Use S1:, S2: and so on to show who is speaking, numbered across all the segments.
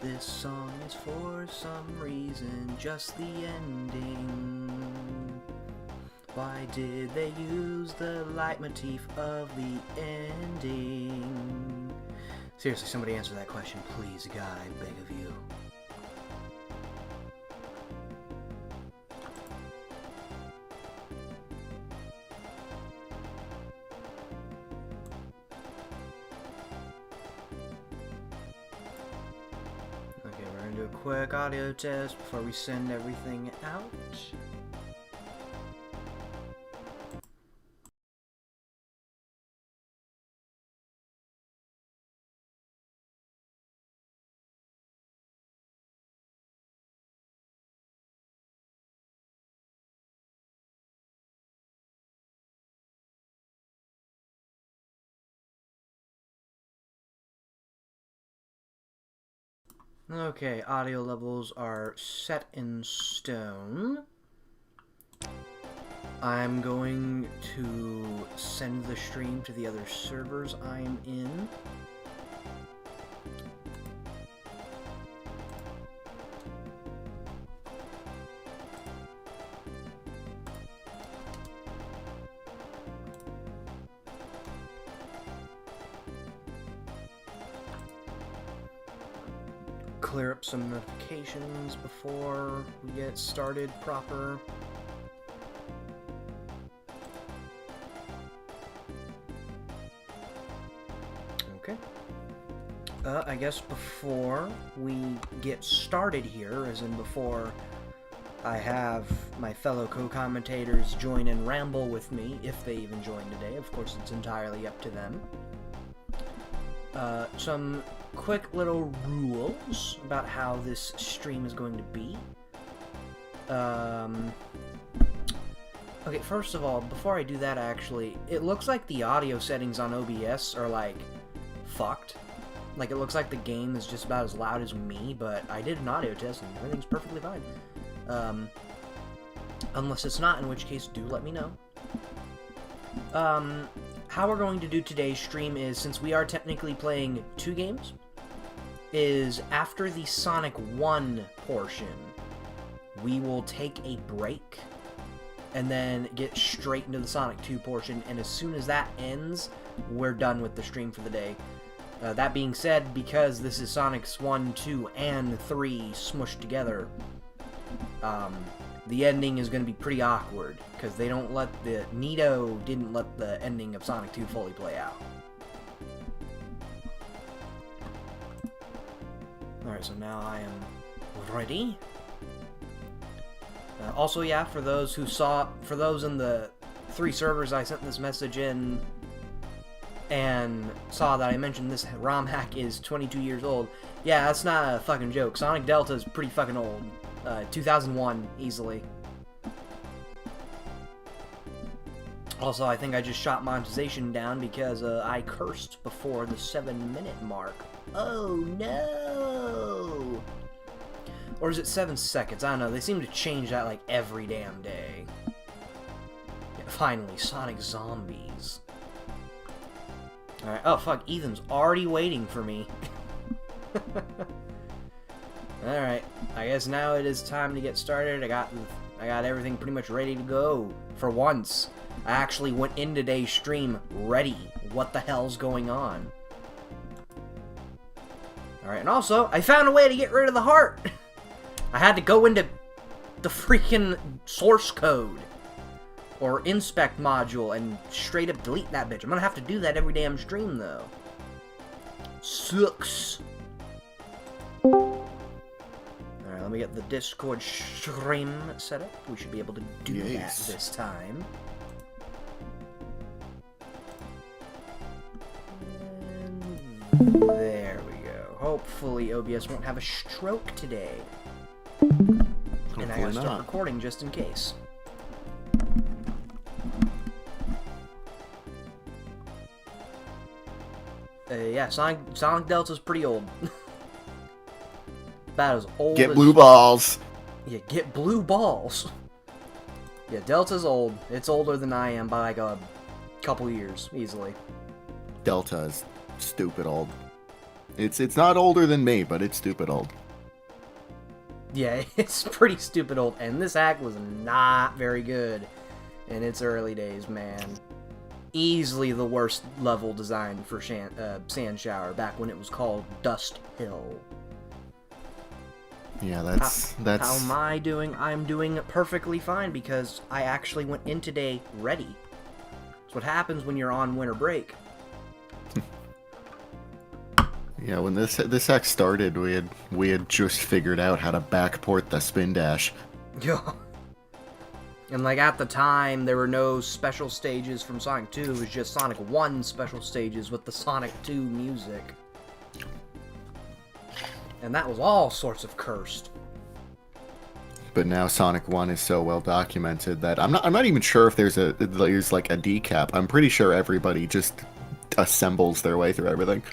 S1: this song is for some reason just the ending. Why did they use the leitmotif of the ending? Seriously, somebody answer that question, please, God, I beg of you. Okay, we're gonna do a quick audio test before we send everything out. Okay, audio levels are set in stone. I'm going to send the stream to the other servers I'm in. Clear up some notifications before we get started proper. Okay. I guess before we get started here, as in before I have my fellow co-commentators join and ramble with me, if they even join today. Of course, it's entirely up to them. Some quick little rules about how this stream is going to be. Okay, first of all, before I do that, actually, it looks like the audio settings on OBS are, like, fucked. Like, it looks like the game is just about as loud as me, but I did an audio test and everything's perfectly fine. Unless it's not, in which case, do let me know. How we're going to do today's stream is, since we are technically playing 2 games, is after the Sonic 1 portion, we will take a break, and then get straight into the Sonic 2 portion, and as soon as that ends, we're done with the stream for the day. That being said, because this is Sonic's 1, 2, and 3 smushed together, the ending is going to be pretty awkward, because they don't let Nito didn't let the ending of Sonic 2 fully play out. Alright, so now I am ready. Also, yeah, for those in the 3 servers I sent this message in and saw that I mentioned this ROM hack is 22 years old, yeah, that's not a fucking joke. Sonic Delta is pretty fucking old. 2001, easily. Also, I think I just shot monetization down because I cursed before the 7-minute mark. Oh no! Or is it 7 seconds? I don't know. They seem to change that like every damn day. Yeah, finally, Sonic Zombies. Alright. Oh, fuck. Ethan's already waiting for me. Alright. I guess now it is time to get started. I got everything pretty much ready to go. For once. I actually went in today's stream ready. What the hell's going on? Alright, and also, I found a way to get rid of the heart! I had to go into the freaking source code. Or inspect module and straight up delete that bitch. I'm gonna have to do that every damn stream, though. Sucks. Alright, let me get the Discord stream set up. We should be able to do that this time. And there we go. Hopefully OBS won't have a stroke today. And I gotta start recording just in case. Yeah, Sonic Delta's pretty old. About as old
S2: Get
S1: as...
S2: blue balls.
S1: Yeah, get blue balls. Yeah, Delta's old. It's older than I am by like a couple years, easily.
S2: Delta is stupid old. It's not older than me, but it's stupid old.
S1: Yeah, it's pretty stupid old, and this hack was not very good in its early days, man. Easily the worst level design for Sand Shower, back when it was called Dust Hill.
S2: Yeah, that's...
S1: How am I doing? I'm doing perfectly fine, because I actually went in today ready. That's what happens when you're on winter break.
S2: Yeah, when this hack started, we had just figured out how to backport the spin dash.
S1: Yeah. And like at the time, there were no special stages from Sonic 2. It was just Sonic 1 special stages with the Sonic 2 music. And that was all sorts of cursed.
S2: But now Sonic 1 is so well documented that I'm not even sure if there's like a decap. I'm pretty sure everybody just assembles their way through everything.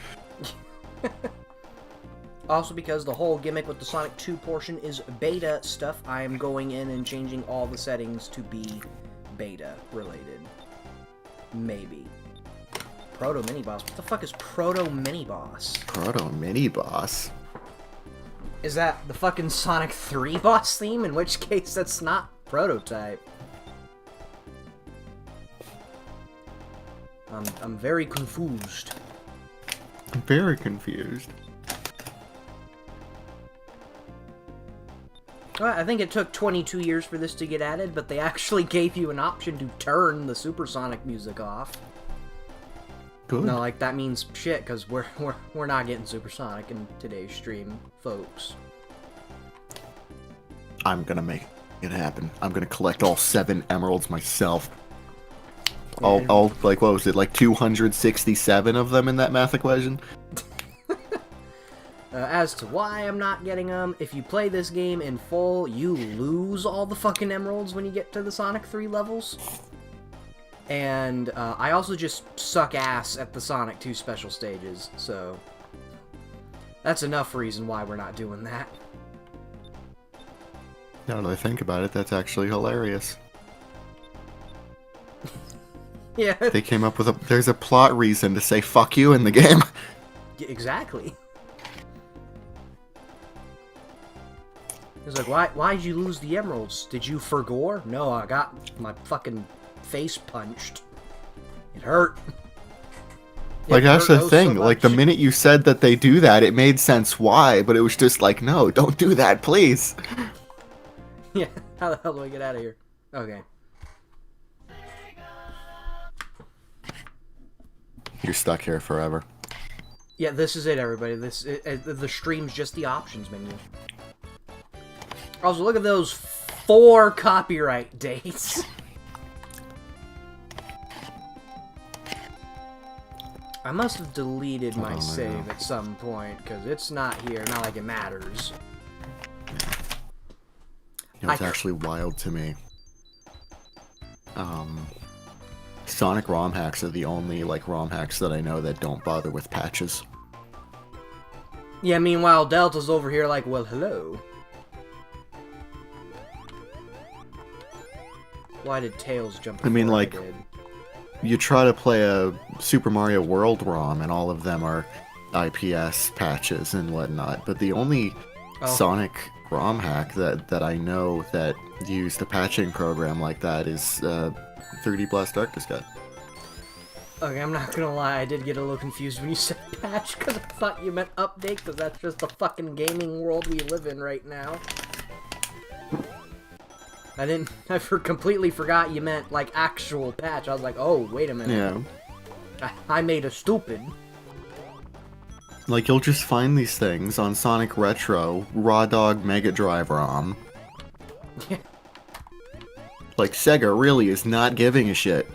S1: Also, because the whole gimmick with the Sonic 2 portion is beta stuff, I am going in and changing all the settings to be beta related. Maybe. Proto Mini Boss. What the fuck is Proto Mini Boss?
S2: Proto Mini Boss?
S1: Is that the fucking Sonic 3 boss theme? In which case, that's not Prototype. I'm very confused.
S2: I'm very confused.
S1: Well, I think it took 22 years for this to get added, but they actually gave you an option to turn the Supersonic music off.
S2: Good.
S1: No, like, that means shit, because we're not getting Supersonic in today's stream, folks.
S2: I'm gonna make it happen. I'm gonna collect all 7 emeralds myself. All like, what was it, like 267 of them in that math equation?
S1: As to why I'm not getting them, if you play this game in full, you lose all the fucking emeralds when you get to the Sonic 3 levels. And I also just suck ass at the Sonic 2 special stages, so that's enough reason why we're not doing that.
S2: Now that I think about it, that's actually hilarious.
S1: Yeah.
S2: They came up with there's a plot reason to say fuck you in the game.
S1: Exactly. It's like, why'd you lose the emeralds? Did you forgore? No, I got my fucking face punched. It hurt.
S2: Like, that's the thing. Like, the minute you said that they do that, it made sense why, but it was just like, no, don't do that, please.
S1: Yeah, how the hell do I get out of here? Okay.
S2: You're stuck here forever.
S1: Yeah, this is it, everybody. The stream's just the options menu. Also, look at those 4 copyright dates. I must have deleted my save at some point, because it's not here. Not like it matters.
S2: You know, it's actually wild to me. Sonic ROM hacks are the only, like, ROM hacks that I know that don't bother with patches.
S1: Yeah, meanwhile, Delta's over here like, well, hello. Why did Tails jump?
S2: I mean, like, you try to play a Super Mario World ROM, and all of them are IPS patches and whatnot, but the only Sonic ROM hack that I know that used a patching program like that is 3D Blast Darkness Cut.
S1: Okay, I'm not gonna lie, I did get a little confused when you said patch, because I thought you meant update, because that's just the fucking gaming world we live in right now. I completely forgot you meant, like, actual patch. I was like, oh, wait a minute.
S2: Yeah.
S1: I made a stupid.
S2: Like, you'll just find these things on Sonic Retro, Raw Dog Mega Drive ROM.
S1: Yeah.
S2: Like, Sega really is not giving a shit.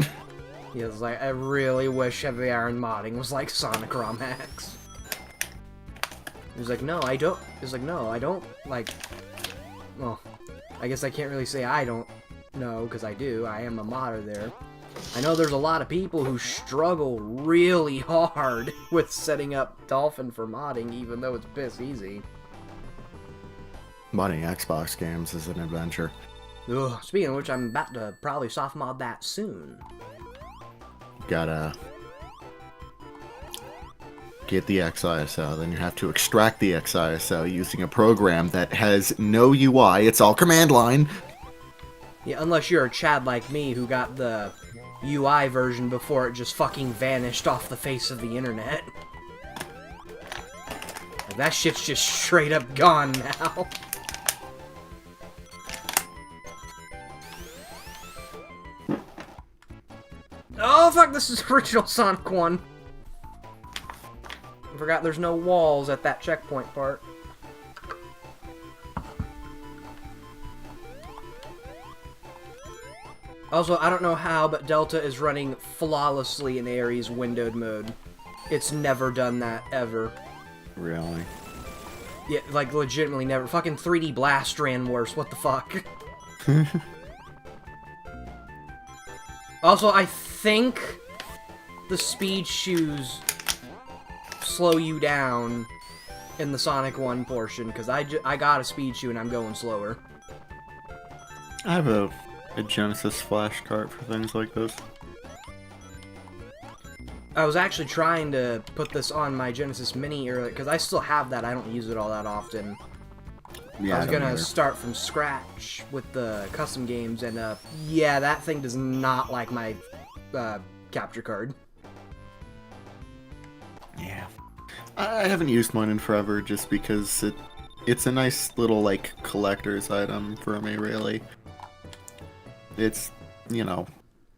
S1: He was like, I really wish Heavy Iron modding was like Sonic ROM hacks. He was like, no, I don't. He was like, no, I don't, like, well, I guess I can't really say I don't know, because I do. I am a modder there. I know there's a lot of people who struggle really hard with setting up Dolphin for modding, even though it's piss easy.
S2: Modding Xbox games is an adventure.
S1: Ugh, speaking of which, I'm about to probably soft mod that soon.
S2: Gotta get the XISO, then you have to extract the XISO using a program that has no UI, it's all command line.
S1: Yeah, unless you're a Chad like me who got the UI version before it just fucking vanished off the face of the internet. Like, that shit's just straight up gone now. Oh fuck, this is original Sonic 1. I forgot there's no walls at that checkpoint part. Also, I don't know how, but Delta is running flawlessly in Ares windowed mode. It's never done that, ever.
S2: Really?
S1: Yeah, like, legitimately never. Fucking 3D Blast ran worse, what the fuck? Also, I think the speed shoes slow you down in the Sonic 1 portion, because I got a speed shoe and I'm going slower.
S2: I have a Genesis flash cart for things like this.
S1: I was actually trying to put this on my Genesis Mini earlier, because I still have that, I don't use it all that often.
S2: Yeah,
S1: I was gonna start from scratch with the custom games, and yeah, that thing does not like my capture card.
S2: Yeah. I haven't used mine in forever just because it's a nice little, like, collector's item for me, really. It's, you know,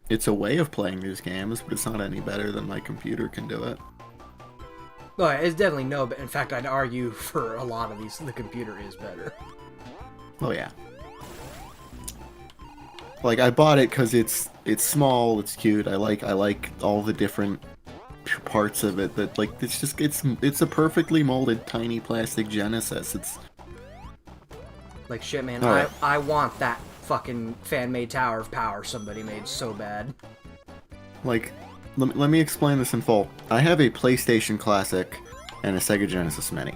S2: it's a way of playing these games, but it's not any better than my computer can do it.
S1: Well, it's definitely no, but in fact, I'd argue for a lot of these, the computer is better.
S2: Oh, yeah. Like, I bought it because it's small, it's cute, I like all the different parts of it, that, like, it's a perfectly molded tiny plastic Genesis. It's
S1: like, shit, man,
S2: right.
S1: I want that fucking fan-made Tower of Power somebody made so bad.
S2: like, let me explain this in full. I have a PlayStation Classic and a Sega Genesis Mini,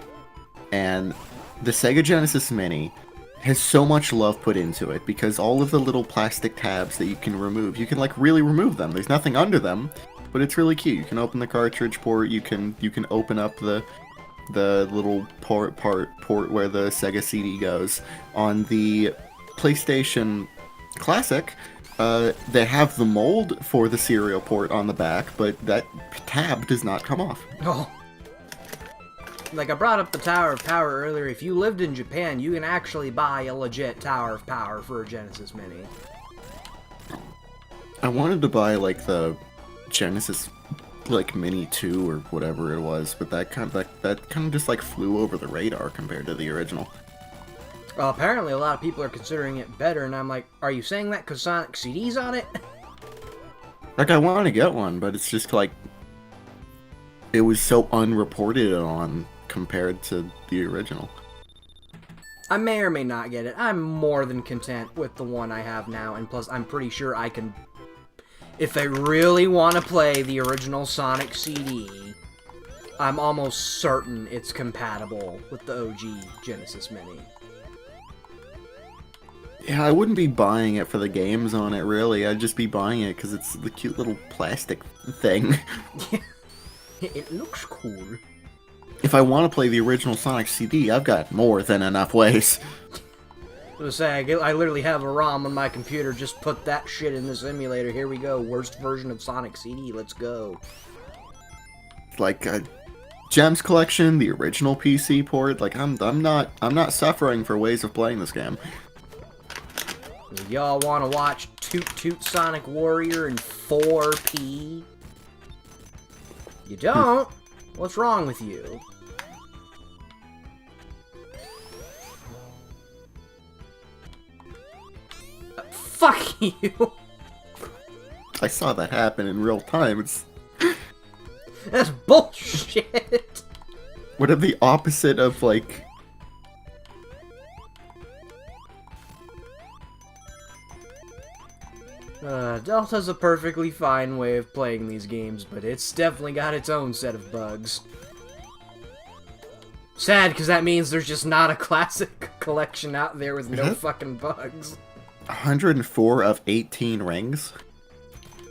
S2: and the Sega Genesis Mini has so much love put into it because all of the little plastic tabs that you can remove, you can, like, really remove them. There's nothing under them, but it's really cute. You can open the cartridge port, you can open up the little port where the Sega CD goes. On the PlayStation Classic, they have the mold for the serial port on the back, but that tab does not come off.
S1: Oh. Like, I brought up the Tower of Power earlier. If you lived in Japan, you can actually buy a legit Tower of Power for a Genesis Mini.
S2: I wanted to buy, like, the Genesis, like, Mini 2 or whatever it was, but that kind of just, like, flew over the radar compared to the original.
S1: Well, apparently a lot of people are considering it better, and I'm like, are you saying that because Sonic CD's on it?
S2: Like, I want to get one, but it's just, like, it was so unreported on compared to the original.
S1: I may or may not get it. I'm more than content with the one I have now, and plus I'm pretty sure I can... If they really want to play the original Sonic CD, I'm almost certain it's compatible with the OG Genesis Mini.
S2: Yeah, I wouldn't be buying it for the games on it, really. I'd just be buying it because it's the cute little plastic thing.
S1: It looks cool.
S2: If I want to play the original Sonic CD, I've got more than enough ways.
S1: I was saying, I literally have a ROM on my computer, just put that shit in the simulator, here we go, worst version of Sonic CD, let's go.
S2: Like, Gems Collection, the original PC port, like, I'm not suffering for ways of playing this game.
S1: Y'all want to watch Toot Toot Sonic Warrior in 4P? You don't? What's wrong with you? Fuck you!
S2: I saw that happen in real time.
S1: That's bullshit!
S2: What are the opposite of, like...
S1: Delta's a perfectly fine way of playing these games, but it's definitely got its own set of bugs. Sad, because that means there's just not a classic collection out there with no fucking bugs.
S2: 104 of 18 rings?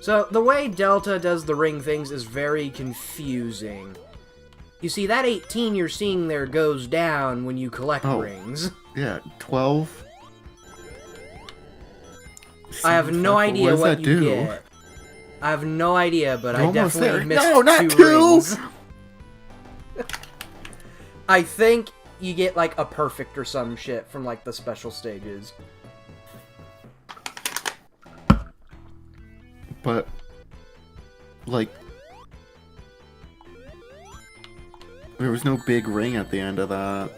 S1: So, the way Delta does the ring things is very confusing. You see, that 18 you're seeing there goes down when you collect rings.
S2: Yeah, 12.
S1: I have no idea what you
S2: do?
S1: get. I have no idea, but
S2: You're
S1: I definitely
S2: there.
S1: missed
S2: No, not
S1: 2
S2: 2!
S1: rings. I think you get, like, a perfect or some shit from, like, the special stages.
S2: But, like, there was no big ring at the end of that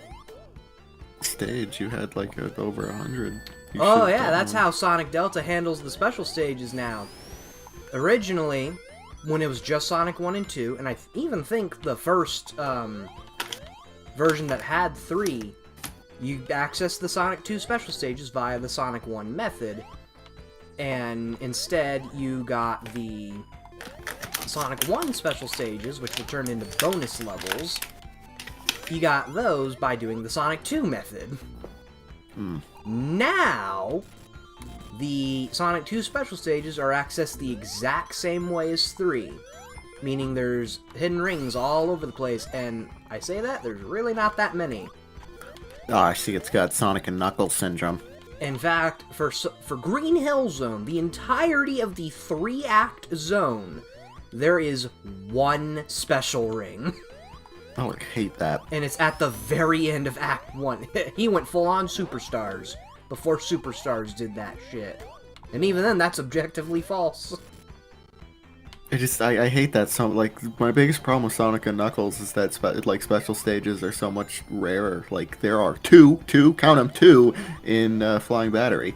S2: stage. You had, like, over 100.
S1: Oh, yeah, that's how Sonic Delta handles the special stages now. Originally, when it was just Sonic 1 and 2, and I even think the first version that had 3, you access the Sonic 2 special stages via the Sonic 1 method, and instead you got the Sonic 1 special stages, which will turn into bonus levels. You got those by doing the Sonic 2 method. Now, the Sonic 2 special stages are accessed the exact same way as 3. Meaning there's hidden rings all over the place, and I say that, there's really not that many.
S2: Oh, I see, it's got Sonic and Knuckles syndrome.
S1: In fact, for Green Hill Zone, the entirety of the 3-act zone, there is 1 special ring.
S2: Oh, I hate that.
S1: And it's at the very end of Act 1. He went full-on Superstars before Superstars did that shit. And even then, that's objectively false.
S2: I hate that so, like, my biggest problem with Sonic and Knuckles is that, special stages are so much rarer. Like, there are two, count them, 2 in Flying Battery.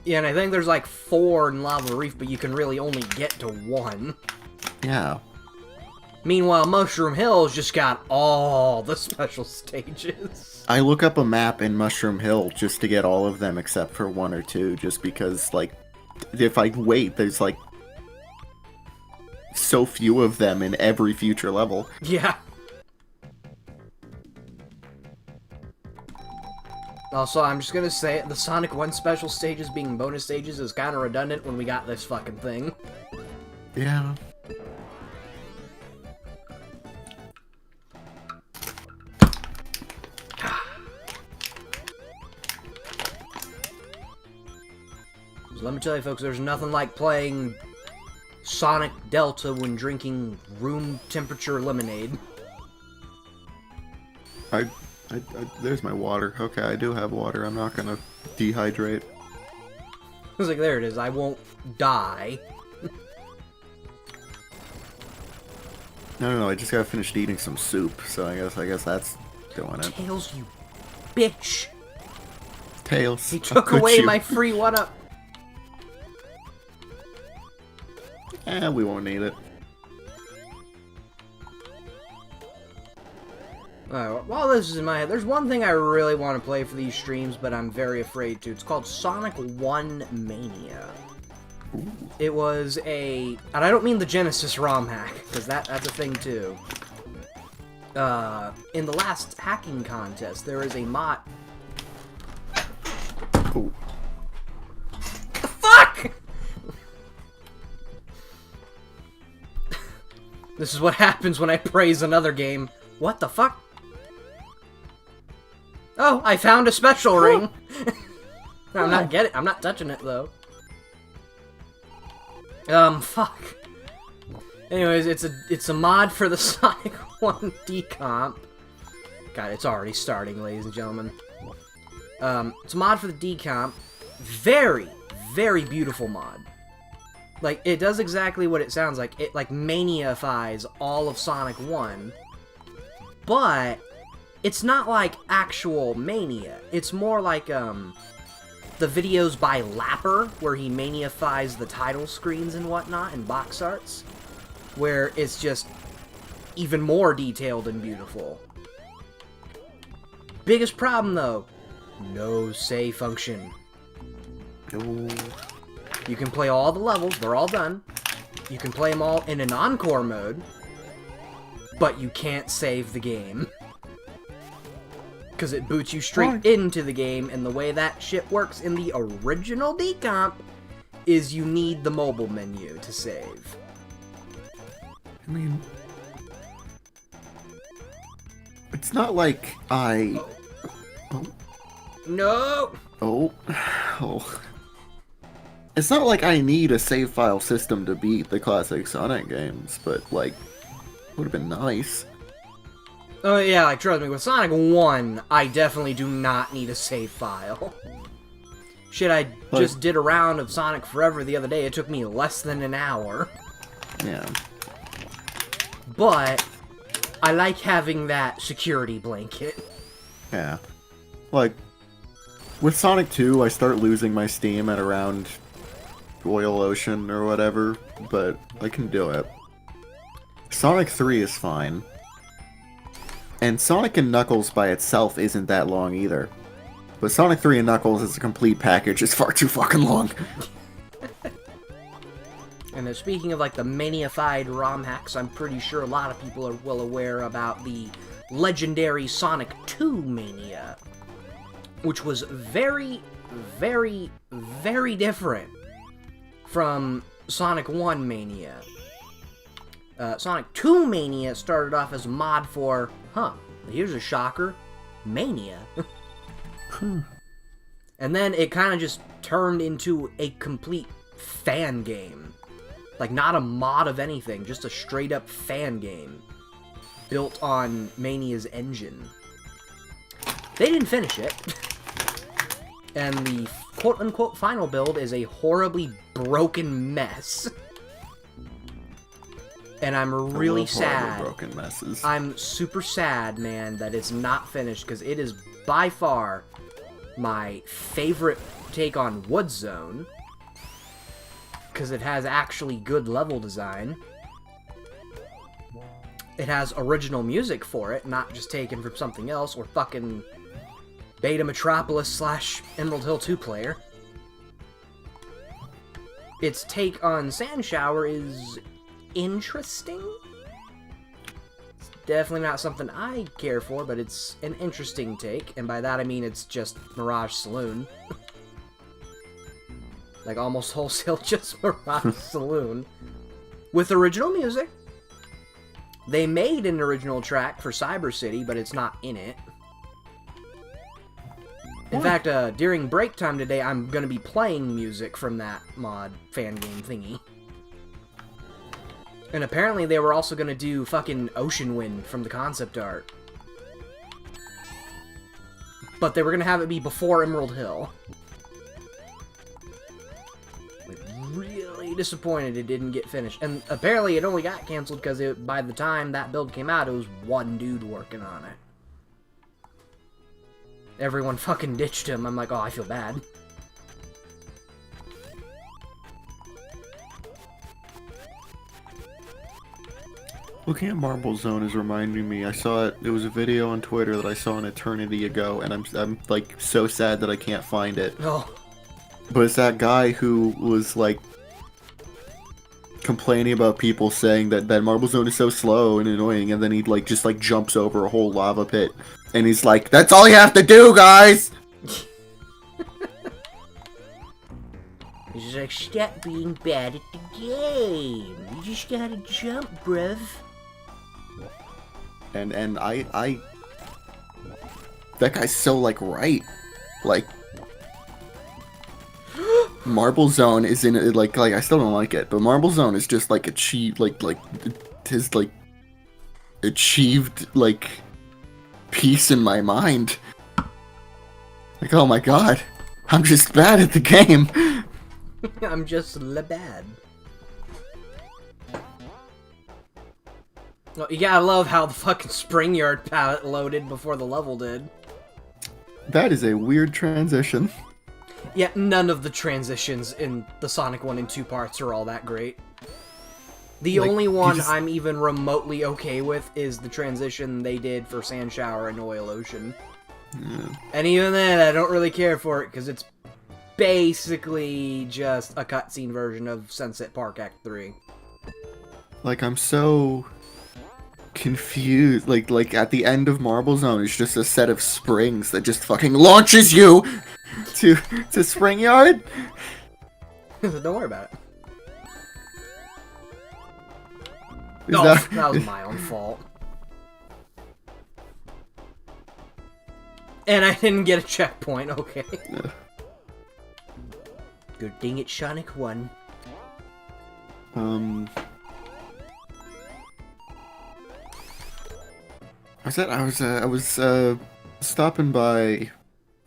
S1: Yeah, and I think there's like 4 in Lava Reef, but you can really only get to 1.
S2: Yeah.
S1: Meanwhile, Mushroom Hill's just got all the special stages.
S2: I look up a map in Mushroom Hill just to get all of them except for 1 or 2, just because, like, if I wait, there's, like, so few of them in every future level.
S1: Yeah. Also, I'm just gonna say it, the Sonic 1 special stages being bonus stages is kind of redundant when we got this fucking thing.
S2: Yeah.
S1: So let me tell you folks, there's nothing like playing Sonic Delta when drinking room temperature lemonade.
S2: There's my water. Okay, I do have water. I'm not gonna dehydrate.
S1: I was like, there it is. I won't die.
S2: No, I just got finished eating some soup, so I guess that's doing it.
S1: Tails, you bitch!
S2: Tails.
S1: He took away my free 1-up.
S2: We won't need it.
S1: Alright, while this is in my head, there's one thing I really want to play for these streams, but I'm very afraid to. It's called Sonic 1 Mania.
S2: Ooh.
S1: It was and I don't mean the Genesis ROM hack, because that's a thing too. In the last hacking contest, there is a mod.
S2: Ooh.
S1: The fuck? This is what happens when I praise another game. What the fuck? Oh, I found a special ring. I'm not touching it though. Fuck. Anyways, it's a mod for the Sonic 1 decomp. God, it's already starting, ladies and gentlemen. It's a mod for the decomp. Very, very beautiful mod. Like, it does exactly what it sounds like. It, like, manifies all of Sonic 1. But it's not like actual Mania. It's more like, the videos by Lapper, where he manifies the title screens and whatnot, and box arts. Where it's just even more detailed and beautiful. Biggest problem, though, no save function.
S2: No.
S1: You can play all the levels, they're all done. You can play them all in an encore mode, but you can't save the game. Because it boots you straight into the game, and the way that shit works in the original decomp is you need the mobile menu to save.
S2: I mean, It's not like I... Oh.
S1: No!
S2: Oh. Oh. It's not like I need a save file system to beat the classic Sonic games, but, like, would have been nice.
S1: Oh yeah, like, trust me, with Sonic 1, I definitely do not need a save file. Shit, I just did a round of Sonic Forever the other day. It took me less than an hour.
S2: Yeah.
S1: But I like having that security blanket.
S2: Yeah. Like, with Sonic 2, I start losing my steam at around Oil Ocean or whatever, but I can do it. Sonic 3 is fine. And Sonic and Knuckles by itself isn't that long either. But Sonic 3 and Knuckles as a complete package is far too fucking long.
S1: And then speaking of, like, the Mania-fied ROM hacks, I'm pretty sure a lot of people are well aware about the legendary Sonic 2 Mania, which was very, very, very different from Sonic 1 Mania. Sonic 2 Mania started off as a mod for, here's a shocker, Mania. And then it kind of just turned into a complete fan game. Like, not a mod of anything, just a straight-up fan game. Built on Mania's engine. They didn't finish it. And the quote-unquote final build is a horribly broken mess. And I'm really sad.
S2: Broken messes.
S1: I'm super sad, man, that it's not finished, because it is by far my favorite take on Wood Zone. Because it has actually good level design. It has original music for it, not just taken from something else, or fucking Beta Metropolis / Emerald Hill 2 player. Its take on Sand Shower is interesting. It's definitely not something I care for, but it's an interesting take, and by that I mean it's just Mirage Saloon. Like, almost wholesale just Mirage Saloon. With original music. They made an original track for Cyber City, but it's not in it. In fact, during break time today, I'm going to be playing music from that mod fan game thingy. And apparently they were also going to do fucking Ocean Wind from the concept art. But they were going to have it be before Emerald Hill. Really disappointed it didn't get finished. And apparently it only got canceled because by the time that build came out, it was one dude working on it. Everyone fucking ditched him. I'm like, oh, I feel bad.
S2: Looking at Marble Zone is reminding me, I saw it was a video on Twitter that I saw an eternity ago, and I'm like so sad that I can't find it.
S1: Oh.
S2: But it's that guy who was like complaining about people saying that Marble Zone is so slow and annoying, and then he like just like jumps over a whole lava pit, and he's like, "That's all you have to do, guys."
S1: He's like, "Stop being bad at the game. You just gotta jump, bruv."
S2: And I that guy's so like right, like. Marble Zone is in it, like I still don't like it, but Marble Zone is just like achieved, like his like achieved like peace in my mind. Like, oh my god, I'm just bad at the game.
S1: I'm just bad. Oh, you gotta love how the fucking Spring Yard palette loaded before the level did.
S2: That is a weird transition.
S1: Yeah, none of the transitions in the Sonic 1 and 2 parts are all that great. The
S2: like,
S1: only one I'm even remotely okay with is the transition they did for Sand Shower and Oil Ocean.
S2: Yeah.
S1: And even then, I don't really care for it, because it's basically just a cutscene version of Sunset Park Act 3.
S2: Like, I'm so confused. Like at the end of Marble Zone, it's just a set of springs that just fucking launches you to Spring Yard.
S1: Don't worry about it.
S2: Is
S1: that was my own fault. And I didn't get a checkpoint, okay. Good thing it's Sonic 1.
S2: I was stopping by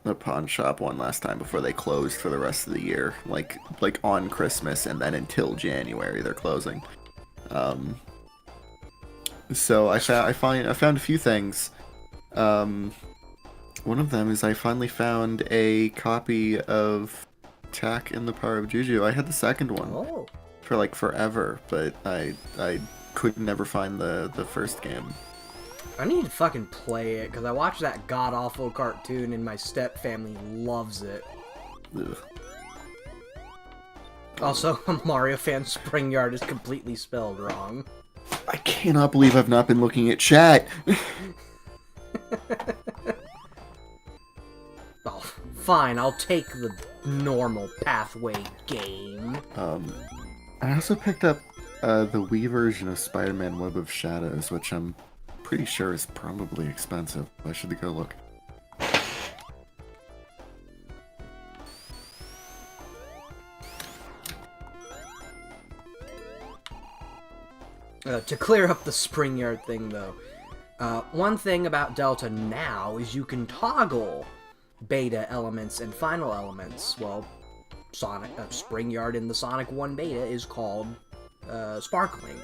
S2: the pawn shop one last time before they closed for the rest of the year, like on Christmas, and then until January they're closing. So I found a few things. One of them is I finally found a copy of Tak and the Power of Juju. I had the second one for like forever, but I could never find the first game.
S1: I need to fucking play it, because I watched that god-awful cartoon and my step-family loves it.
S2: Ugh.
S1: Also, a Mario fan Spring Yard is completely spelled wrong.
S2: I cannot believe I've not been looking at chat!
S1: Oh, fine, I'll take the normal pathway game.
S2: I also picked up the Wii version of Spider-Man Web of Shadows, which I'm pretty sure is probably expensive. I should go look.
S1: To clear up the Spring Yard thing, though, one thing about Delta now is you can toggle beta elements and final elements. Well, Spring Yard in the Sonic 1 beta is called Sparkling.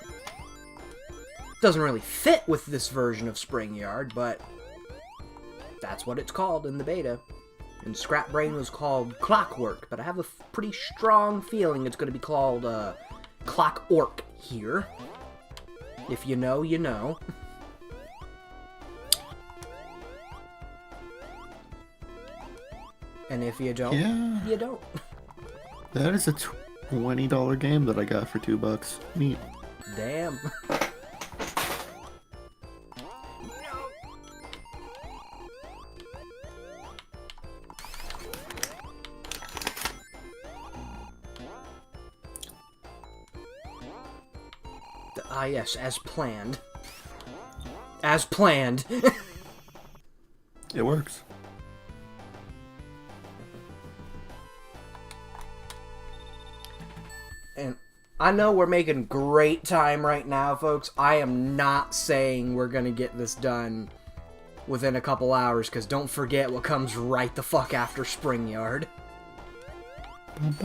S1: Doesn't really fit with this version of Spring Yard, but that's what it's called in the beta. And Scrap Brain was called Clockwork, but I have a pretty strong feeling it's going to be called Clock-Orc here. If you know, you know. And if you don't, you don't.
S2: That is a $20 game that I got for $2. Neat.
S1: Damn. Ah, yes, as planned. As planned.
S2: It works.
S1: And I know we're making great time right now, folks. I am not saying we're gonna get this done within a couple hours, because don't forget what comes right the fuck after Spring Yard. And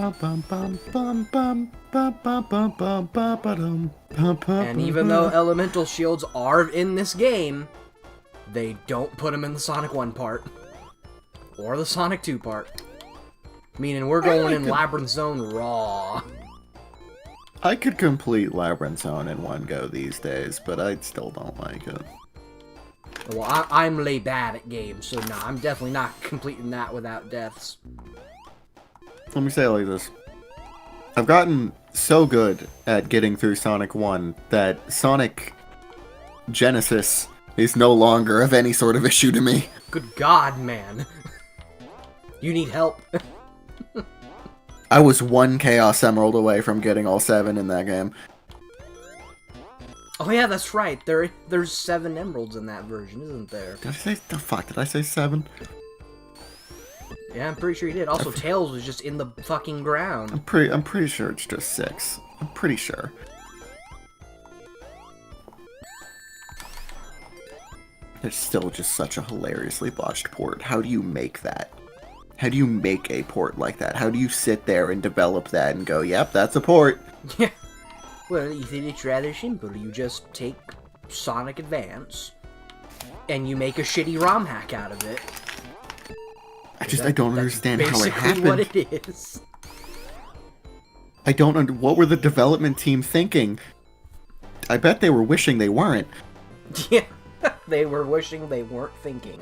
S1: even though elemental shields are in this game, they don't put them in the Sonic 1 part. Or the Sonic 2 part. Meaning we're going in Labyrinth Zone raw.
S2: I could complete Labyrinth Zone in one go these days, but I still don't like it.
S1: Well, I'm lay bad at games, so nah, I'm definitely not completing that without deaths.
S2: Let me say it like this. I've gotten so good at getting through Sonic 1 that Sonic Genesis is no longer of any sort of issue to me.
S1: Good God, man. You need help.
S2: I was one Chaos Emerald away from getting all 7 in that game.
S1: Oh yeah, that's right. There's 7 emeralds in that version, isn't there?
S2: Did I say the fuck? Did I say 7?
S1: Yeah, I'm pretty sure you did. Also, Tails was just in the fucking ground.
S2: I'm pretty sure it's just 6. I'm pretty sure. It's still just such a hilariously botched port. How do you make that? How do you make a port like that? How do you sit there and develop that and go, yep, that's a port?
S1: Yeah. Well, Ethan, it's rather simple. You just take Sonic Advance, and you make a shitty ROM hack out of it.
S2: I don't understand how it happened.
S1: Basically what it is.
S2: I don't what were the development team thinking? I bet they were wishing they weren't.
S1: Yeah, they were wishing they weren't thinking.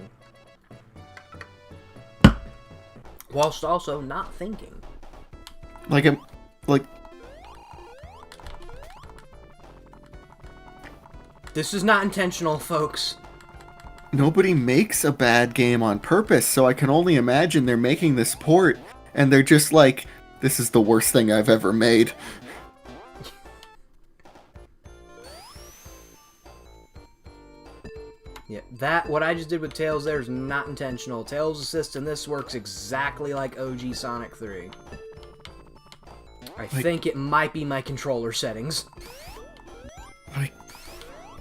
S1: Whilst also not thinking.
S2: Like,
S1: this is not intentional, folks.
S2: Nobody makes a bad game on purpose, so I can only imagine they're making this port, and they're just like, this is the worst thing I've ever made.
S1: Yeah, what I just did with Tails there is not intentional. Tails Assist in this works exactly like OG Sonic 3. I think it might be my controller settings.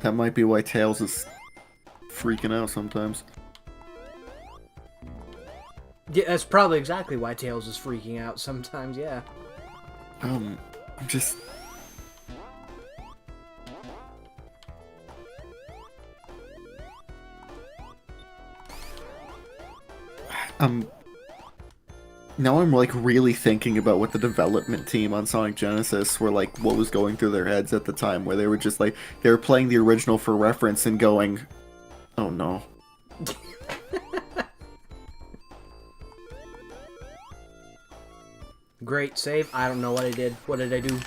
S2: That might be why Tails is freaking out sometimes.
S1: Yeah, that's probably exactly why Tails is freaking out sometimes, yeah.
S2: I'm just... Now I'm like really thinking about what the development team on Sonic Genesis were like, what was going through their heads at the time, where they were just like, they were playing the original for reference and going, oh no.
S1: Great save. I don't know what I did. What did I do?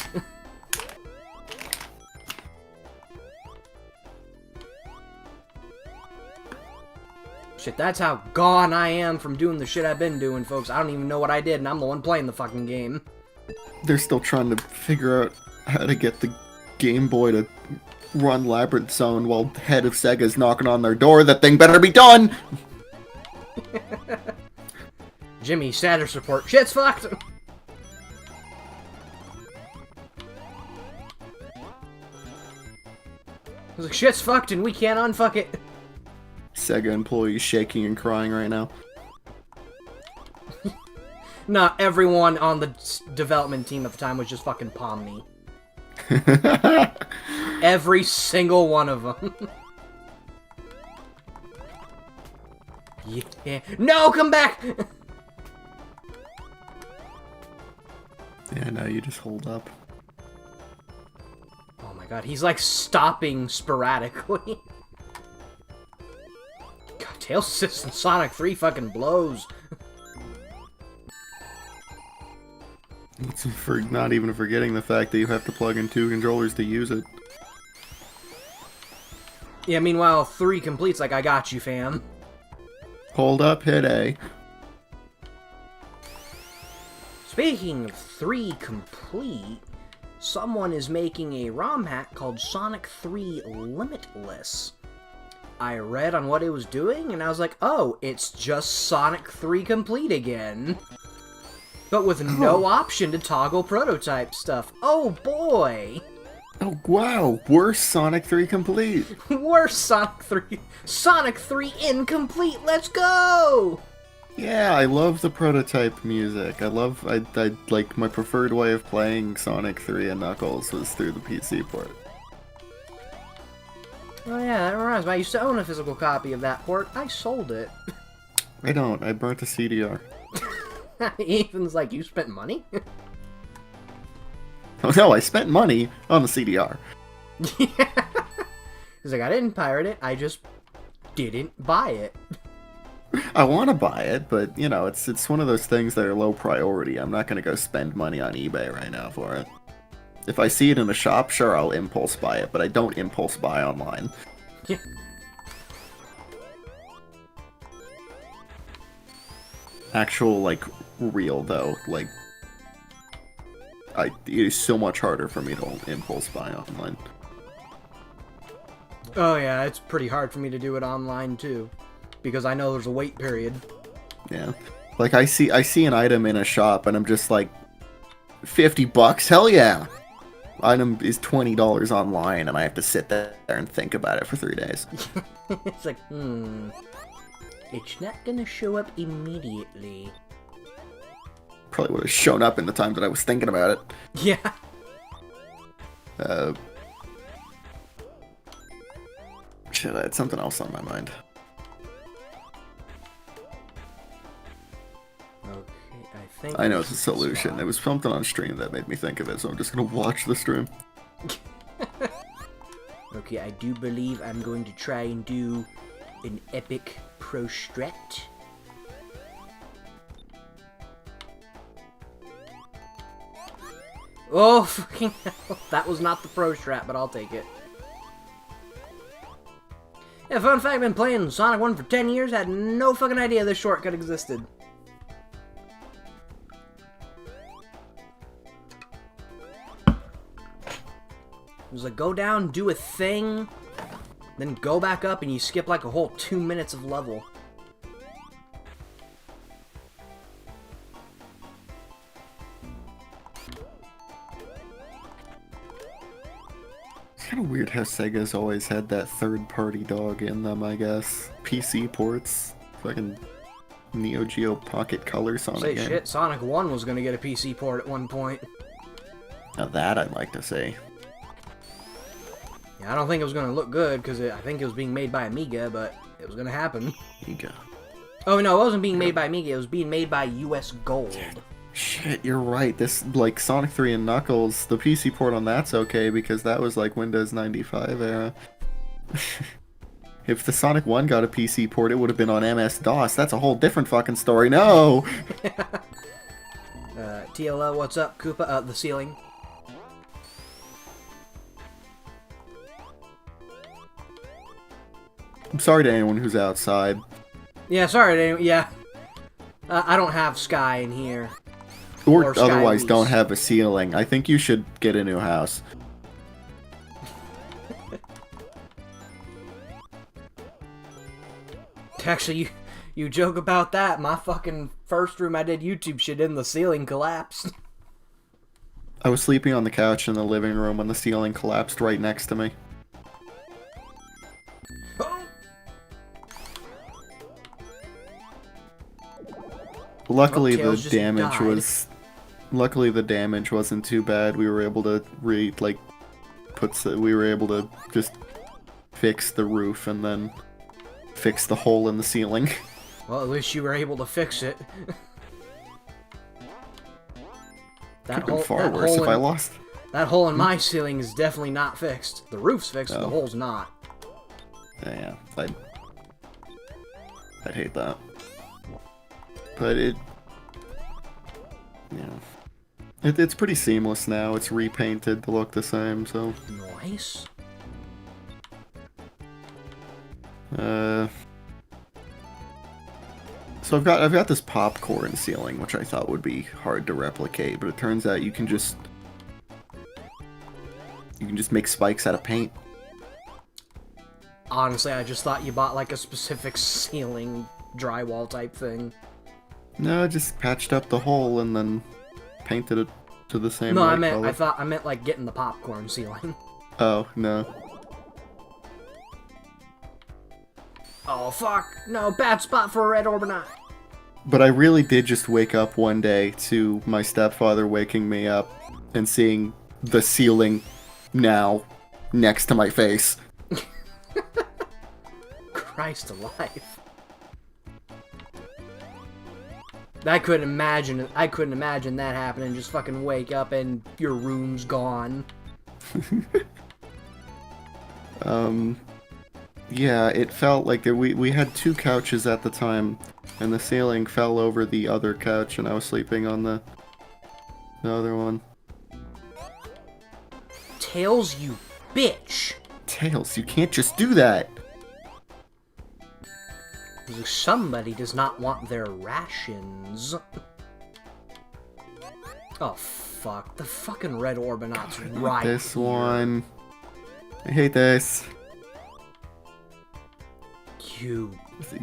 S1: Shit, that's how gone I am from doing the shit I've been doing, folks. I don't even know what I did, and I'm the one playing the fucking game.
S2: They're still trying to figure out how to get the Game Boy to run Labyrinth Zone while head of Sega's knocking on their door. That thing better be done!
S1: Jimmy, status report. Shit's fucked! I was like, shit's fucked and we can't unfuck it.
S2: Sega employees shaking and crying right now.
S1: Nah, everyone on the development team at the time was just fucking Pomni. Every single one of them. Yeah. No, come back!
S2: Yeah, no, you just hold up.
S1: Oh my god, he's like stopping sporadically. God, Tails Assist in Sonic 3 fucking blows.
S2: It's for not even forgetting the fact that you have to plug in 2 controllers to use it.
S1: Yeah, meanwhile, 3 completes like, I got you, fam.
S2: Hold up, hit A.
S1: Speaking of 3 complete, someone is making a ROM hack called Sonic 3 Limitless. I read on what it was doing, and I was like, oh, it's just Sonic 3 complete again. But with no option to toggle prototype stuff. Oh boy!
S2: Oh wow, worse Sonic 3 complete.
S1: Worse Sonic 3. Sonic 3 incomplete, let's go!
S2: Yeah, I love the prototype music. I like, my preferred way of playing Sonic 3 and Knuckles was through the PC port.
S1: Oh yeah, that reminds me, I used to own a physical copy of that port. I sold it.
S2: I don't, I burnt the CDR.
S1: Ethan's like, you spent money?
S2: Oh no, I spent money on the CDR.
S1: Yeah. He's like, I didn't pirate it, I just didn't buy it.
S2: I want to buy it, but, you know, it's one of those things that are low priority. I'm not going to go spend money on eBay right now for it. If I see it in the shop, sure, I'll impulse buy it, but I don't impulse buy online.
S1: Yeah.
S2: Actual, like, real, though, like, it is so much harder for me to impulse buy online.
S1: Oh yeah, it's pretty hard for me to do it online, too. Because I know there's a wait period.
S2: Yeah. Like, I see an item in a shop, and I'm just like, $50? Hell yeah! Item is $20 online, and I have to sit there and think about it for 3 days.
S1: It's like, it's not gonna show up immediately.
S2: Probably would have shown up in the time that I was thinking about it.
S1: Yeah.
S2: Shit, I had something else on my mind.
S1: Okay, I think...
S2: I know it's a solution. It was something on stream that made me think of it, so I'm just gonna watch the stream.
S1: Okay, I do believe I'm going to try and do an epic pro strat. Oh, fucking hell. That was not the pro strat, but I'll take it. Yeah, fun fact, I've been playing Sonic 1 for 10 years, had no fucking idea this shortcut existed. It was like, go down, do a thing. then go back up and you skip like a whole 2 minutes of level.
S2: It's kind of weird how Sega's always had that third-party dog in them, I guess. PC ports, fucking Neo Geo Pocket Color Sonic
S1: Say
S2: game.
S1: shit, Sonic 1 was gonna get a PC port at one point.
S2: Now that I'd like to see.
S1: Yeah, I don't think it was gonna look good, because I think it was being made by Amiga, but it was gonna happen.
S2: Amiga.
S1: Oh no, it wasn't being made by Amiga, it was being made by US Gold.
S2: Shit, you're right. This, like, Sonic 3 and Knuckles, the PC port on that's okay, because that was, like, Windows 95 era. If the Sonic 1 got a PC port, it would have been on MS-DOS. That's a whole different fucking story. No!
S1: TLL, what's up? Koopa, the ceiling.
S2: I'm sorry to anyone who's outside.
S1: Yeah, sorry, Daniel. Yeah. I don't have Sky in here.
S2: Or
S1: Sky
S2: otherwise
S1: Lease.
S2: don't have a ceiling. I think you should get a new house.
S1: Actually, you joke about that. My fucking first room I did YouTube shit in, the ceiling collapsed.
S2: I was sleeping on the couch in the living room when the ceiling collapsed right next to me. Luckily
S1: Tails
S2: the
S1: just
S2: damage
S1: died.
S2: was... Luckily the damage wasn't too bad. We were able to we were able to just fix the roof and then fix the hole in the ceiling.
S1: Well, at least you were able to fix it.
S2: Could have been far worse if I lost.
S1: That hole in my ceiling is definitely not fixed. The roof's fixed, the
S2: Oh.
S1: hole's not.
S2: Yeah, I'd hate that. But it... Yeah. It's pretty seamless now. It's repainted to look the same, so...
S1: Nice.
S2: So I've got this popcorn ceiling, which I thought would be hard to replicate, but it turns out you can just make spikes out of paint.
S1: Honestly, I just thought you bought like a specific ceiling drywall type thing.
S2: No, just patched up the hole and then painted it to the same
S1: No,
S2: white
S1: I
S2: color.
S1: meant like getting the popcorn ceiling.
S2: Oh, no.
S1: Oh fuck! No, bad spot for a red Orbinite.
S2: But I really did just wake up one day to my stepfather waking me up and seeing the ceiling now next to my face.
S1: Christ alive. I couldn't imagine that happening. Just fucking wake up and your room's gone.
S2: Yeah, it felt like we had two couches at the time, and the ceiling fell over the other couch, and I was sleeping on the other one.
S1: Tails, you bitch!
S2: Tails, you can't just do that!
S1: Somebody does not want their rations. Oh fuck, the fucking red Orbinite's right
S2: This
S1: here.
S2: one. I hate this.
S1: You...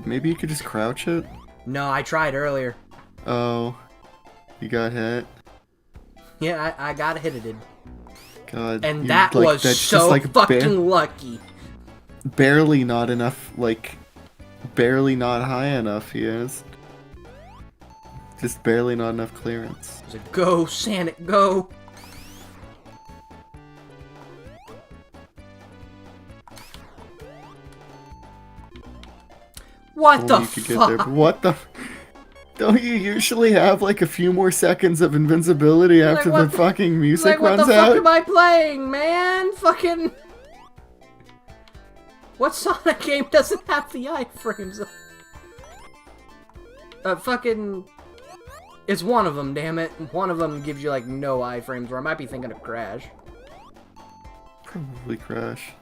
S2: Maybe you could just crouch it?
S1: No, I tried earlier.
S2: Oh. You got hit?
S1: Yeah, I got hit it.
S2: God.
S1: And
S2: you-
S1: that
S2: like,
S1: was
S2: that's
S1: so
S2: just, like,
S1: fucking lucky.
S2: barely not enough, like, barely not high enough, yes. Just barely not enough clearance.
S1: It was a go, Sanic, go! What
S2: Only
S1: the
S2: you could get there.
S1: fuck?
S2: What the? Don't you usually have like a few more seconds of invincibility after
S1: what
S2: the
S1: the-
S2: fucking music
S1: Like, what
S2: runs
S1: the fuck
S2: out?
S1: am I playing, man? Fucking... What Sonic game doesn't have the iframes? Fucking... It's one of them, damn it. One of them gives you, like, no iframes, or I might be thinking of Crash.
S2: Probably Crash.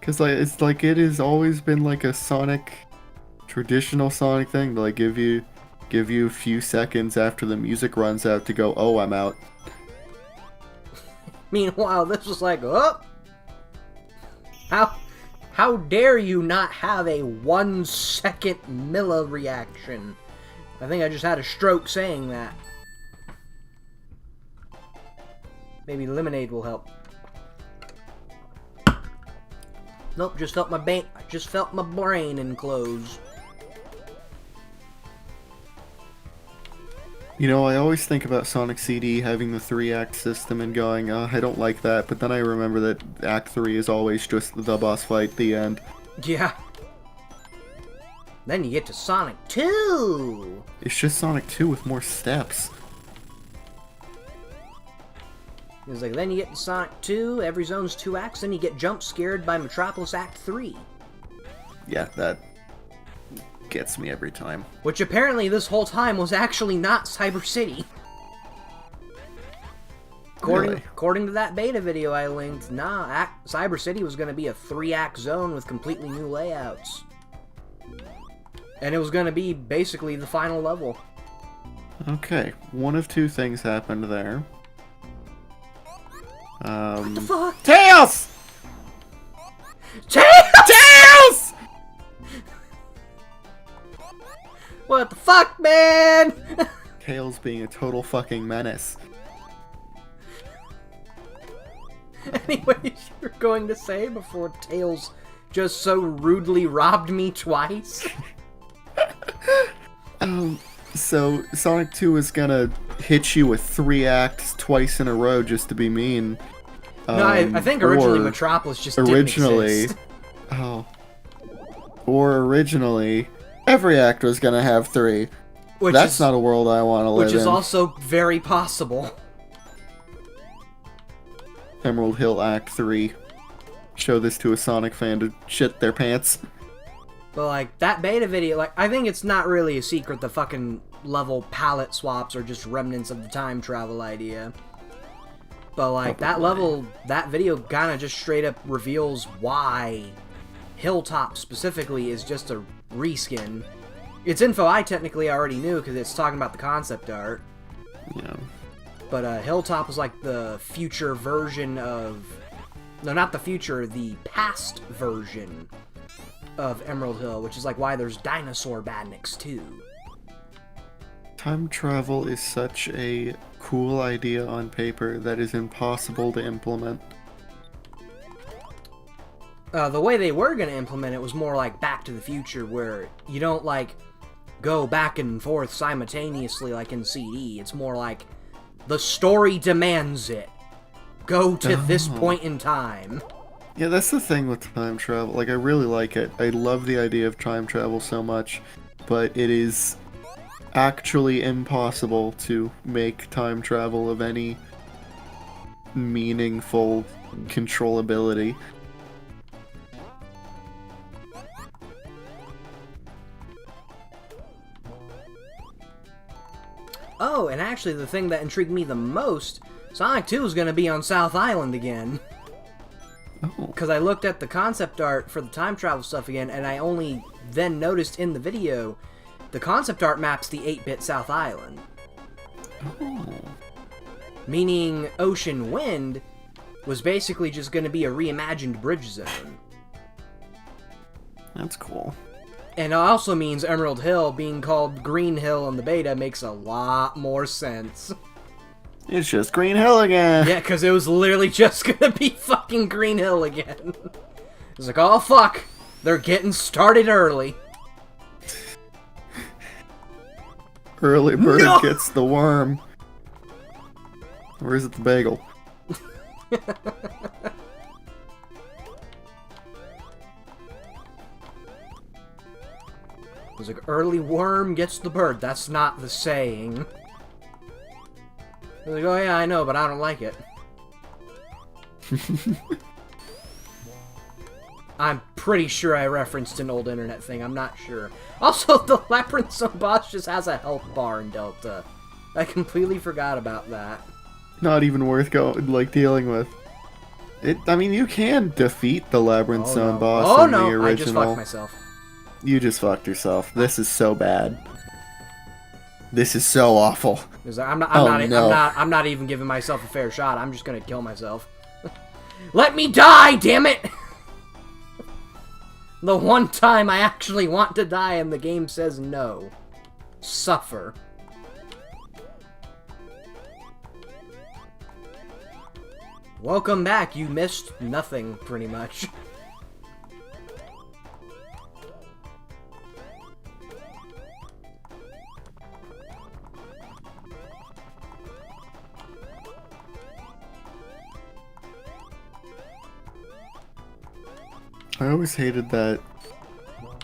S2: Cause like it's like it has always been like a Sonic, traditional Sonic thing to like give you a few seconds after the music runs out to go, oh, I'm out.
S1: Meanwhile, this was like, oh! How dare you not have a 1 second Milla reaction? I think I just had a stroke saying that. Maybe lemonade will help. Nope, just felt my brain enclose.
S2: You know, I always think about Sonic CD having the 3-act system and going, I don't like that, but then I remember that Act 3 is always just the boss fight, the end.
S1: Yeah. Then you get to Sonic 2!
S2: It's just Sonic 2 with more steps.
S1: It's like, then you get to Sonic 2, every zone's 2 acts, then you get jump scared by Metropolis Act 3.
S2: Yeah, that gets me every time.
S1: Which apparently this whole time was actually not Cyber City. According to that beta video I linked, Cyber City was going to be a 3-act zone with completely new layouts. And it was going to be basically the final level.
S2: Okay, one of two things happened there.
S1: What the fuck?
S2: Tails!
S1: Tails! What the fuck, man?
S2: Tails being a total fucking menace.
S1: Anyways, you were going to say before Tails just so rudely robbed me twice?
S2: So Sonic 2 is gonna hit you with 3 acts twice in a row just to be mean.
S1: No, I think originally Metropolis just didn't exist.
S2: Or originally, every act was gonna have 3. That's not a world I want to live in.
S1: Which is also very possible.
S2: Emerald Hill Act 3. Show this to a Sonic fan to shit their pants.
S1: But, like, that beta video, like, I think it's not really a secret the fucking level palette swaps are just remnants of the time travel idea. But, like, that video kind of just straight up reveals why Hilltop specifically is just a reskin. It's info I technically already knew because it's talking about the concept art.
S2: Yeah.
S1: But Hilltop was like the future version of... No, not the future, the past version of Emerald Hill, which is like why there's Dinosaur Badniks too.
S2: Time travel is such a cool idea on paper that is impossible to implement.
S1: The way they were going to implement it was more like Back to the Future, where you don't, like, go back and forth simultaneously like in CD. It's more like, the story demands it. Go to this point in time.
S2: Yeah, that's the thing with time travel. Like, I really like it. I love the idea of time travel so much, but it is actually impossible to make time travel of any meaningful controllability.
S1: Oh, and actually the thing that intrigued me the most, Sonic 2 is going to be on South Island again.
S2: Oh.
S1: Because I looked at the concept art for the time travel stuff again, and I only then noticed in the video, the concept art maps the 8-bit South Island.
S2: Oh.
S1: Meaning Ocean Wind was basically just going to be a reimagined bridge zone.
S2: That's cool.
S1: And it also means Emerald Hill being called Green Hill in the beta makes a lot more sense.
S2: It's just Green Hill again!
S1: Yeah, because it was literally just gonna be fucking Green Hill again. It's like, oh fuck, they're getting started early.
S2: Early bird gets the worm. Or is it the bagel?
S1: It's like, early worm gets the bird. That's not the saying. It's like, oh yeah, I know, but I don't like it. I'm pretty sure I referenced an old internet thing. I'm not sure. Also, the Labyrinth Zone boss just has a health bar in Delta. I completely forgot about that.
S2: Not even worth dealing with. I mean, you can defeat the Labyrinth Zone boss in the original.
S1: I just fucked myself.
S2: You just fucked yourself. This is so bad. This is so awful.
S1: I'm not even giving myself a fair shot. I'm just gonna kill myself. Let me die, damn it! The one time I actually want to die and the game says no. Suffer. Welcome back, you missed nothing, pretty much.
S2: I always hated that,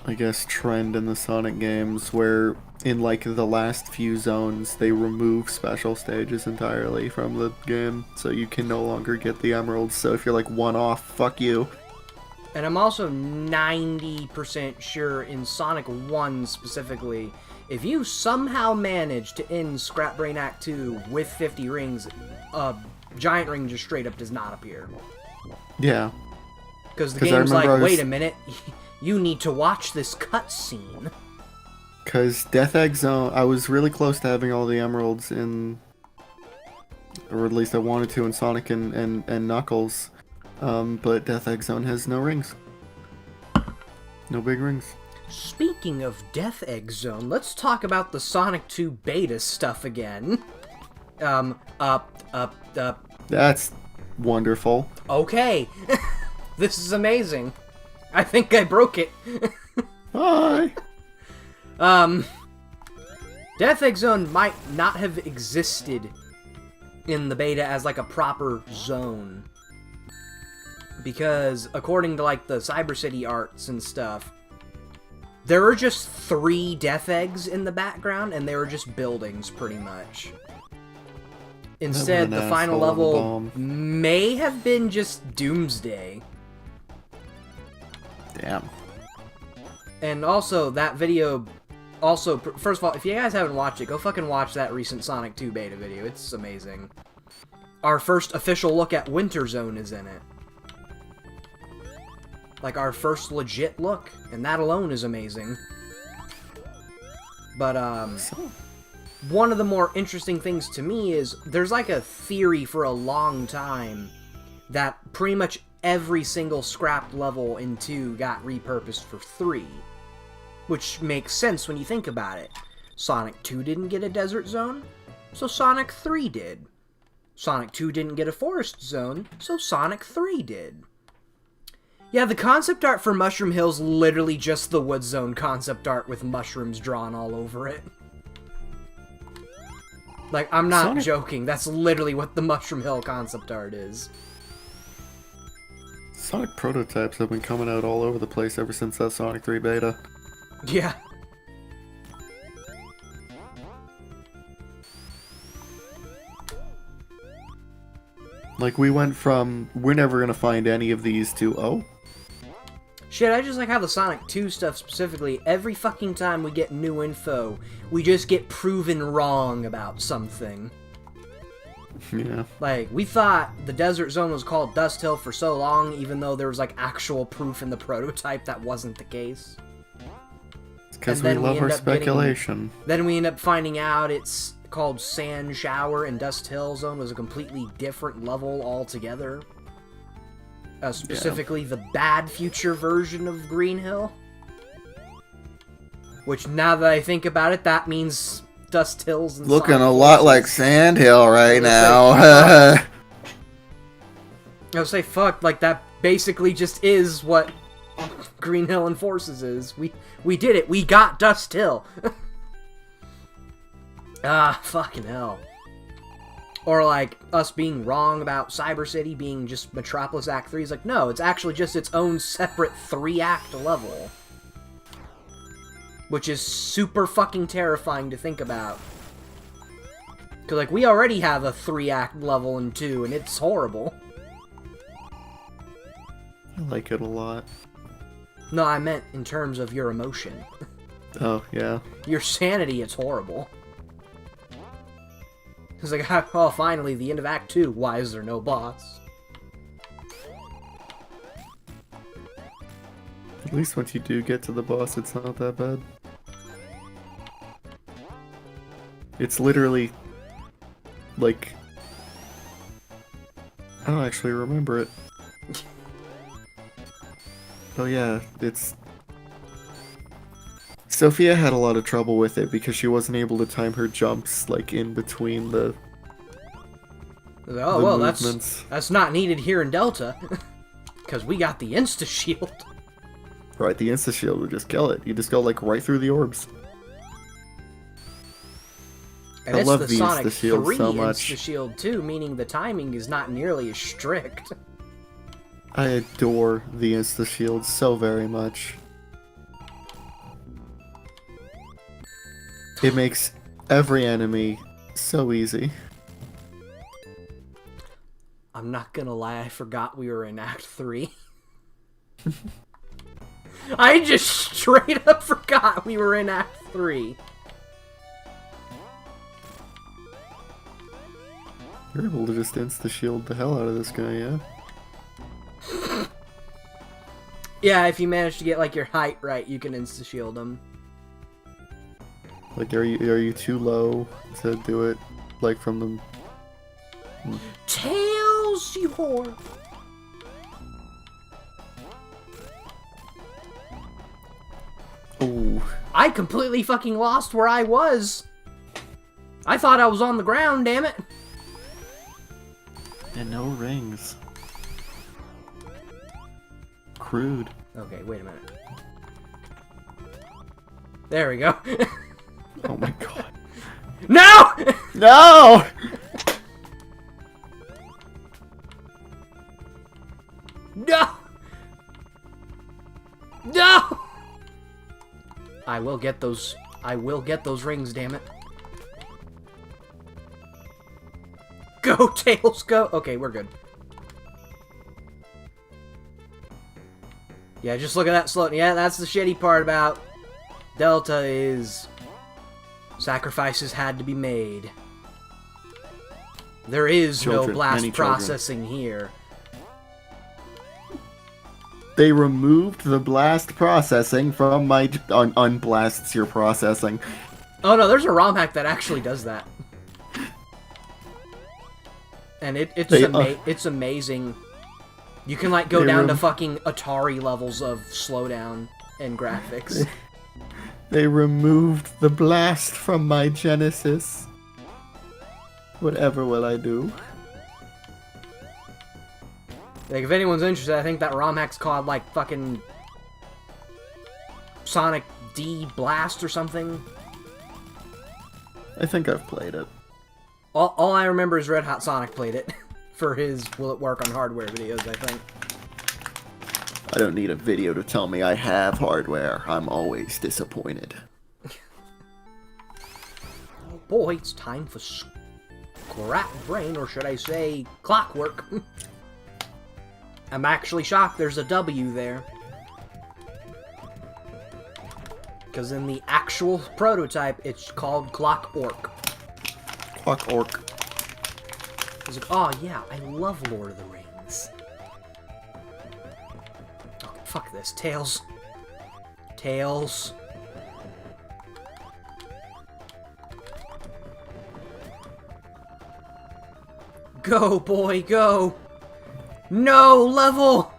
S2: I guess, trend in the Sonic games where in like the last few zones they remove special stages entirely from the game, so you can no longer get the emeralds. So if you're like one off, fuck you.
S1: And I'm also 90% sure in Sonic 1 specifically, if you somehow manage to end Scrap Brain Act 2 with 50 rings, a giant ring just straight up does not appear.
S2: Yeah.
S1: Because the game's like, wait a minute, you need to watch this cutscene.
S2: Because Death Egg Zone, I was really close to having all the emeralds in, or at least I wanted to in Sonic and Knuckles, but Death Egg Zone has no rings. No big rings.
S1: Speaking of Death Egg Zone, let's talk about the Sonic 2 beta stuff again.
S2: That's wonderful.
S1: Okay. This is amazing. I think I broke it.
S2: Bye.
S1: Death Egg Zone might not have existed in the beta as like a proper zone. Because according to like the Cyber City arts and stuff, there were just 3 Death Eggs in the background and they were just buildings pretty much. Instead, the final level may have been just Doomsday.
S2: Damn.
S1: And also, that video... Also, first of all, if you guys haven't watched it, go fucking watch that recent Sonic 2 beta video. It's amazing. Our first official look at Winter Zone is in it. Like, our first legit look. And that alone is amazing. But, one of the more interesting things to me is, there's like a theory for a long time that pretty much every single scrapped level in 2 got repurposed for 3. Which makes sense when you think about it. Sonic 2 didn't get a desert zone, so Sonic 3 did. Sonic 2 didn't get a forest zone, so Sonic 3 did. Yeah, the concept art for Mushroom Hill's literally just the Wood Zone concept art with mushrooms drawn all over it. Like, I'm not joking, that's literally what the Mushroom Hill concept art is.
S2: Sonic prototypes have been coming out all over the place ever since that Sonic 3 beta.
S1: Yeah.
S2: Like, we went from, we're never gonna find any of these to, oh?
S1: Shit, I just like how the Sonic 2 stuff specifically, every fucking time we get new info, we just get proven wrong about something.
S2: Yeah.
S1: Like, we thought the desert zone was called Dust Hill for so long, even though there was, like, actual proof in the prototype that wasn't the case.
S2: It's because we love our speculation.
S1: Then we end up finding out it's called Sand Shower, and Dust Hill Zone was a completely different level altogether. Specifically, the bad future version of Green Hill. Which, now that I think about it, that means Dust Hills and
S2: looking
S1: Sonic
S2: a lot
S1: Forces.
S2: like Sand Hill right now. I
S1: would say, fuck, like, that basically just is what Green Hill and Forces is. We did it. We got Dust Hill. Ah, fucking hell. Or, like, us being wrong about Cyber City being just Metropolis Act 3. It's like, no, it's actually just its own separate 3-act level. Which is super fucking terrifying to think about. Because, like, we already have a 3-act level in 2, and it's horrible.
S2: I like it a lot.
S1: No, I meant in terms of your emotion.
S2: Oh, yeah.
S1: Your sanity, it's horrible. It's like, oh, finally, the end of Act 2. Why is there no boss?
S2: At least once you do get to the boss, it's not that bad. It's literally, like... I don't actually remember it. Oh yeah, it's Sophia had a lot of trouble with it because she wasn't able to time her jumps like in between the
S1: Oh, well,
S2: movements.
S1: that's not needed here in Delta. Because we got the Insta-Shield.
S2: Right, the Insta-Shield would just kill it. You just go like right through the orbs.
S1: And
S2: I
S1: it's
S2: love
S1: the
S2: the
S1: Sonic
S2: Insta-Shield
S1: 3
S2: so much.
S1: Insta-Shield too, meaning the timing is not nearly as strict.
S2: I adore the Insta-Shield so very much. It makes every enemy so easy.
S1: I'm not gonna lie, I forgot we were in Act 3. I just straight up forgot we were in Act 3.
S2: You're able to just insta-shield the hell out of this guy, yeah?
S1: Yeah, if you manage to get like your height right, you can insta-shield him.
S2: Like, are you too low to do it, like, from the...
S1: Tails, you whore!
S2: Oh.
S1: I completely fucking lost where I was! I thought I was on the ground, damn it!
S2: And no rings. Crude.
S1: Okay, wait a minute. There we go.
S2: Oh my god.
S1: No!
S2: No!
S1: No! No! I will get those rings, damn it. Go, Tails, go! Okay, we're good. Yeah, just look at that slow. Yeah, that's the shitty part about Delta is sacrifices had to be made. There is
S2: Children,
S1: no blast
S2: many children.
S1: processing here.
S2: They removed the blast processing from my... unblasts your processing.
S1: Oh no, there's a ROM hack that actually does that. And it's amazing. You can like go down to fucking Atari levels of slowdown and graphics.
S2: They removed the blast from my Genesis. Whatever will I do?
S1: Like, if anyone's interested, I think that ROM hack's called, like, fucking Sonic D Blast or something.
S2: I think I've played it.
S1: All I remember is Red Hot Sonic played it for his Will It Work on Hardware videos, I think.
S2: I don't need a video to tell me I have hardware. I'm always disappointed.
S1: Oh boy, it's time for Scrap Brain, or should I say, Clockwork. I'm actually shocked there's a W there. Because in the actual prototype, it's called Clockwork.
S2: Clockwork.
S1: I was like, oh yeah, I love Lord of the Rings. Oh, fuck this. Tails. Tails. Go, boy, go! No, level!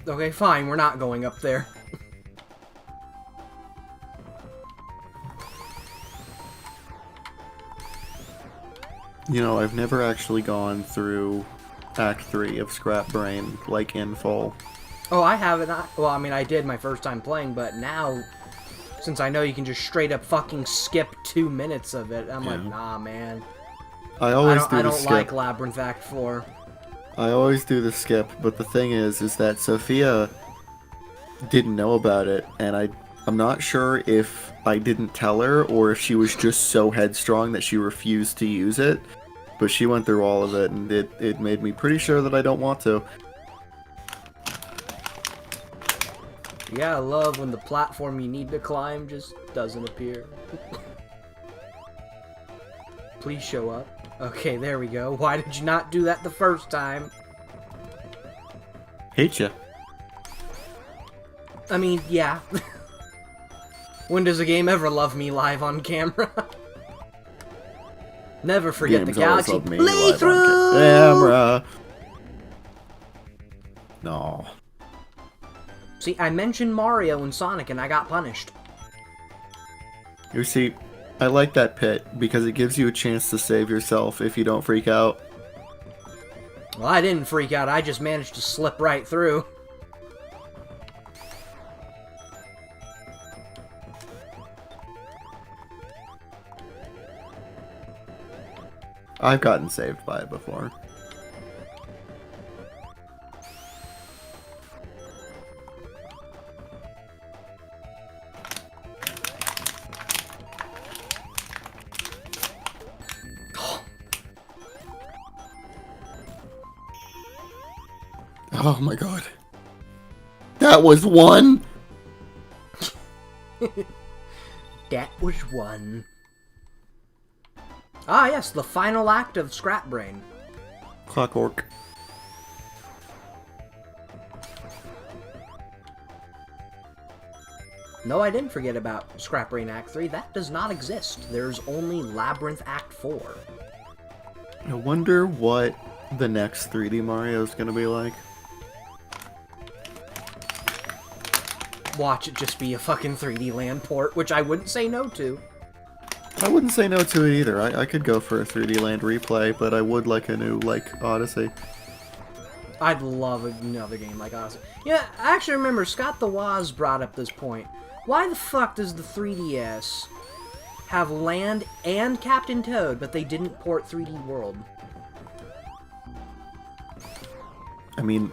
S1: Okay, fine, we're not going up there.
S2: You know, I've never actually gone through Act 3 of Scrap Brain, like, in full.
S1: Oh, I haven't. Well, I mean, I did my first time playing, but now, since I know you can just straight up fucking skip 2 minutes of it, I'm like, nah, man.
S2: I always
S1: I
S2: do the
S1: don't
S2: skip.
S1: like Labyrinth Act 4.
S2: I always do the skip, but the thing is that Sophia didn't know about it, and I'm not sure if I didn't tell her or if she was just so headstrong that she refused to use it. But she went through all of it, and it made me pretty sure that I don't want to.
S1: Yeah, I love when the platform you need to climb just doesn't appear. Please show up. Okay, there we go. Why did you not do that the first time?
S2: Hate ya.
S1: I mean, yeah. When does a game ever love me live on camera? Never forget the Galaxy playthrough!
S2: Camera. No.
S1: See, I mentioned Mario and Sonic and I got punished.
S2: You see, I like that pit because it gives you a chance to save yourself if you don't freak out.
S1: Well, I didn't freak out, I just managed to slip right through.
S2: I've gotten saved by it before. Oh my god. That was one?
S1: That was one. Ah, yes, the final act of Scrap Brain.
S2: Clockwork.
S1: No, I didn't forget about Scrap Brain Act 3. That does not exist. There's only Labyrinth Act 4.
S2: I wonder what the next 3D Mario is going to be like.
S1: Watch it just be a fucking 3D Land port, which I wouldn't say no to.
S2: I wouldn't say no to it either. I could go for a 3D Land replay, but I would like a new, like, Odyssey.
S1: I'd love another game like Odyssey. Yeah, I actually remember Scott the Woz brought up this point. Why the fuck does the 3DS have Land and Captain Toad, but they didn't port 3D World?
S2: I mean...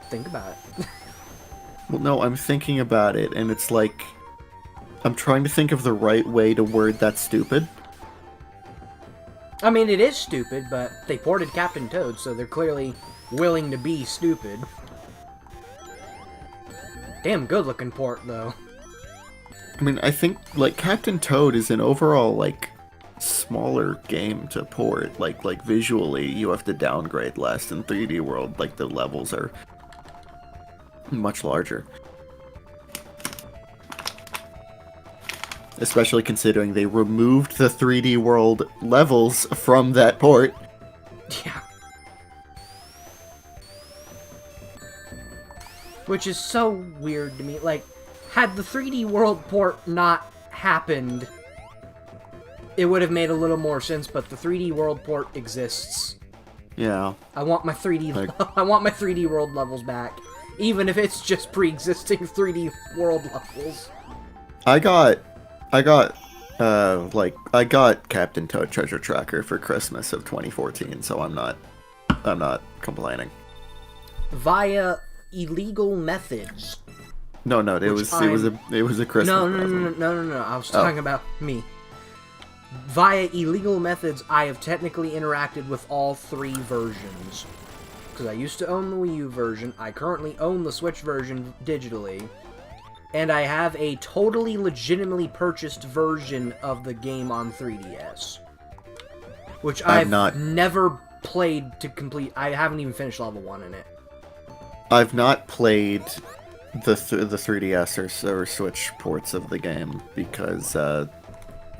S1: Think about it.
S2: Well, no, I'm thinking about it, and it's like... I'm trying to think of the right way to word that stupid.
S1: I mean, it is stupid, but they ported Captain Toad, so they're clearly willing to be stupid. Damn good-looking port, though.
S2: I mean, I think, like, Captain Toad is an overall, like, smaller game to port. Like visually, you have to downgrade less in 3D World. Like, the levels are much larger. Especially considering they removed the 3D World levels from that port.
S1: Yeah. Which is so weird to me. Like, had the 3D World port not happened, it would have made a little more sense, but the 3D World port exists.
S2: Yeah.
S1: I want my 3D I want my 3D World levels back. Even if it's just pre-existing 3D World levels.
S2: I got Captain Toad Treasure Tracker for Christmas of 2014, so I'm not complaining.
S1: Via illegal methods.
S2: No, it was a Christmas present.
S1: No. I was talking about me. Via illegal methods, I have technically interacted with all 3 versions. Because I used to own the Wii U version, I currently own the Switch version digitally, and I have a totally legitimately purchased version of the game on 3DS. Which I've never played to complete. I haven't even finished level 1 in it.
S2: I've not played the 3DS or Switch ports of the game because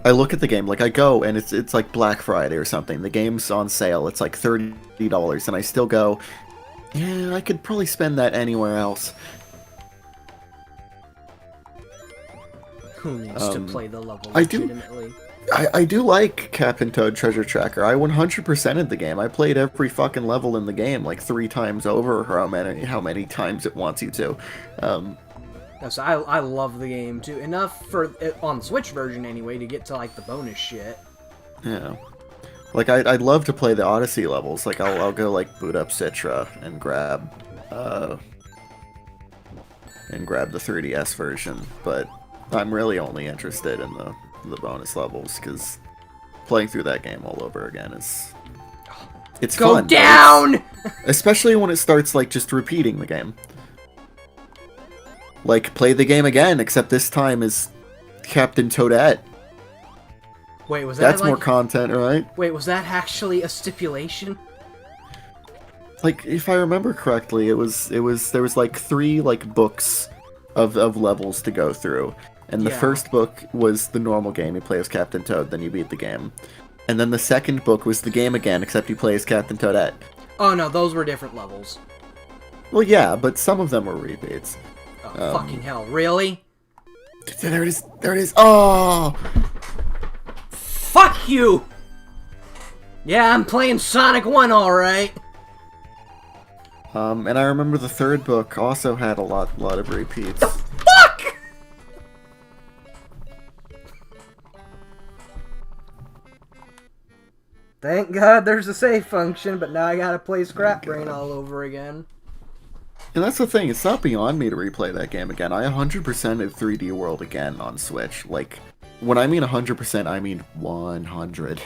S2: I look at the game, like I go and it's like Black Friday or something. The game's on sale. It's like $30 and I still go, yeah, I could probably spend that anywhere else.
S1: Who needs to play the level legitimately?
S2: I do like Captain Toad Treasure Tracker. I 100%ed the game. I played every fucking level in the game like 3 times over, or how many times it wants you to.
S1: So I love the game too. Enough for on the Switch version anyway to get to like the bonus shit.
S2: Yeah. Like I'd love to play the Odyssey levels. Like I'll go like boot up Citra and grab the 3DS version, but I'm really only interested in the bonus levels because playing through that game all over again is it's
S1: go
S2: fun,
S1: down.
S2: Especially when it starts like just repeating the game. Like, play the game again, except this time is Captain Toadette.
S1: Wait, was that
S2: That's more content, right?
S1: Wait, was that actually a stipulation?
S2: Like, if I remember correctly, there was like 3 like books of levels to go through. And the first book was the normal game, you play as Captain Toad, then you beat the game. And then the second book was the game again, except you play as Captain Toadette.
S1: Oh no, those were different levels.
S2: Well, yeah, but some of them were repeats.
S1: Oh, fucking hell. Really?
S2: There it is. There it is. Oh!
S1: Fuck you! Yeah, I'm playing Sonic 1, alright.
S2: And I remember the third book also had a lot of repeats.
S1: The fuck?! Thank God there's a save function, but now I gotta play Scrap Brain all over again.
S2: And that's the thing, it's not beyond me to replay that game again. I 100%ed 3D World again on Switch. Like, when I mean 100%, I mean 100.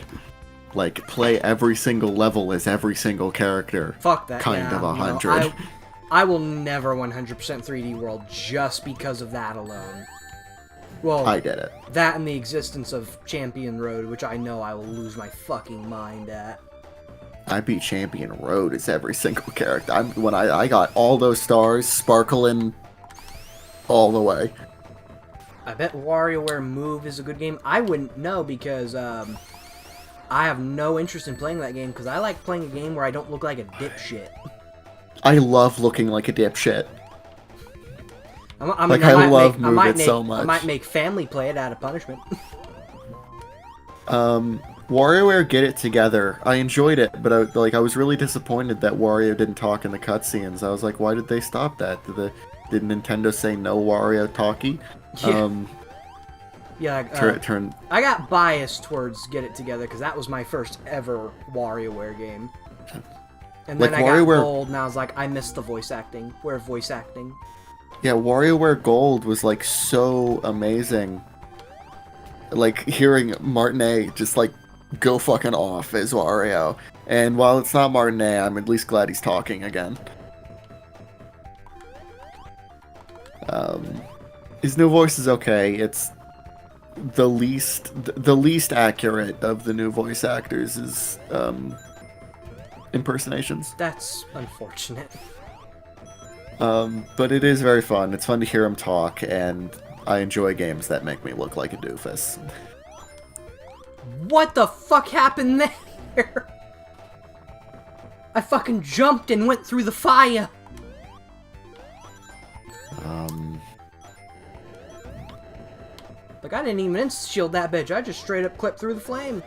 S2: Like, play every single level as every single character.
S1: Fuck that,
S2: Kind
S1: yeah,
S2: of 100.
S1: No, I will never 100% 3D World just because of that alone. Well,
S2: I did it.
S1: That and the existence of Champion Road, which I know I will lose my fucking mind at.
S2: I beat Champion Road as every single character. When I got all those stars sparkling all the way.
S1: I bet WarioWare Move is a good game. I wouldn't know because I have no interest in playing that game because I like playing a game where I don't look like a dipshit.
S2: I love looking like a dipshit.
S1: I
S2: love Move It so much.
S1: I might make family play it out of punishment.
S2: WarioWare Get It Together. I enjoyed it, but I was really disappointed that Wario didn't talk in the cutscenes. I was like, why did they stop that? Did Nintendo say no Wario talkie?
S1: Yeah. I got biased towards Get It Together because that was my first ever WarioWare game. And then I got Gold, and I was like, I missed the voice acting. Where voice acting?
S2: Yeah, WarioWare Gold was like so amazing. Like hearing Martinet just like go fucking off as Wario. And while it's not Martinet, I'm at least glad he's talking again. His new voice is okay. It's the least accurate of the new voice actors is impersonations.
S1: That's unfortunate.
S2: But it is very fun. It's fun to hear him talk, and I enjoy games that make me look like a doofus.
S1: What the fuck happened there? I fucking jumped and went through the fire. Like, I didn't even insta-shield that bitch. I just straight up clipped through the flame.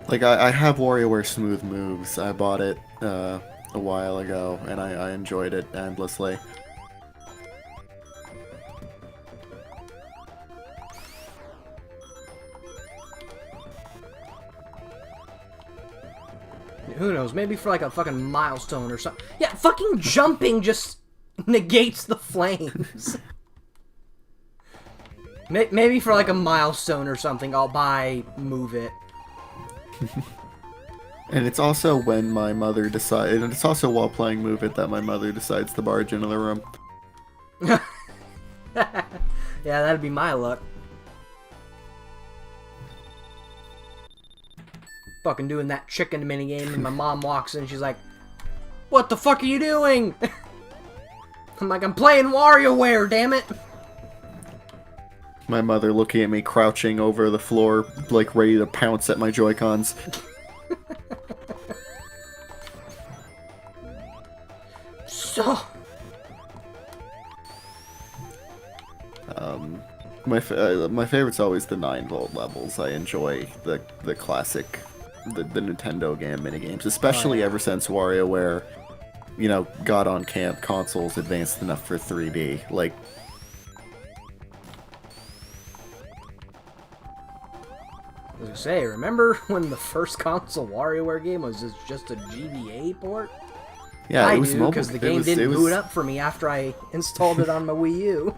S2: Like, I have WarioWare Smooth Moves. I bought it a while ago, and I enjoyed it endlessly.
S1: Who knows? Maybe for like a fucking milestone or something. Yeah, fucking jumping just negates the flames. Maybe for like a milestone or something, I'll buy Move It.
S2: And it's also when my mother decides, and it's also while playing Move It that my mother decides to barge into the room.
S1: Yeah, that'd be my luck. Fucking doing that chicken minigame, and my mom walks in and she's like, "What the fuck are you doing?" I'm like, "I'm playing WarioWare, damn it."
S2: My mother looking at me crouching over the floor, like ready to pounce at my Joy-Cons.
S1: So...
S2: my favorite's always the 9-volt levels. I enjoy the classic, the Nintendo game minigames, especially ever since WarioWare, you know, got on consoles advanced enough for 3D. Like,
S1: I was gonna say, remember when the first console WarioWare game was just a GBA port?
S2: Yeah, it was mobile
S1: because the game didn't boot up for me after I installed it on my Wii U.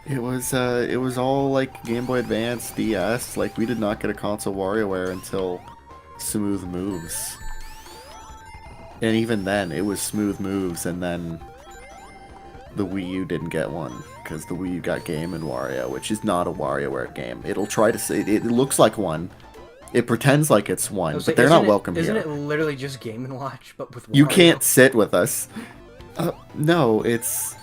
S2: It was all like Game Boy Advance, DS. Like, we did not get a console WarioWare until Smooth Moves. And even then, it was Smooth Moves, and then the Wii U didn't get one, because the Wii U got Game & Wario, which is not a WarioWare game. It'll try to say, it looks like one. It pretends like it's one, but they're not welcome here.
S1: Isn't it literally just Game & Watch, but with Wario?
S2: You can't sit with us. No, it's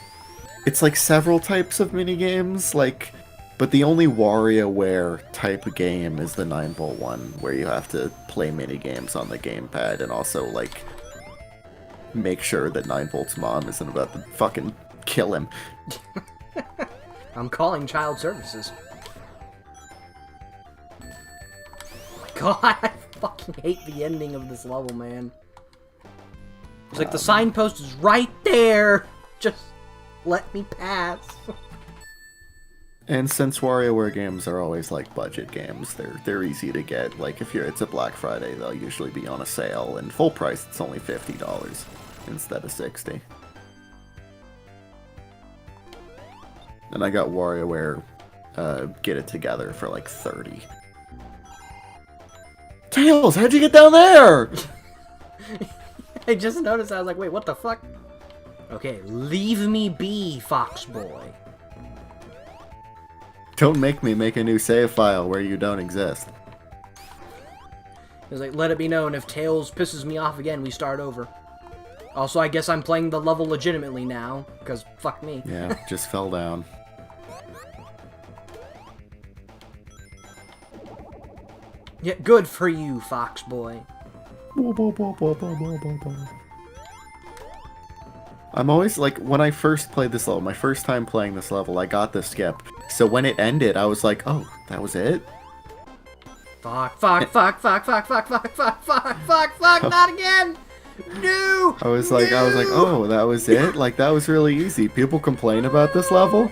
S2: like several types of minigames. Like, But the only WarioWare type of game is the 9-volt one, where you have to play mini games on the gamepad and also, like, make sure that 9-volt's mom isn't about to fucking kill him.
S1: I'm calling child services. Oh my god, I fucking hate the ending of this level, man. It's like the signpost is right there. Just let me pass.
S2: And since WarioWare games are always like budget games, they're easy to get. Like if it's a Black Friday, they'll usually be on a sale, and full price it's only $50 instead of $60. And I got WarioWare Get It Together for like $30. Tails, how'd you get down there?
S1: I just noticed. I was like, wait, what the fuck? Okay, leave me be, Fox Boy.
S2: Don't make me make a new save file where you don't exist.
S1: He was like, let it be known, if Tails pisses me off again, we start over. Also, I guess I'm playing the level legitimately now, because fuck me.
S2: Yeah, just fell down.
S1: Yeah, good for you, Fox Boy.
S2: I'm always like, when I first played this level, my first time playing this level, I got the skip. So when it ended, I was like, oh, that was it?
S1: Fuck, not again! No!
S2: I was like, oh, that was it? Like, that was really easy. People complain about this level?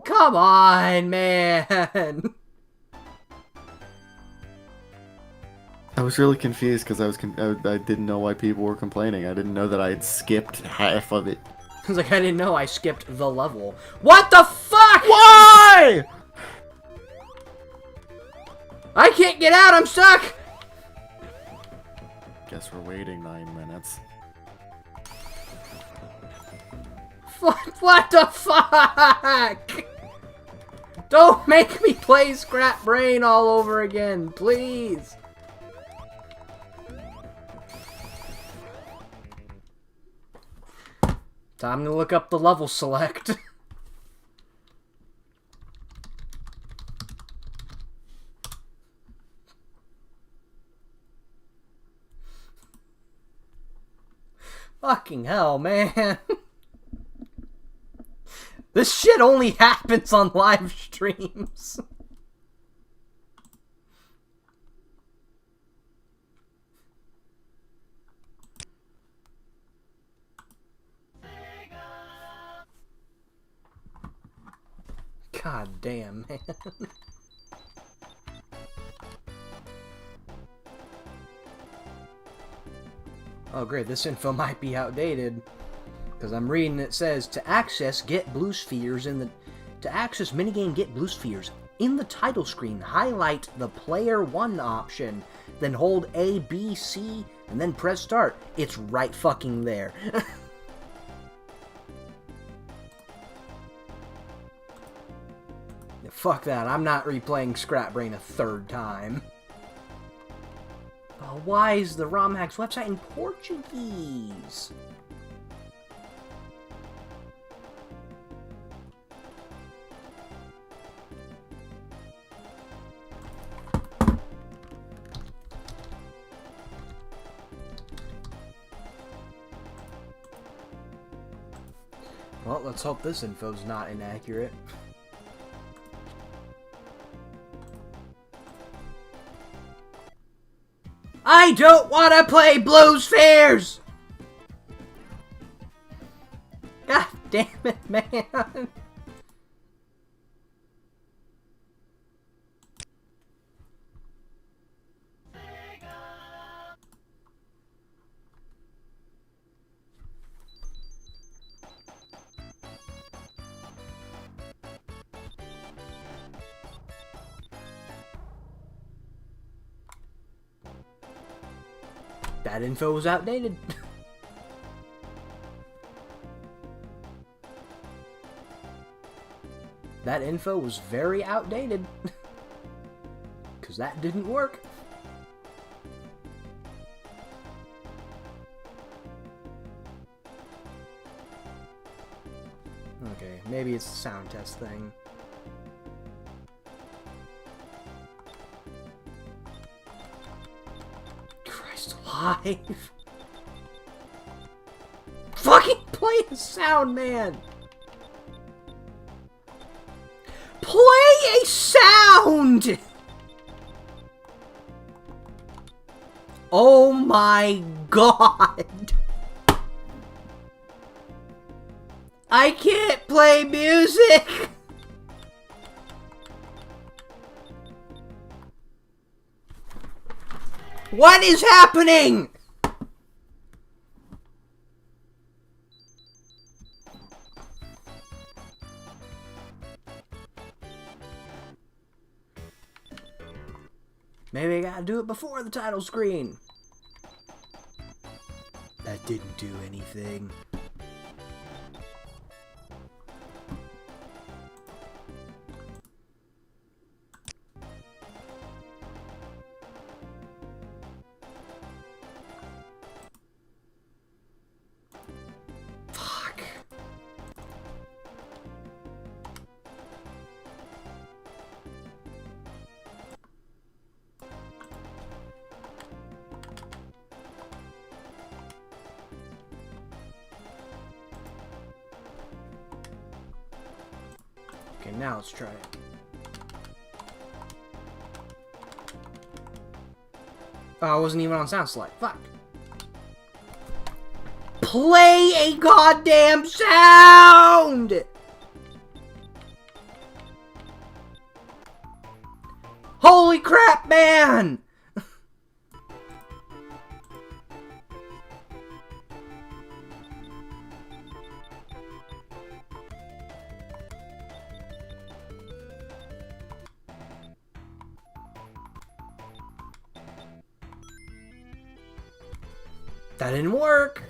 S1: Come on, man!
S2: I was really confused because I didn't know why people were complaining. I didn't know that I had skipped half of it.
S1: I was like, I didn't know I skipped the level. What the fuck?!
S2: Why?!
S1: I can't get out, I'm stuck!
S2: Guess we're waiting 9 minutes.
S1: What the fuck?! Don't make me play Scrap Brain all over again, please! Time to look up the level select. Fucking hell, man. This shit only happens on live streams. God damn, man. Oh great, this info might be outdated. Because I'm reading it says, to access Blue Spheres minigame Get Blue Spheres in the title screen, highlight the Player 1 option, then hold A, B, C, and then press start. It's right fucking there. Fuck that, I'm not replaying Scrap Brain a third time. Oh, why is the ROM Hacks website in Portuguese? Well, let's hope this info's not inaccurate. I don't want to play Blue Spheres! God damn it, man. That info was outdated. That info was very outdated. Because that didn't work. Okay, maybe it's a sound test thing. Christ alive. Fucking play a sound, man! Play a sound! Oh my god! I can't play music! What is happening? Maybe I gotta do it before the title screen. That didn't do anything. Fuck. Okay, now let's try it. Oh, I wasn't even on sound select. Fuck. Play a goddamn sound! Holy crap, man! That didn't work.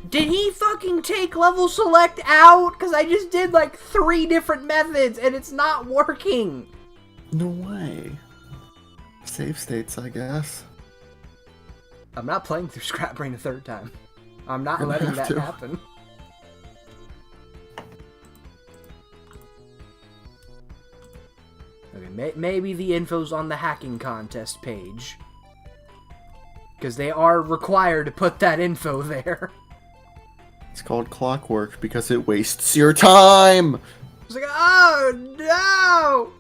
S1: Did he fucking take level select out? Because I just did like 3 different methods and it's not working.
S2: No way. Save states, I guess.
S1: I'm not playing through Scrap Brain a 3rd time. I'm not
S2: You'll
S1: letting
S2: have
S1: that
S2: to.
S1: happen. Okay, maybe the info's on the hacking contest page. Because they are required to put that info there.
S2: It's called clockwork because it wastes your time!
S1: It's like, oh no!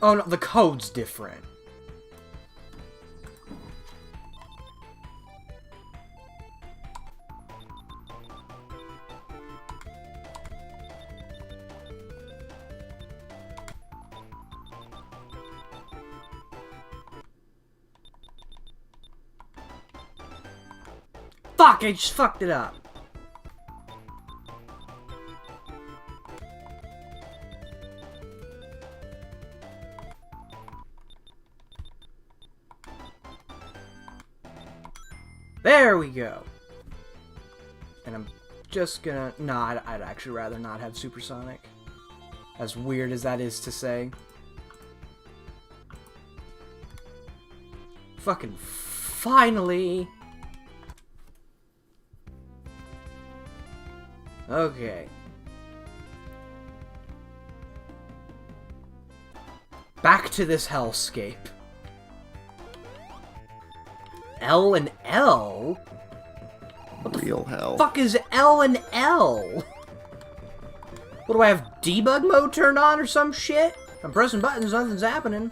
S1: Oh no, the code's different. Fuck, I just fucked it up. There we go. And I'm just gonna... No, I'd actually rather not have Supersonic. As weird as that is to say. Fucking finally! Okay. Back to this hellscape. L and L?
S2: Real hell.
S1: Fuck is L and L? What do I have, debug mode turned on or some shit? I'm pressing buttons, nothing's happening.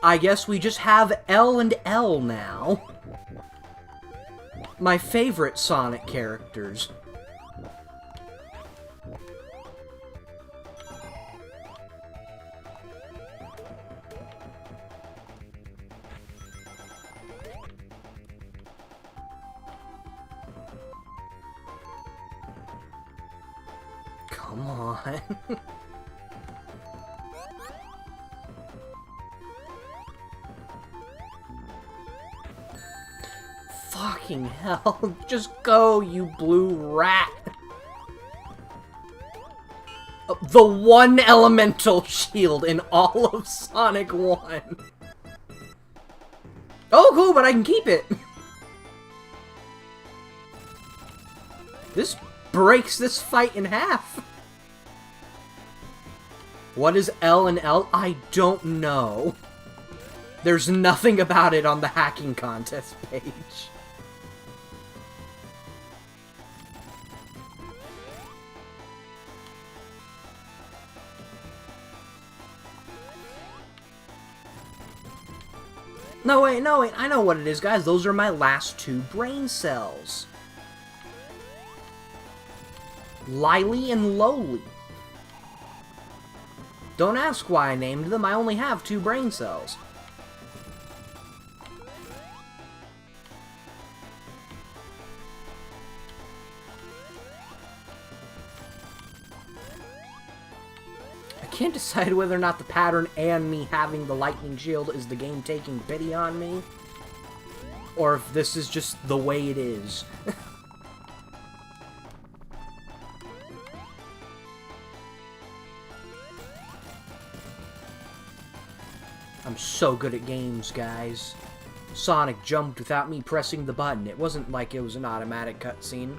S1: I guess we just have L and L now. My favorite Sonic characters. Come on. Fucking hell. Just go, you blue rat. The one elemental shield in all of Sonic 1. Oh, cool, but I can keep it. This breaks this fight in half. What is L and L? I don't know. There's nothing about it on the hacking contest page. No, wait, I know what it is, guys. Those are my last 2 brain cells. Lily and Lowly. Don't ask why I named them, I only have 2 brain cells. I can't decide whether or not the pattern and me having the lightning shield is the game taking pity on me, or if this is just the way it is. I'm so good at games, guys. Sonic jumped without me pressing the button. It wasn't like it was an automatic cutscene.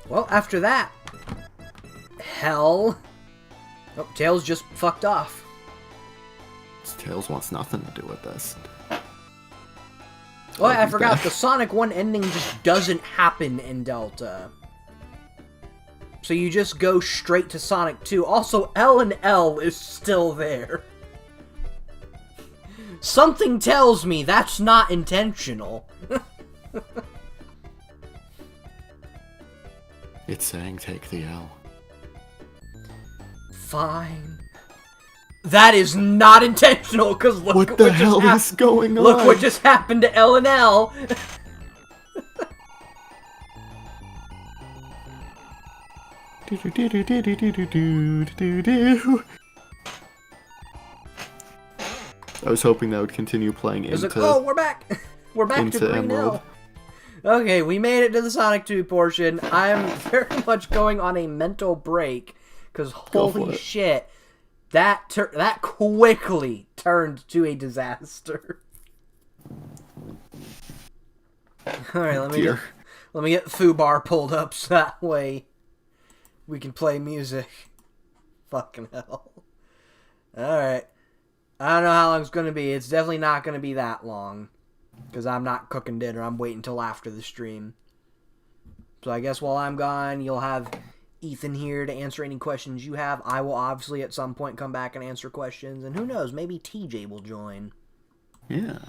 S1: Well, after that, hell. Oh, Tails just fucked off.
S2: Tails wants nothing to do with this.
S1: Oh, I forgot, the Sonic 1 ending just doesn't happen in Delta. So you just go straight to Sonic 2. Also, L and L is still there. Something tells me that's not intentional.
S2: It's saying take the L.
S1: Fine. That is not intentional, because look
S2: what the hell is going on?
S1: Look what just happened to L and L.
S2: I was hoping that would continue playing into...
S1: Like, oh, we're back! We're back to Green Hill. Okay, we made it to the Sonic 2 portion. I am very much going on a mental break, because holy shit, that quickly turned to a disaster. Alright, let me get Fubar pulled up so that way we can play music. Fucking hell. Alright. I don't know how long it's going to be. It's definitely not going to be that long. Because I'm not cooking dinner. I'm waiting until after the stream. So I guess while I'm gone, you'll have Ethan here to answer any questions you have. I will obviously at some point come back and answer questions. And who knows, maybe TJ will join.
S2: Yeah.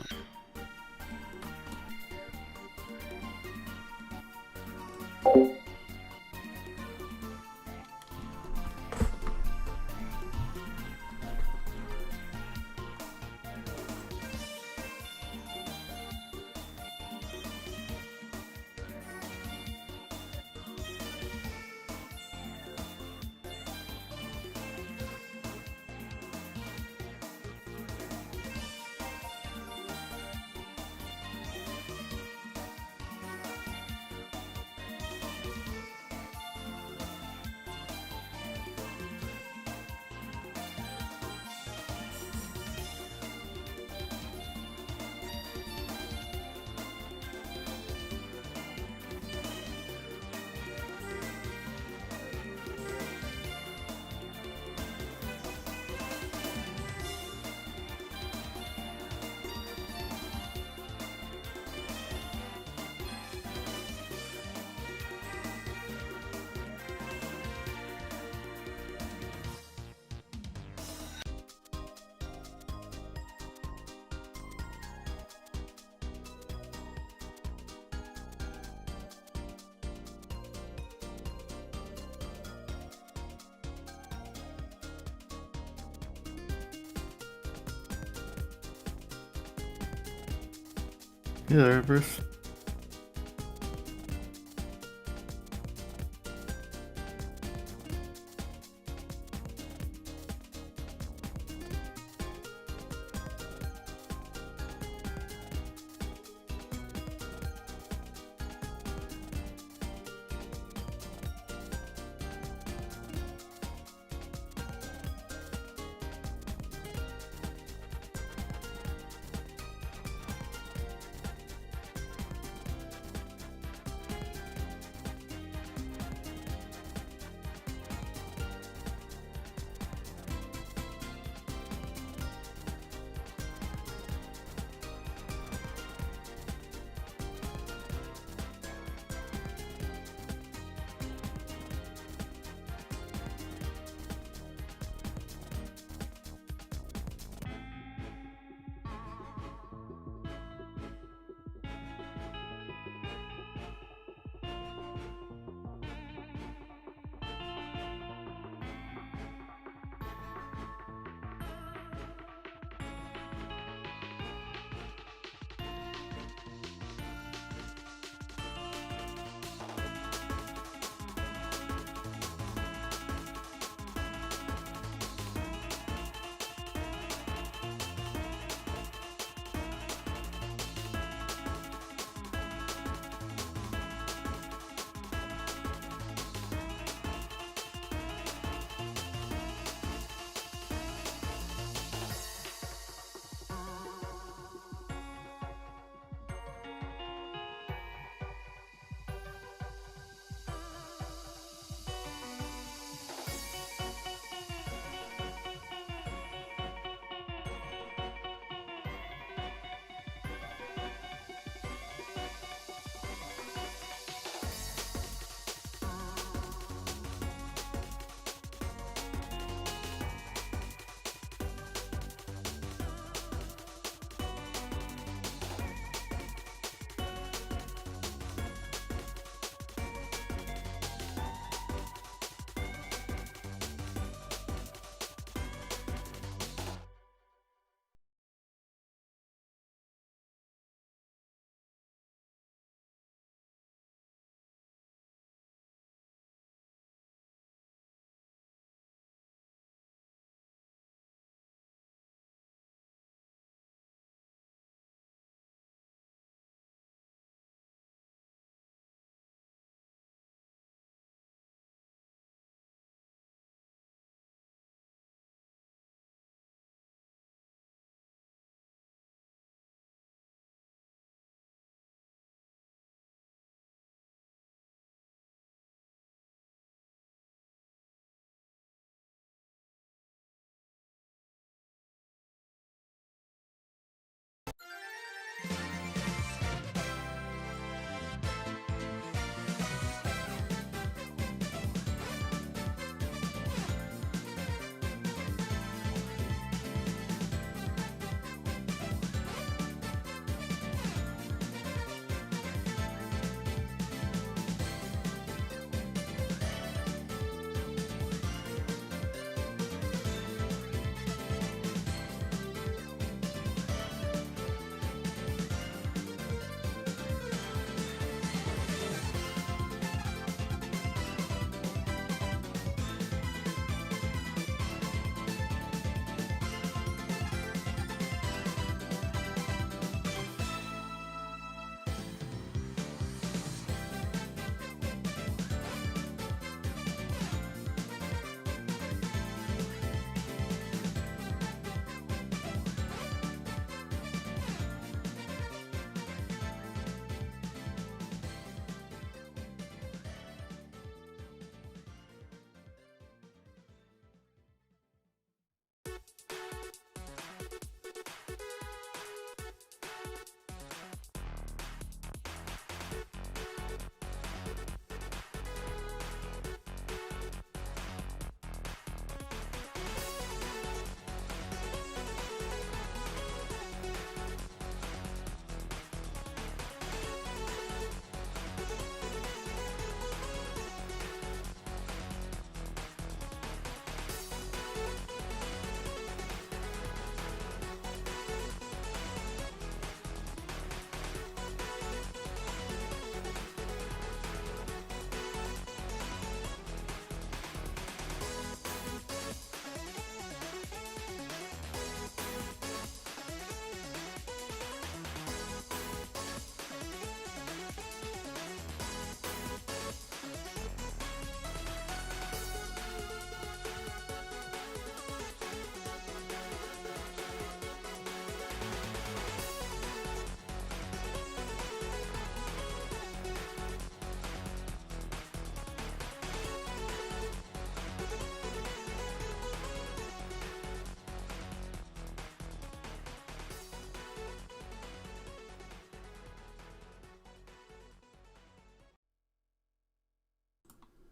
S2: You there, Bruce?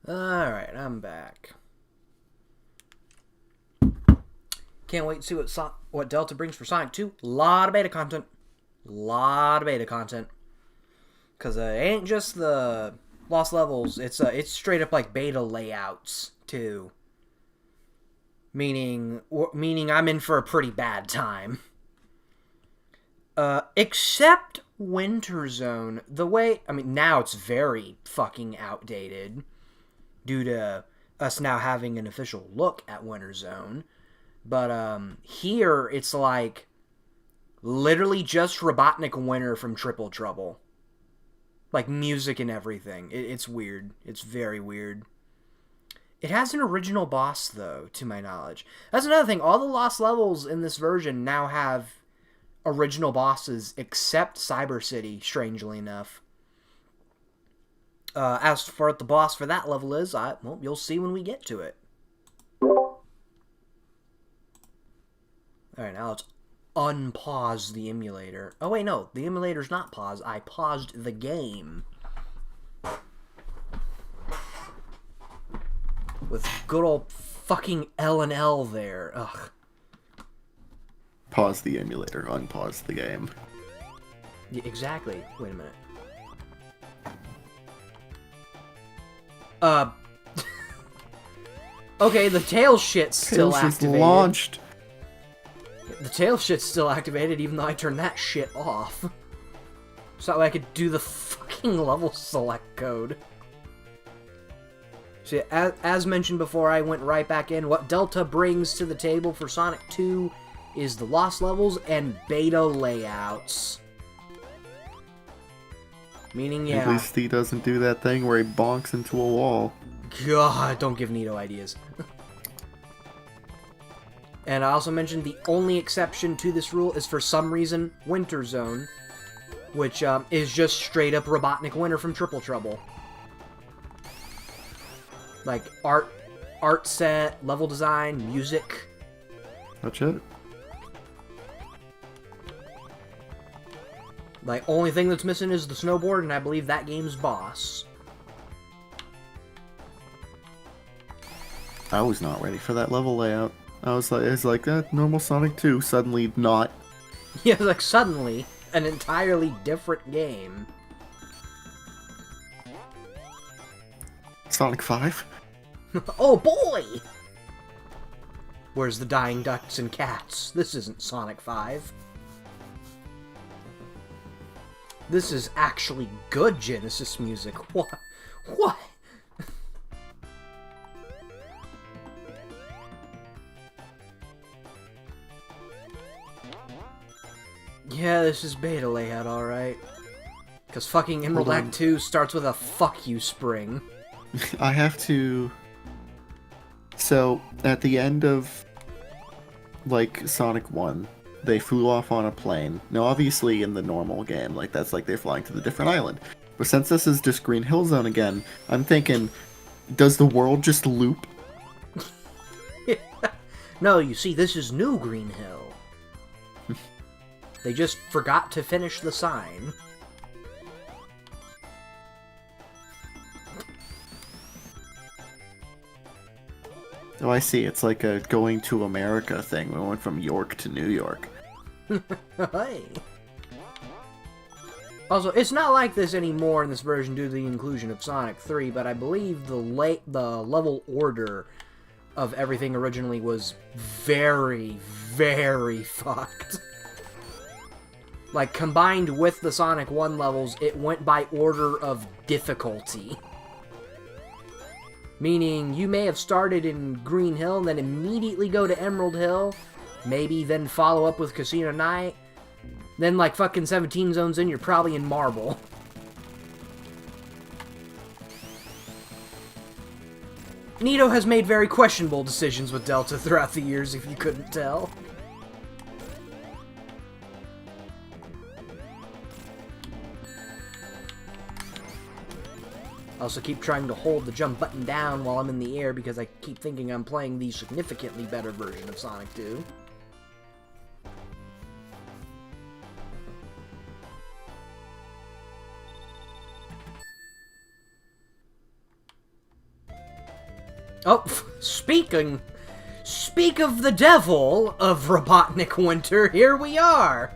S1: Alright, I'm back. Can't wait to see what Delta brings for Sonic 2. Lot of beta content. Because it ain't just the lost levels. It's straight up like beta layouts, too. Meaning I'm in for a pretty bad time. Except Winter Zone. Now it's very fucking outdated due to us now having an official look at Winter Zone. But here it's like literally just Robotnik Winter from Triple Trouble. Like music and everything. It's weird. It's very weird. It has an original boss, though, to my knowledge. That's another thing. All the lost levels in this version now have original bosses, except Cyber City, strangely enough. As for what the boss for that level is, well, you'll see when we get to it. Alright, now let's unpause the emulator. Oh, wait, no. The emulator's not paused. I paused the game. With good old fucking L and L there. Ugh.
S2: Pause the emulator, unpause the game.
S1: Yeah, exactly. Wait a minute. Okay, the tail shit's still activated.
S2: Launched.
S1: The tail shit's still activated, even though I turned that shit off. So that way I could do the fucking level select code. So, as mentioned before, I went right back in. What Delta brings to the table for Sonic 2 is the lost levels and beta layouts. Meaning, yeah.
S2: At least he doesn't do that thing where he bonks into a wall.
S1: God, don't give Nito ideas. And I also mentioned the only exception to this rule is for some reason Winter Zone, which is just straight up Robotnik Winter from Triple Trouble. Like art set, level design, music.
S2: That's it.
S1: Like, only thing that's missing is the snowboard, and I believe that game's boss.
S2: I was not ready for that level layout. It's like that normal Sonic 2, suddenly not.
S1: Yeah, like suddenly an entirely different game.
S2: Sonic 5?
S1: Oh boy! Where's the dying ducks and cats? This isn't Sonic 5. This is actually good Genesis music. What? What? Yeah, this is beta layout, alright. Because fucking Emerald Act 2 starts with a fuck you spring.
S2: I have to... So, at the end of, like, Sonic 1, they flew off on a plane. Now, obviously, in the normal game, like, that's like they're flying to the different island. But since this is just Green Hill Zone again, I'm thinking, does the world just loop?
S1: No, you see, this is New Green Hill. They just forgot to finish the sign.
S2: Oh, I see. It's like a going to America thing. We went from York to New York.
S1: Hey. Also, it's not like this anymore in this version due to the inclusion of Sonic 3, but I believe the level order of everything originally was very, very fucked. Like, combined with the Sonic 1 levels, it went by order of difficulty. Meaning, you may have started in Green Hill, and then immediately go to Emerald Hill, maybe then follow up with Casino Night, then like fucking 17 zones in, you're probably in Marble. Nito has made very questionable decisions with Delta throughout the years, if you couldn't tell. I also keep trying to hold the jump button down while I'm in the air because I keep thinking I'm playing the significantly better version of Sonic 2. Oh, speak of the devil of Robotnik Winter, here we are!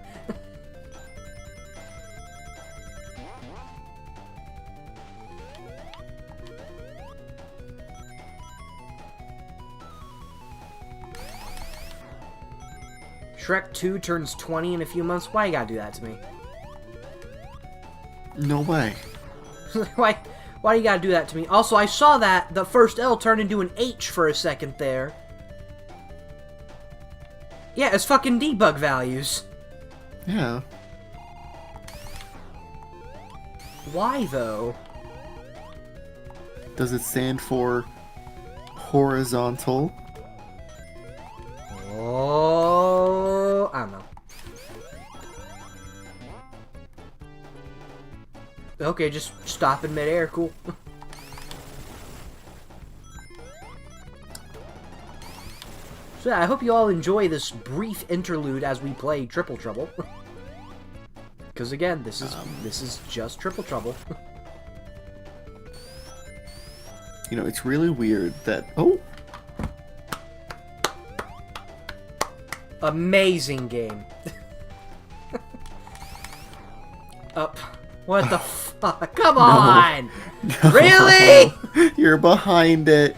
S1: Shrek 2 turns 20 in a few months. Why you gotta do that to me?
S2: No way.
S1: Why do you gotta do that to me? Also, I saw that the first L turned into an H for a second there. Yeah, it's fucking debug values.
S2: Yeah.
S1: Why, though?
S2: Does it stand for horizontal?
S1: Oh, I don't know. Okay, just stop in midair, cool. So yeah, I hope you all enjoy this brief interlude as we play Triple Trouble. Because again, this is just Triple Trouble.
S2: You know, it's really weird that... Oh!
S1: Amazing game. Up. What the fuck? Come on!
S2: No.
S1: Really?
S2: You're behind it.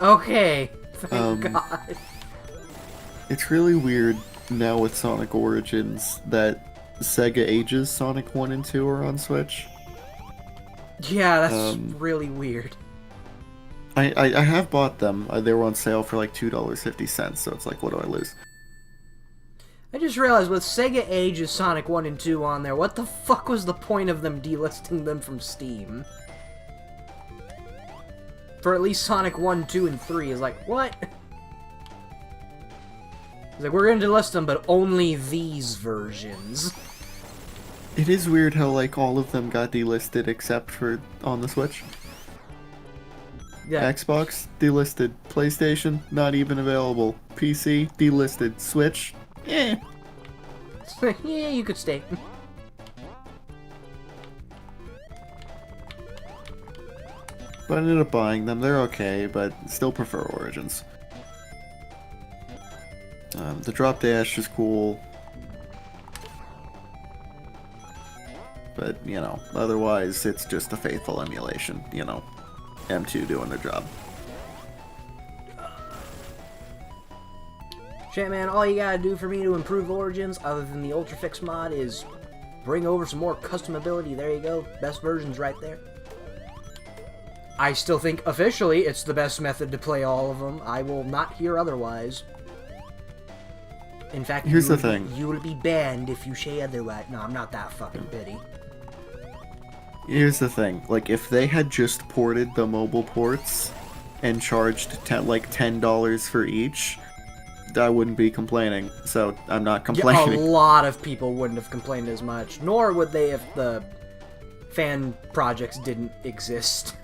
S1: Okay. Thank God.
S2: It's really weird now with Sonic Origins that Sega Ages Sonic 1 and 2 are on Switch.
S1: Yeah, that's really weird.
S2: I have bought them. They were on sale for like $2.50, so it's like, what do I lose?
S1: I just realized with Sega Ages Sonic 1 and 2 on there, what the fuck was the point of them delisting them from Steam? For at least Sonic 1, 2, and 3 is like, what? It's like, we're gonna delist them, but only these versions.
S2: It is weird how like all of them got delisted except for on the Switch.
S1: Yeah.
S2: Xbox, delisted. PlayStation, not even available. PC, delisted. Switch, eh.
S1: Yeah, you could stay.
S2: But I ended up buying them. They're okay, but still prefer Origins. The drop dash is cool. But, you know, otherwise it's just a faithful emulation, you know. M2 doing their job.
S1: Shit, man, all you gotta do for me to improve Origins, other than the Ultrafix mod, is bring over some more customability. There you go. Best versions right there. I still think, officially, it's the best method to play all of them. I will not hear otherwise. In fact,
S2: here's the thing.
S1: You will be banned if you say otherwise. No, I'm not that fucking petty.
S2: Here's the thing. Like, if they had just ported the mobile ports and charged like $10 for each, I wouldn't be complaining. So, I'm not complaining.
S1: Yeah, a lot of people wouldn't have complained as much. Nor would they if the fan projects didn't exist.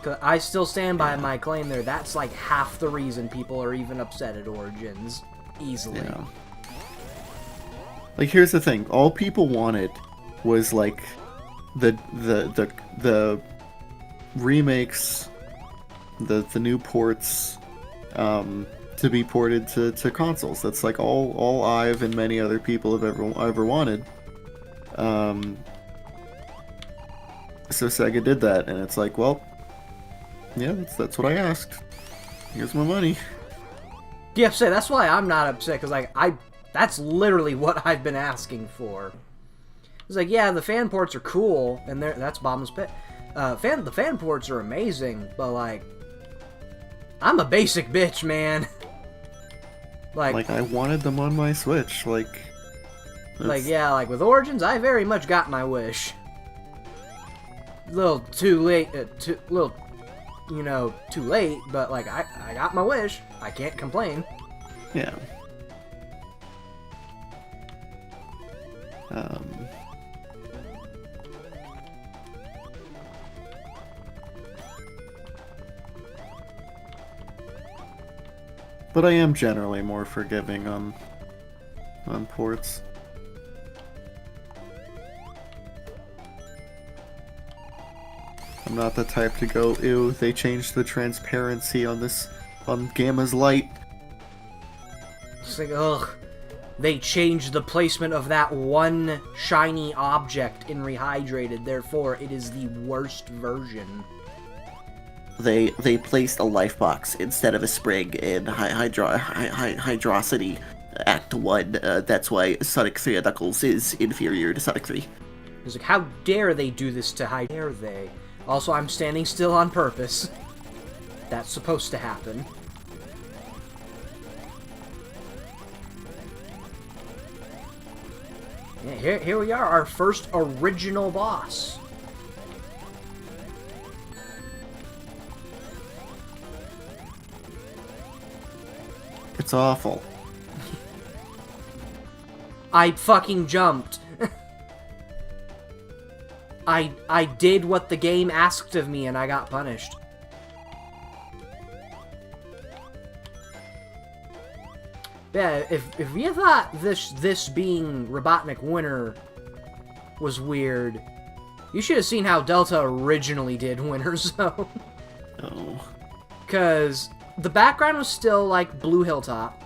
S1: 'Cause I still stand by my claim there. That's like half the reason people are even upset at Origins. Easily.
S2: Yeah. Like, here's the thing. All people wanted was like the remakes, the new ports, to be ported to consoles. That's like all I've and many other people have ever wanted. So Sega did that, and it's like, well, yeah, that's what I asked. Here's my money.
S1: Yeah, that's why I'm not upset, because like that's literally what I've been asking for. It's like, yeah, the fan ports are cool, and that's Bottomless Pit. The fan ports are amazing, but like, I'm a basic bitch, man.
S2: Like I wanted them on my Switch, like
S1: yeah, like with Origins, I very much got my wish. A little too late, too late, but like I got my wish. I can't complain.
S2: Yeah. But I am generally more forgiving on ports. I'm not the type to go, ew, they changed the transparency on this, on Gamma's light.
S1: It's like, ugh. They changed the placement of that one shiny object in Rehydrated, therefore it is the worst version.
S3: They placed a life box instead of a spring in Hydrocity Act 1. That's why Sonic 3 and Knuckles is inferior to Sonic 3.
S1: It's like, how dare they do this to How dare they? Also, I'm standing still on purpose. That's supposed to happen. Yeah, here we are, our first original boss.
S2: It's awful.
S1: I fucking jumped. I did what the game asked of me and I got punished. Yeah, if you thought this being Robotnik Winter was weird, you should have seen how Delta originally did Winter Zone.
S3: Oh.
S1: Cause the background was still like Blue Hilltop,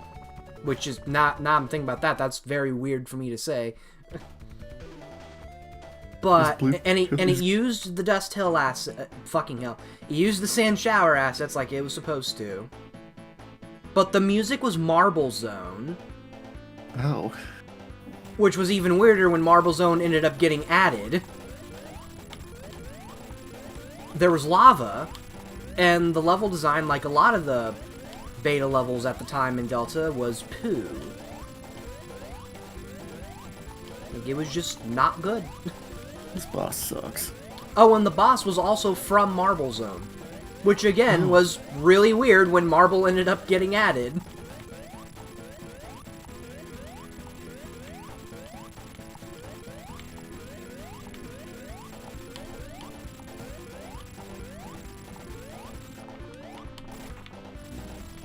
S1: which is not. Now I'm thinking about that. That's very weird for me to say. But and it used the Dust Hill asset. Fucking hell, it used the Sand Shower assets like it was supposed to. But the music was Marble Zone.
S2: Oh.
S1: Which was even weirder when Marble Zone ended up getting added. There was lava, and the level design, like a lot of the beta levels at the time in Delta, was poo. Like, it was just not good.
S2: This boss sucks.
S1: Oh, and the boss was also from Marble Zone. Which, again, was really weird when Marble ended up getting added.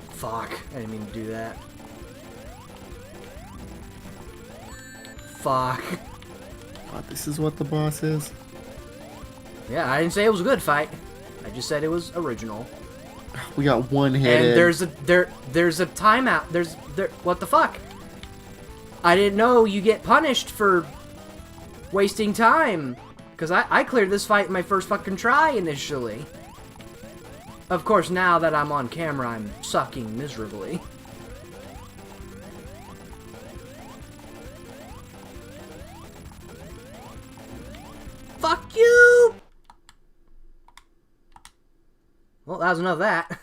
S1: Fuck. I didn't mean to do that. Fuck.
S2: What, this is what the boss is?
S1: Yeah, I didn't say it was a good fight. I just said it was original.
S2: We got one hit.
S1: And there's a timeout. What the fuck? I didn't know you get punished for wasting time. Because I cleared this fight in my first fucking try initially. Of course, now that I'm on camera, I'm sucking miserably. Fuck you! Well, that was enough of that.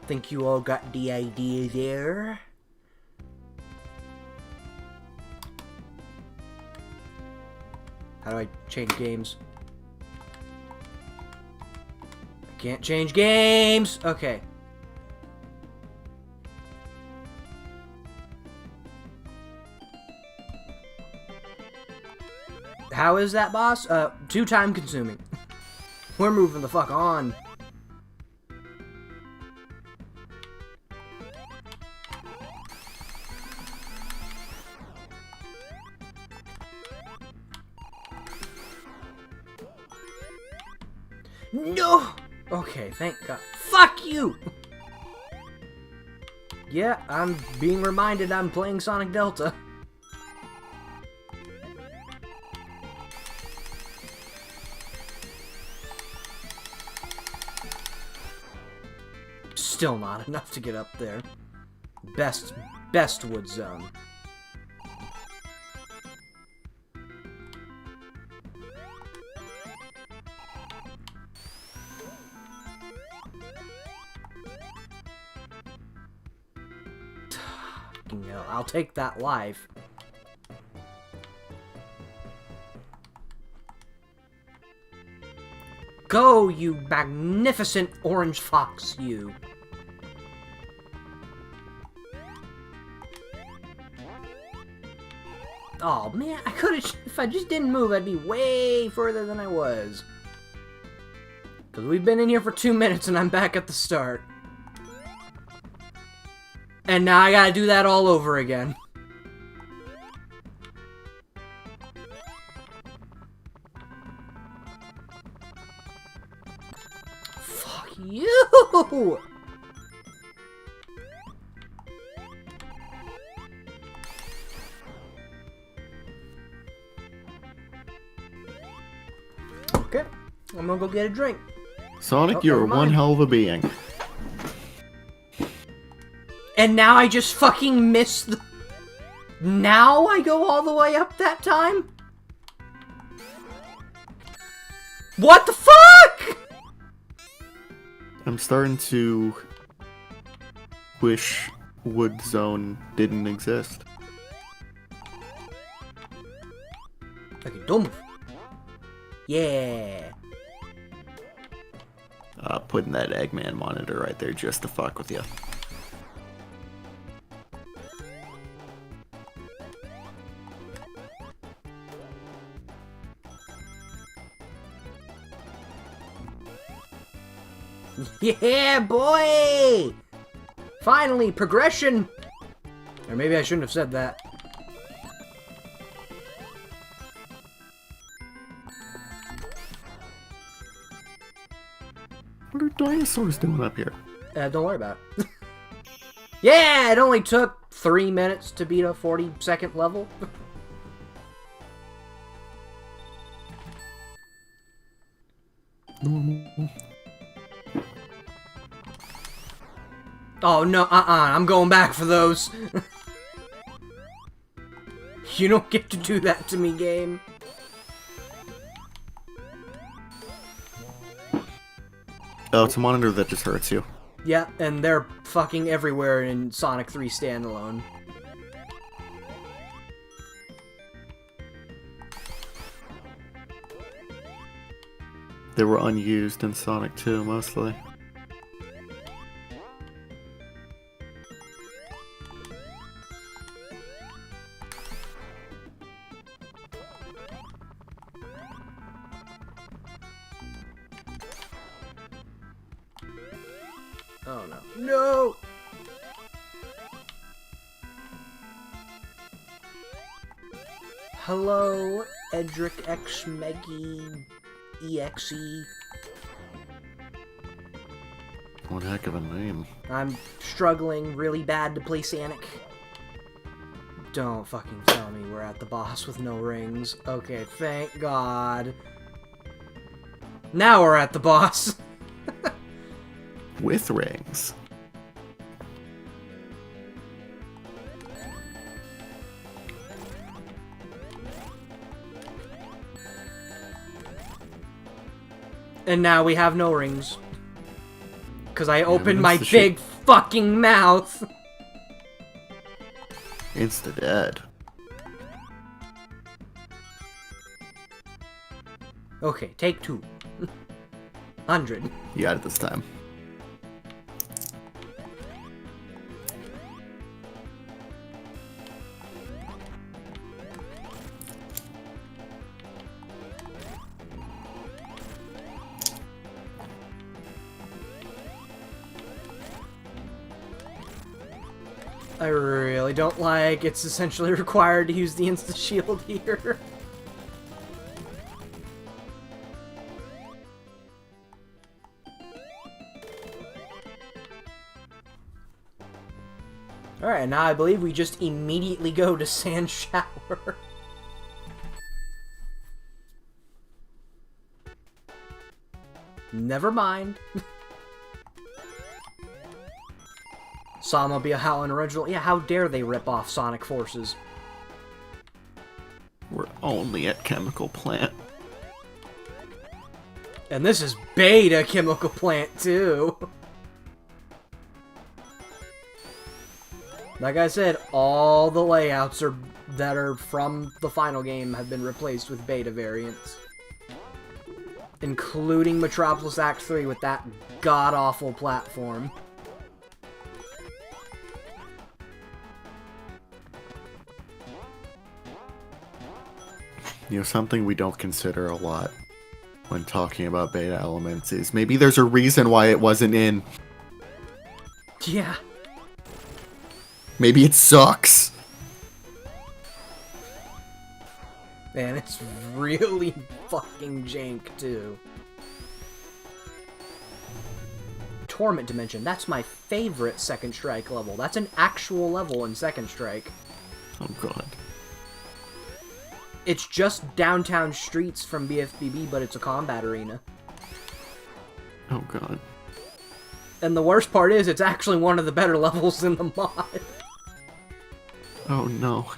S1: Think you all got the idea there? How do I change games? I can't change games! Okay. How is that, boss? Too time consuming. We're moving the fuck on. No! Okay, thank God. Fuck you! Yeah, I'm being reminded I'm playing Sonic Delta. Still not enough to get up there. Best wood zone. No, I'll take that life. Go, you magnificent orange fox, you. Oh man, I could've, if I just didn't move, I'd be way further than I was. Because we've been in here for 2 minutes and I'm back at the start. And now I gotta do that all over again. Fuck you! Okay, I'm gonna go get a drink.
S2: Sonic,
S1: Oh,
S2: you're
S1: never
S2: one
S1: mind.
S2: hell of a being.
S1: And now I just fucking missed the... Now I go all the way up that time? What the fuck?!
S2: I'm starting to wish Wood Zone didn't exist.
S1: Okay, don't move. Yeah.
S2: Putting that Eggman monitor right there just to fuck with you.
S1: Yeah, boy! Finally, progression! Or maybe I shouldn't have said that.
S2: What are dinosaurs doing up here?
S1: Don't worry about it. Yeah, it only took 3 minutes to beat a 40-second level. Oh, no, I'm going back for those. You don't get to do that to me, game.
S2: Oh, it's a monitor that just hurts you.
S1: Yeah, and they're fucking everywhere in Sonic 3 Standalone.
S2: They were unused in Sonic 2, mostly.
S1: Oh no. No! Hello, Edric X Meggy EXE.
S2: One heck of a name.
S1: I'm struggling really bad to play Sonic. Don't fucking tell me we're at the boss with no rings. Okay, thank God. Now we're at the boss.
S2: With rings.
S1: And now we have no rings. Because I opened
S2: that's
S1: my
S2: the shit.
S1: big fucking mouth.
S2: Insta-dead.
S1: Okay, take 2. 100.
S2: You got it this time.
S1: I really don't like it's essentially required to use the insta-shield here. Alright, now I believe we just immediately go to Sand Shower. Never mind. Sama be a Howlin' original. Yeah, how dare they rip off Sonic Forces?
S2: We're only at Chemical Plant.
S1: And this is Beta Chemical Plant, too. Like I said, all the layouts that are from the final game have been replaced with beta variants. Including Metropolis Act 3 with that god-awful platform.
S2: You know, something we don't consider a lot when talking about beta elements is maybe there's a reason why it wasn't in.
S1: Yeah.
S2: Maybe it sucks.
S1: Man, it's really fucking jank, too. Torment Dimension. That's my favorite Second Strike level. That's an actual level in Second Strike.
S2: Oh god.
S1: It's just downtown streets from BFBB, but it's a combat arena.
S2: Oh god.
S1: And the worst part is, it's actually one of the better levels in the mod.
S2: Oh no.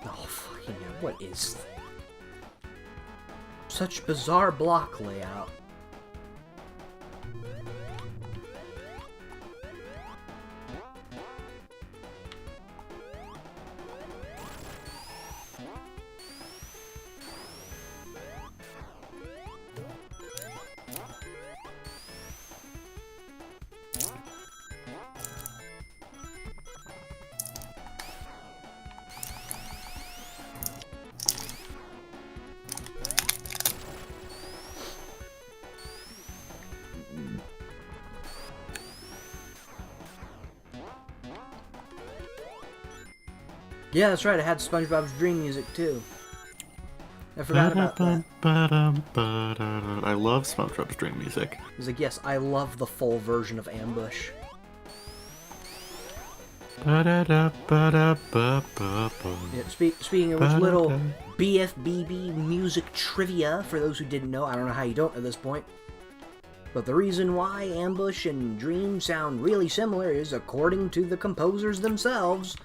S1: Oh, fucking hell, what is that? Such bizarre block layout. Yeah, that's right, I had SpongeBob's Dream music too. I forgot about that.
S2: I love SpongeBob's Dream music.
S1: He's like, yes, I love the full version of Ambush. Yeah, speaking of which, little BFBB music trivia, for those who didn't know, I don't know how you don't at this point. But the reason why Ambush and Dream sound really similar is, according to the composers themselves,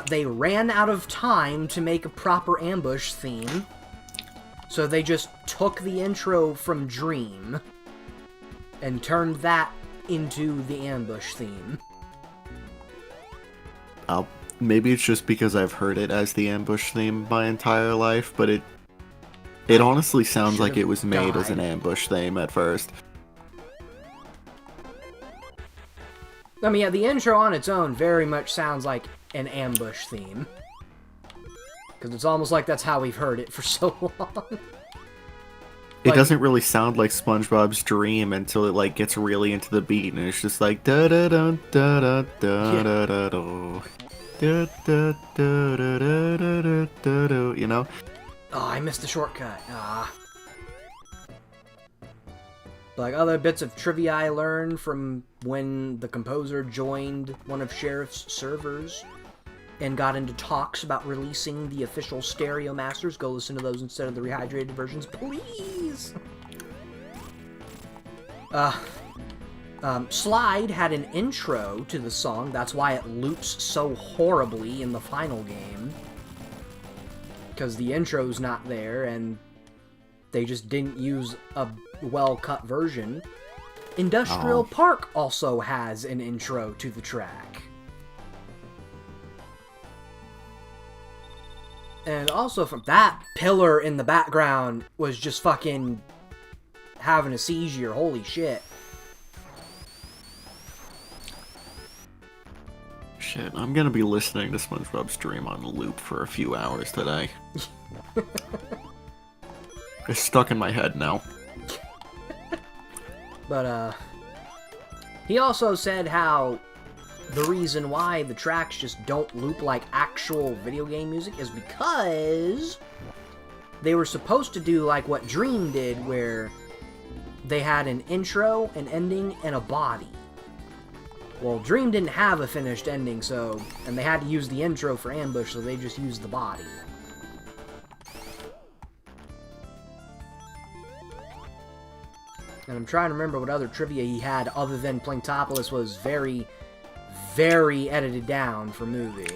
S1: they ran out of time to make a proper Ambush theme. So they just took the intro from Dream and turned that into the Ambush theme.
S2: Maybe it's just because I've heard it as the Ambush theme my entire life, but it honestly sounds like it was made as an Ambush theme at first.
S1: I mean, yeah, the intro on its own very much sounds like an Ambush theme. Because it's almost like that's how we've heard it for so long.
S2: It doesn't really sound like SpongeBob's Dream until it like gets really into the beat, and it's just like da da da da da da da da da da da da da da da, you know?
S1: Oh, I missed the shortcut. Like other bits of trivia I learned from when the composer joined one of Sheriff's servers and got into talks about releasing the official stereo masters. Go listen to those instead of the rehydrated versions, please! Slide had an intro to the song, that's why it loops so horribly in the final game. Because the intro's not there, and they just didn't use a well-cut version. Industrial Park also has an intro to the track. And also from that pillar in the background was just fucking having a seizure, holy shit.
S2: Shit, I'm gonna be listening to SpongeBob's Dream on loop for a few hours today. It's stuck in my head now.
S1: But, he also said how the reason why the tracks just don't loop like actual video game music is because they were supposed to do like what Dream did, where they had an intro, an ending, and a body. Well, Dream didn't have a finished ending, and they had to use the intro for Ambush, so they just used the body. And I'm trying to remember what other trivia he had other than Planktopolis was very, very edited down for movie.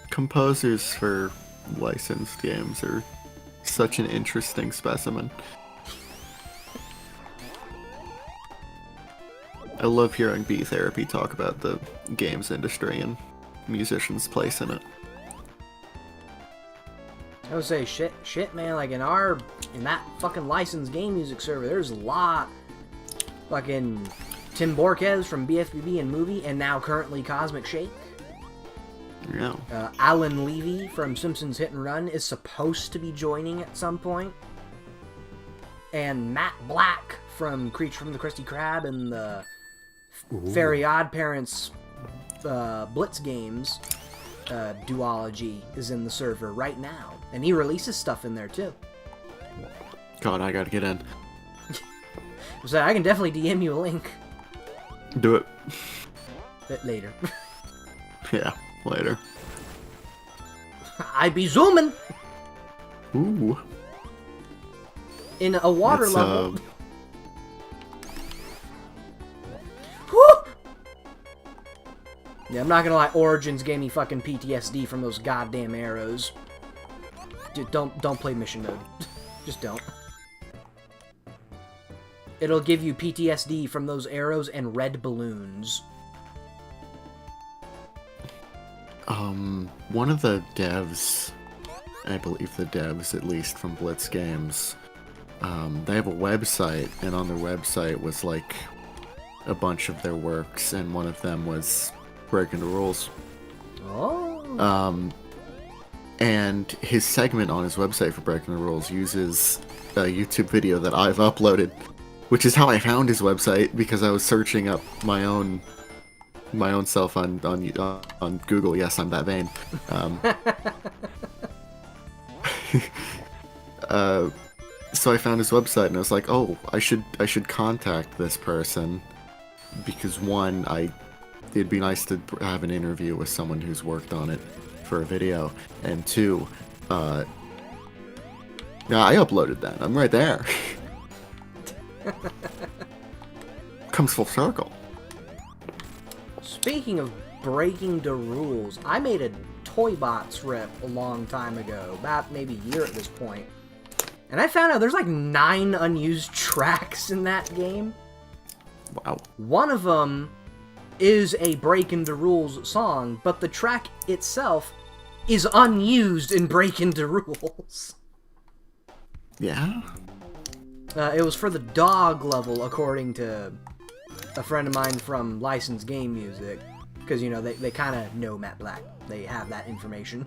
S2: Composers for licensed games are such an interesting specimen. I love hearing B-Therapy talk about the games industry and musicians' place in it.
S1: I would say, shit, man, like in that fucking licensed game music server, there's a lot. Fucking Tim Borges from BFBB and Movie, and now currently Cosmic Shake.
S2: Yeah.
S1: Alan Levy from Simpsons Hit and Run is supposed to be joining at some point. And Matt Black from Creature from the Krusty Krab and the Fairy Odd Parents Blitz games duology is in the server right now. And he releases stuff in there too.
S2: God, I gotta get in.
S1: So I can definitely DM you a link.
S2: Do it.
S1: Bit later.
S2: Yeah, later.
S1: I be zooming
S2: Ooh.
S1: in a water
S2: It's,
S1: level. Whew! Yeah, I'm not gonna lie. Origins gave me fucking PTSD from those goddamn arrows. Dude, don't play mission mode. Just don't. It'll give you PTSD from those arrows and red balloons.
S2: One of the devs, I believe the devs at least from Blitz Games, they have a website, and on their website was like a bunch of their works, and one of them was Breaking the Rules.
S1: Oh.
S2: And his segment on his website for Breaking the Rules uses a YouTube video that I've uploaded, which is how I found his website, because I was searching up my own self on Google. Yes, I'm that vain. So I found his website and I was like, oh, I should contact this person, because one, it'd be nice to have an interview with someone who's worked on it for a video, and two, yeah, I uploaded that. I'm right there. Comes full circle.
S1: Speaking of breaking the rules, I made a Toybots rip a long time ago, about maybe a year at this point. And I found out there's like 9 unused tracks in that game.
S2: Wow.
S1: One of them is a Breaking the Rules song, but the track itself is unused in Breaking the Rules.
S2: Yeah?
S1: It was for the dog level, according to a friend of mine from Licensed Game Music. Because, you know, they kind of know Matt Black. They have that information.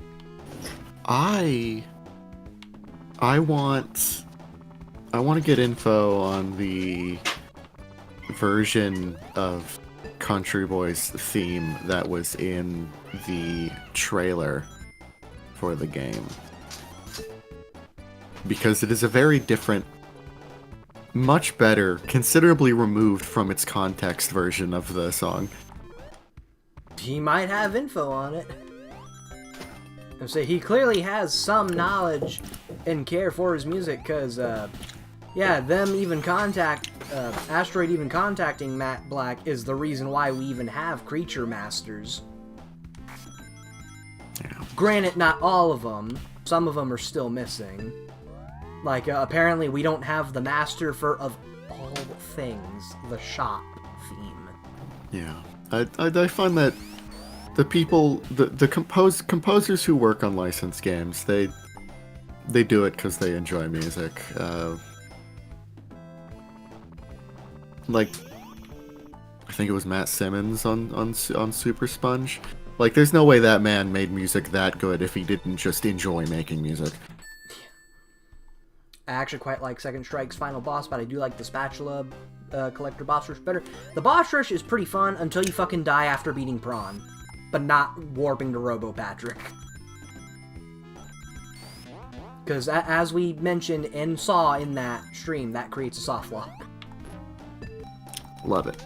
S2: I want to get info on the version of Country Boys theme that was in the trailer for the game. Because it is a very different, much better, considerably removed from its context version of the song.
S1: He might have info on it. I say he clearly has some knowledge and care for his music, because, yeah, them even Asteroid even contacting Matt Black is the reason why we even have Creature Masters.
S2: Yeah.
S1: Granted, not all of them. Some of them are still missing. Like, apparently we don't have the master for, of all things, the shop theme.
S2: Yeah. I find that the people, the composers who work on licensed games, they do it because they enjoy music. Like, I think it was Matt Simmons on Super Sponge. Like, there's no way that man made music that good if he didn't just enjoy making music.
S1: I actually quite like Second Strike's final boss, but I do like the Spatula Collector boss rush better. The boss rush is pretty fun until you fucking die after beating Prawn, but not warping to Robo Patrick. Because as we mentioned and saw in that stream, that creates a soft lock.
S2: Love it.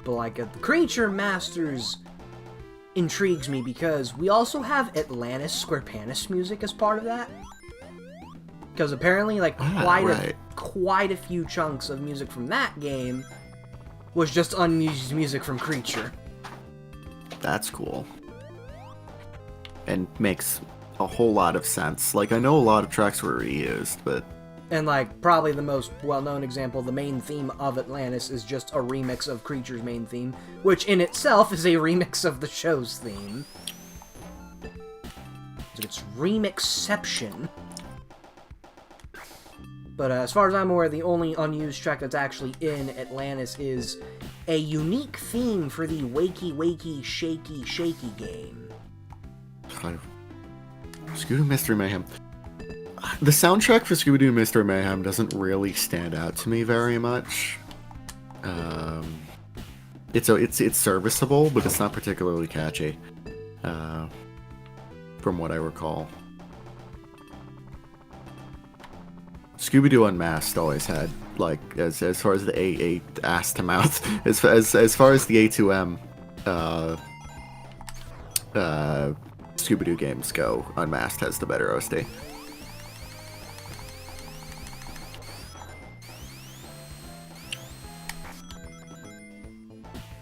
S1: But like the Creature Masters intrigues me because we also have Atlantis Square Panis music as part of that. Because apparently, like, quite a few chunks of music from that game was just unused music from Creature.
S2: That's cool. And makes a whole lot of sense. Like, I know a lot of tracks were reused, but...
S1: And, like, probably the most well-known example, the main theme of Atlantis is just a remix of Creature's main theme, which in itself is a remix of the show's theme. So it's remixception. But as far as I'm aware, the only unused track that's actually in Atlantis is a unique theme for the Wakey Wakey Shaky Shaky game.
S2: Scooter Mystery Mayhem. The soundtrack for Scooby-Doo Mystery Mayhem doesn't really stand out to me very much. It's serviceable, but it's not particularly catchy, from what I recall. Scooby-Doo Unmasked always had, like, as far as the A ass to mouth, as far as the A2M Scooby-Doo games go, Unmasked has the better OST.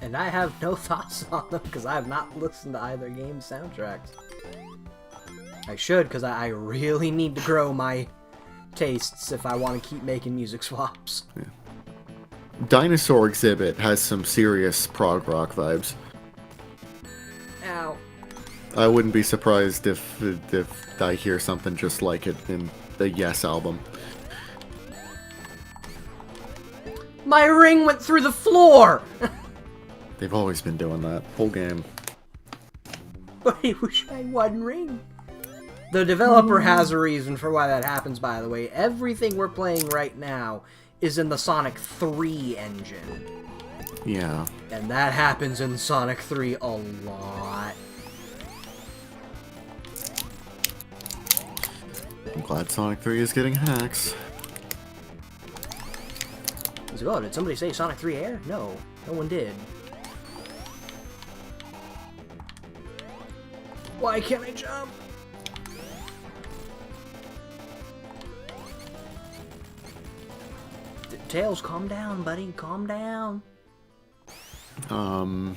S1: And I have no thoughts on them because I have not listened to either game's soundtracks. I should, because I really need to grow my tastes if I want to keep making music swaps.
S2: Yeah. Dinosaur Exhibit has some serious prog rock vibes.
S1: Ow.
S2: I wouldn't be surprised if I hear something just like it in the Yes album.
S1: My ring went through the floor!
S2: They've always been doing that, whole game.
S1: But I wish I had one ring. The developer has a reason for why that happens, by the way. Everything we're playing right now is in the Sonic 3 engine.
S2: Yeah.
S1: And that happens in Sonic 3 a lot.
S2: I'm glad Sonic 3 is getting hacks.
S1: Oh, did somebody say Sonic 3 Air? No, no one did. Why can't I jump? Tails, calm down, buddy. Calm down.
S2: I'm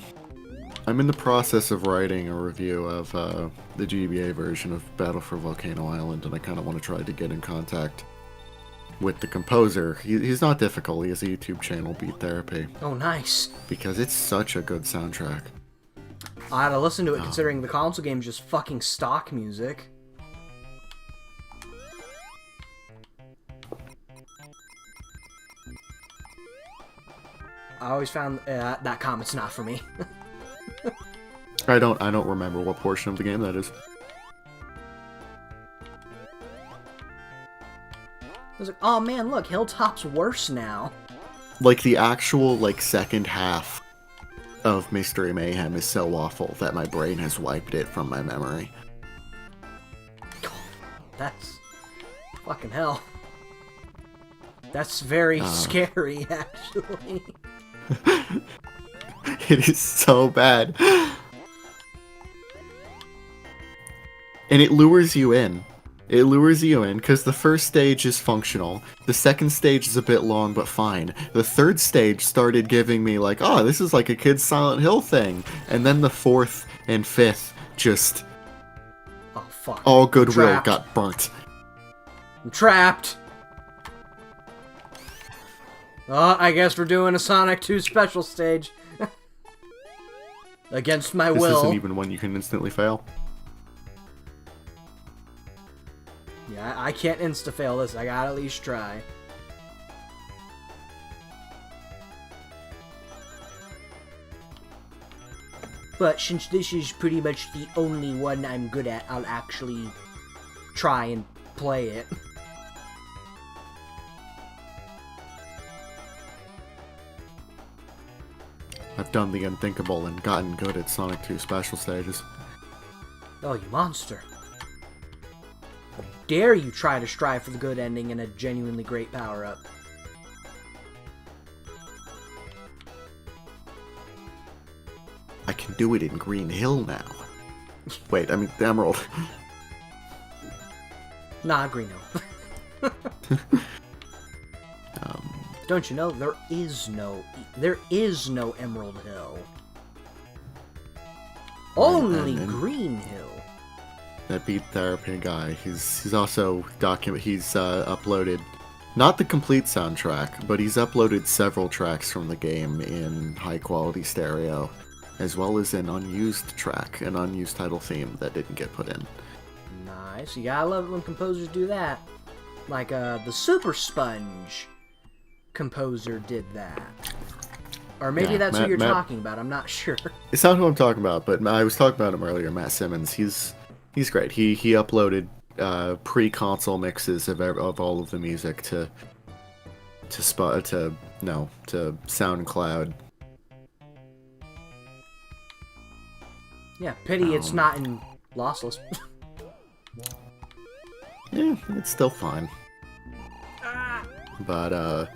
S2: in the process of writing a review of the GBA version of Battle for Volcano Island, and I kind of want to try to get in contact with the composer. He's not difficult. He has a YouTube channel, Beat Therapy.
S1: Oh, nice.
S2: Because it's such a good soundtrack.
S1: I had to listen to it considering the console game is just fucking stock music. I always found that comment's not for me.
S2: I don't remember what portion of the game that is.
S1: I was like, oh man, look, Hilltop's worse now.
S2: Like, the actual, like, second half of Mystery Mayhem is so awful that my brain has wiped it from my memory.
S1: That's fucking hell. That's very scary, actually.
S2: It is so bad. And it lures you in. It lures you in because the first stage is functional. The second stage is a bit long, but fine. The third stage started giving me like, oh, this is like a kid's Silent Hill thing. And then the fourth and fifth just...
S1: Oh, fuck.
S2: all goodwill got burnt.
S1: I'm trapped. Oh, I guess we're doing a Sonic 2 special stage. Against my will.
S2: This isn't even one you can instantly fail.
S1: Yeah, I can't insta-fail this. I gotta at least try. But since this is pretty much the only one I'm good at, I'll actually try and play it.
S2: I've done the unthinkable and gotten good at Sonic 2 special stages.
S1: Oh, you monster. How dare you try to strive for the good ending and a genuinely great power-up.
S2: I can do it in Green Hill now. Wait, I mean Emerald.
S1: Nah, Green Hill. Don't you know, there is no Emerald Hill. Only Green Hill.
S2: That Beat Therapy guy, he's also uploaded not the complete soundtrack, but he's uploaded several tracks from the game in high quality stereo, as well as an unused track, an unused title theme that didn't get put in.
S1: Nice. You gotta love it when composers do that. Like the Super Sponge composer did that. Or maybe that's who you're talking about, I'm not sure.
S2: It's not who I'm talking about, but I was talking about him earlier, Matt Simmons. He's great. He uploaded pre-console mixes of all of the music to SoundCloud.
S1: Yeah, pity it's not in lossless.
S2: Yeah, it's still fine. But I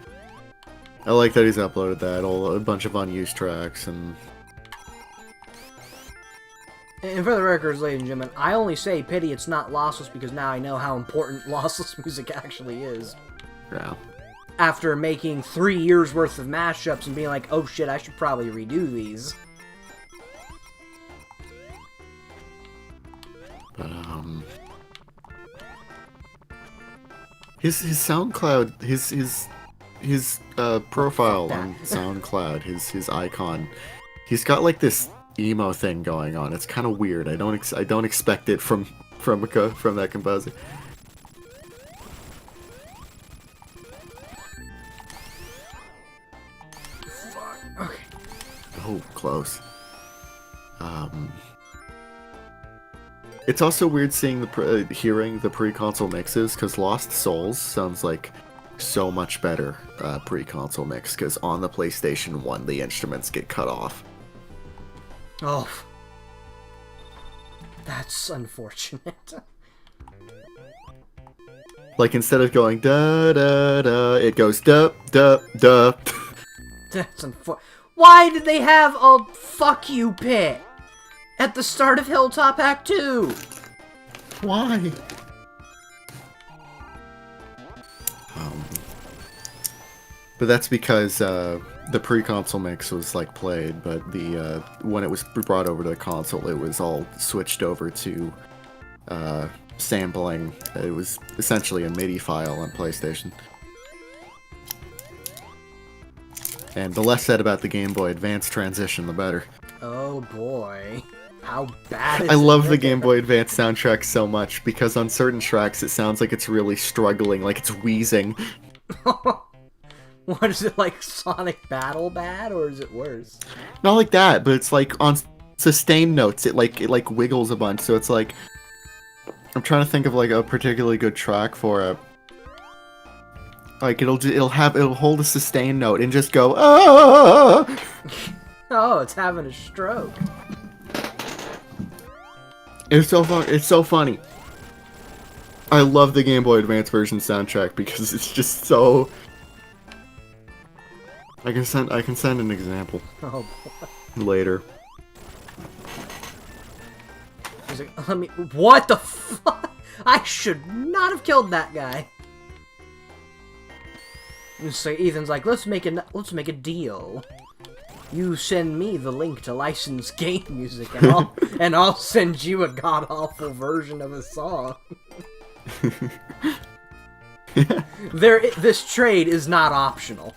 S2: like that he's uploaded that a bunch of unused tracks and
S1: for the records, ladies and gentlemen, I only say pity it's not lossless because now I know how important lossless music actually is.
S2: yeah.
S1: After making 3 years worth of mashups and being like, oh shit, I should probably redo these.
S2: But his SoundCloud, his profile on SoundCloud, his icon, he's got like this emo thing going on. It's kind of weird. I don't expect it from that composer.
S1: Fuck. Okay.
S2: Oh, close. It's also weird seeing hearing the pre-console mixes, because Lost Souls sounds like so much better pre-console mix, because on the PlayStation 1 the instruments get cut off.
S1: Oh. That's unfortunate.
S2: Like, instead of going da-da-da, it goes da-da-da.
S1: That's unfortunate. Why did they have a fuck you pit at the start of Hilltop Act 2?
S2: Why? But that's because the pre-console mix was like played, but the when it was brought over to the console, it was all switched over to sampling. It was essentially a MIDI file on PlayStation. And the less said about the Game Boy Advance transition, the better.
S1: Oh boy. How bad is
S2: I love the
S1: it?
S2: Game Boy Advance soundtrack so much, because on certain tracks it sounds like it's really struggling, like it's wheezing.
S1: What is it, like Sonic Battle bad, or is it worse?
S2: Not like that, but it's like on sustained notes, it like wiggles a bunch, so it's like... I'm trying to think of like a particularly good track for it. Like it'll hold a sustained note and just go ah.
S1: Oh, it's having a stroke.
S2: It's so funny. I love the Game Boy Advance version soundtrack because it's just so. I can send an example
S1: Oh boy.
S2: later.
S1: He's like, let me. What the fuck? I should not have killed that guy. And so Ethan's like, let's make a deal. You send me the link to licensed game music, and I'll send you a god awful version of a song. This trade is not optional.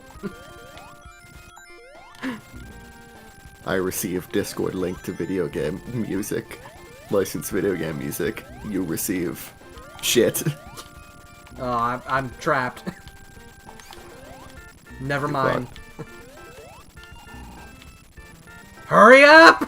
S2: I received Discord link to video game music, licensed video game music. You receive shit.
S1: Oh, I'm trapped. Never mind. Hurry up!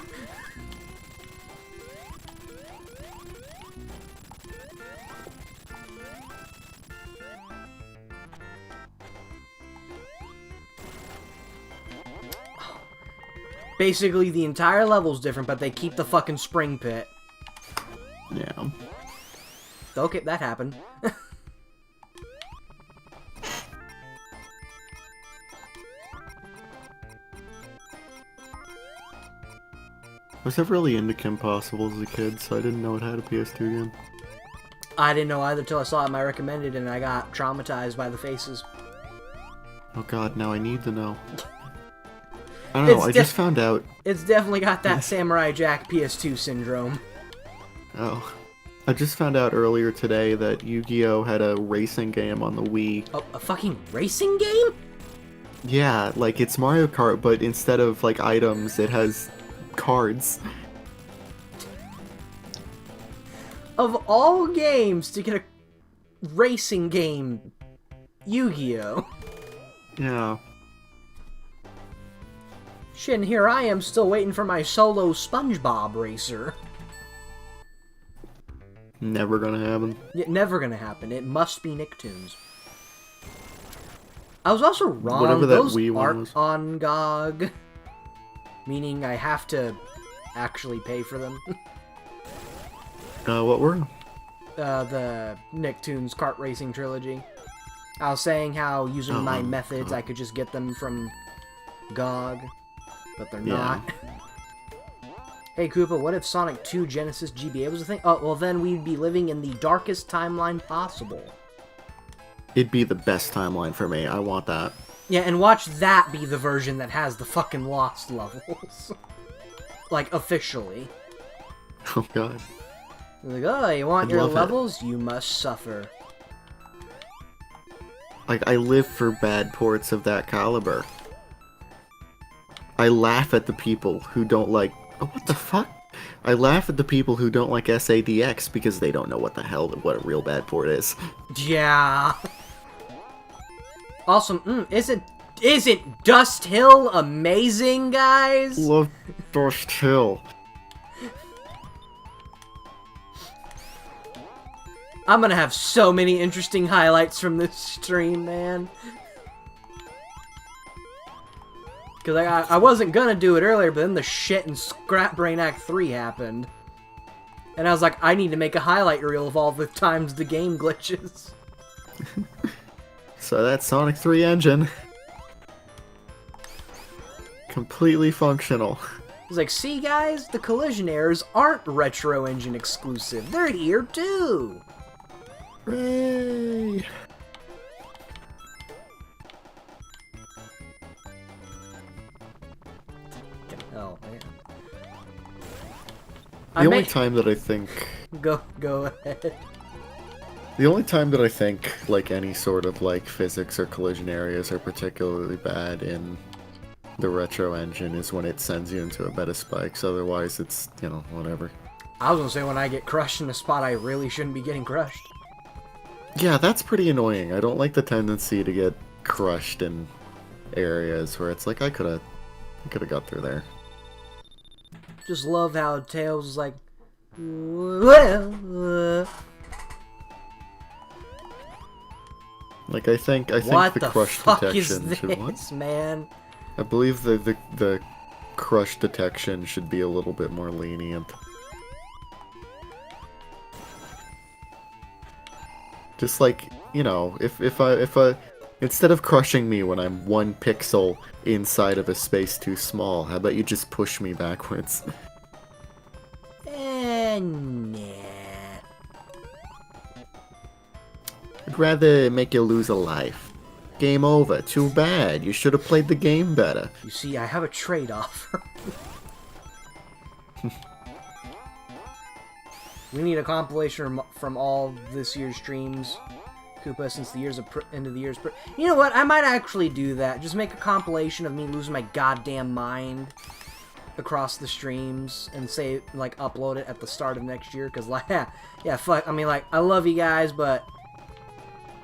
S1: Basically, the entire level's different, but they keep the fucking spring pit.
S2: Yeah.
S1: Okay, that happened.
S2: I was never really into Kim Possible as a kid, so I didn't know it had a PS2 game.
S1: I didn't know either till I saw it in my recommended, and I got traumatized by the faces.
S2: Oh god, now I need to know. I don't know, I just found out.
S1: It's definitely got that Samurai Jack PS2 syndrome.
S2: Oh. I just found out earlier today that Yu-Gi-Oh! Had a racing game on the Wii.
S1: Oh, a fucking racing game?
S2: Yeah, like it's Mario Kart, but instead of like items, it has cards.
S1: Of all games to get a racing game, Yu-Gi-Oh!
S2: Yeah.
S1: Shit, and here I am still waiting for my solo SpongeBob racer.
S2: Never gonna happen.
S1: Yeah, never gonna happen. It must be Nicktoons. I was also wrong.
S2: Whatever that
S1: Those
S2: Wii one
S1: aren't
S2: was.
S1: on GOG. Meaning I have to actually pay for them.
S2: What were?
S1: The Nicktoons Kart Racing Trilogy. I was saying how using my methods I could just get them from GOG, but they're not. Hey Koopa, what if Sonic 2 Genesis GBA was a thing? Oh, well then we'd be living in the darkest timeline possible.
S2: It'd be the best timeline for me. I want that.
S1: Yeah, and watch that be the version that has the fucking Lost levels. Like, officially.
S2: Oh god.
S1: Like, oh, you want
S2: I'd
S1: your
S2: love it.
S1: levels? You must suffer.
S2: Like, I live for bad ports of that caliber. I laugh at the people who don't like... Oh, what the fuck? I laugh at the people who don't like SADX because they don't know what a real bad port is.
S1: Yeah. Also, isn't Dust Hill amazing, guys?
S2: Love Dust Hill.
S1: I'm gonna have so many interesting highlights from this stream, man. Because I wasn't gonna do it earlier, but then the shit in Scrap Brain Act 3 happened. And I was like, I need to make a highlight reel of all the times the game glitches.
S2: So that Sonic 3 engine. Completely functional.
S1: It's like, see guys, the collision errors aren't Retro Engine exclusive. They're here too!
S2: Hooray!
S1: Oh, man.
S2: The only time that I think...
S1: Go ahead.
S2: The only time that I think, like, any sort of, like, physics or collision areas are particularly bad in the Retro Engine is when it sends you into a bed of spikes. Otherwise, it's, you know, whatever.
S1: I was gonna say when I get crushed in a spot I really shouldn't be getting crushed.
S2: Yeah, that's pretty annoying. I don't like the tendency to get crushed in areas where it's like, I could've got through there.
S1: Just love how Tails is like, well,
S2: Like, I think
S1: what
S2: the
S1: the
S2: crush
S1: fuck
S2: detection
S1: is
S2: should... What?
S1: this, man?
S2: I believe the crush detection should be a little bit more lenient. Just like, you know, if I instead of crushing me when I'm 1 pixel inside of a space too small, how about you just push me backwards?
S1: Nah.
S2: I'd rather make you lose a life. Game over. Too bad. You should have played the game better.
S1: You see, I have a trade-off. We need a compilation from all this year's streams, Koopa, since the end of the year's... You know what? I might actually do that. Just make a compilation of me losing my goddamn mind across the streams and say, like, upload it at the start of next year. Because, like, yeah, fuck. I mean, like, I love you guys, but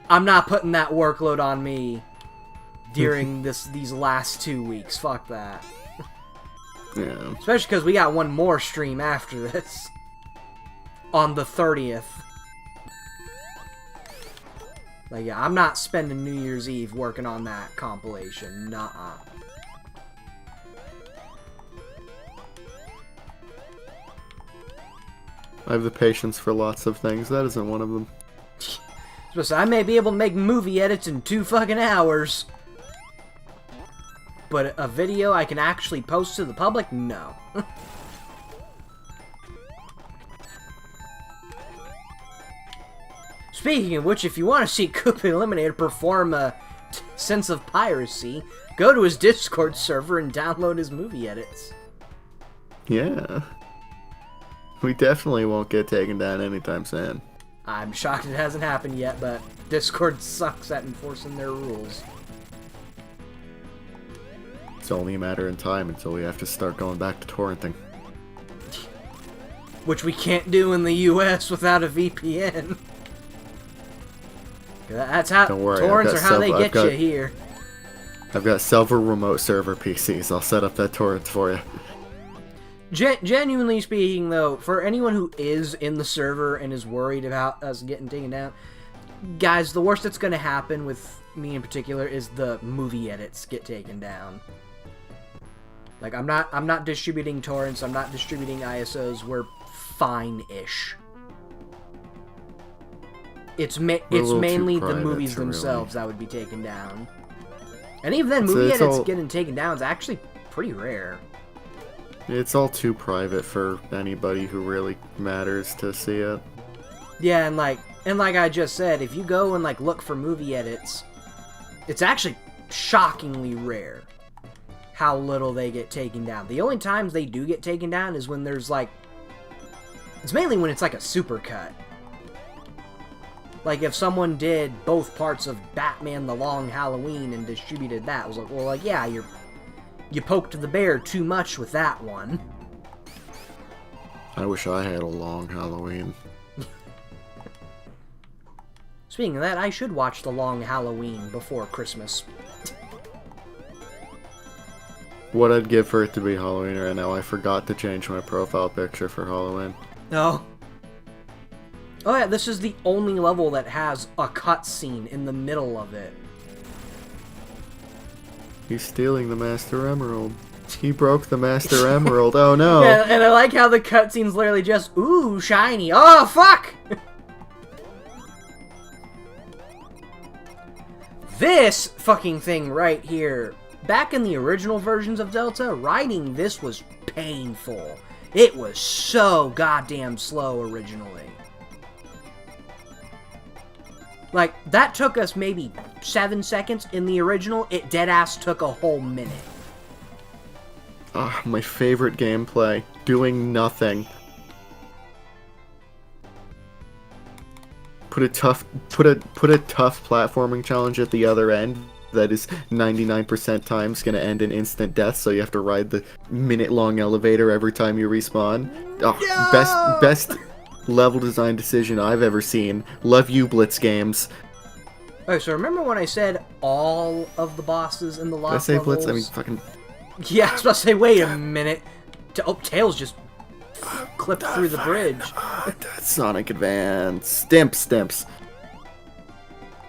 S1: I'm not putting that workload on me during these last 2 weeks. Fuck that.
S2: Yeah.
S1: Especially because we got one more stream after this. On the 30th. Like, yeah, I'm not spending New Year's Eve working on that compilation. Nuh-uh.
S2: I have the patience for lots of things. That isn't one of them.
S1: So I may be able to make movie edits in 2 fucking hours. But a video I can actually post to the public? No. Speaking of which, if you want to see Koopa Eliminator perform a sense of piracy, go to his Discord server and download his movie edits.
S2: Yeah. We definitely won't get taken down anytime soon.
S1: I'm shocked it hasn't happened yet, but Discord sucks at enforcing their rules.
S2: It's only a matter of time until we have to start going back to torrenting.
S1: Which we can't do in the US without a VPN. That's how
S2: Don't worry,
S1: torrents are how they get you here.
S2: I've got several remote server PCs. I'll set up that torrent for you.
S1: Genuinely speaking, though, for anyone who is in the server and is worried about us getting taken down, guys, the worst that's going to happen with me in particular is the movie edits get taken down. Like, I'm not distributing torrents, I'm not distributing ISOs, we're fine-ish. It's mainly the movies themselves that would be taken down. And even then, movie edits getting taken down is actually pretty rare.
S2: It's all too private for anybody who really matters to see it.
S1: Yeah, and like I just said, if you go and like look for movie edits, it's actually shockingly rare how little they get taken down. The only times they do get taken down is when there's like, it's mainly when it's like a supercut. Like if someone did both parts of Batman The Long Halloween and distributed that, it was like, well, like, yeah, you poked the bear too much with that one.
S2: I wish I had a long Halloween.
S1: Speaking of that, I should watch The Long Halloween before Christmas.
S2: What I'd give for it to be Halloween right now, I forgot to change my profile picture for Halloween.
S1: No. Oh yeah, this is the only level that has a cutscene in the middle of it.
S2: He's stealing the Master Emerald. He broke the Master Emerald. Oh no.
S1: Yeah, and I like how the cutscene's literally just, ooh, shiny. Oh, fuck! This fucking thing right here. Back in the original versions of Delta, riding this was painful. It was so goddamn slow originally. Like, that took us maybe 7 seconds. In the original, it deadass took a whole minute.
S2: Ah, my favorite gameplay. Doing nothing. Put a tough platforming challenge at the other end that is 99% times gonna end in instant death, so you have to ride the minute-long elevator every time you respawn. Oh,
S1: No!
S2: best level design decision I've ever seen. Love you, Blitz Games.
S1: Okay, so remember when I said all of the bosses in the lost
S2: Did I say
S1: levels?
S2: Blitz? I mean, fucking...
S1: Yeah, I was about to say, wait a minute. Oh, Tails just clipped through the bridge.
S2: Sonic Advance. Stimps.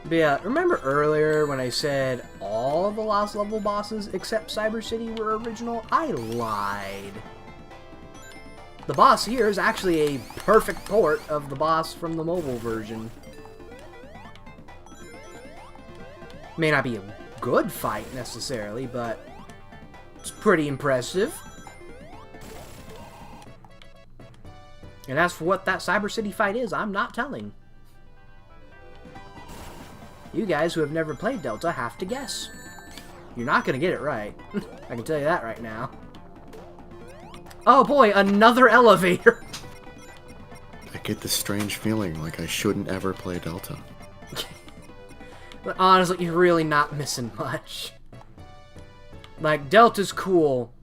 S1: But yeah, remember earlier when I said all of the lost level bosses except Cyber City were original? I lied. The boss here is actually a perfect port of the boss from the mobile version. May not be a good fight necessarily, but it's pretty impressive. And as for what that Cyber City fight is, I'm not telling. You guys who have never played Delta have to guess. You're not going to get it right. I can tell you that right now. Oh boy, another elevator!
S2: I get this strange feeling like I shouldn't ever play Delta.
S1: But honestly, you're really not missing much. Like, Delta's cool.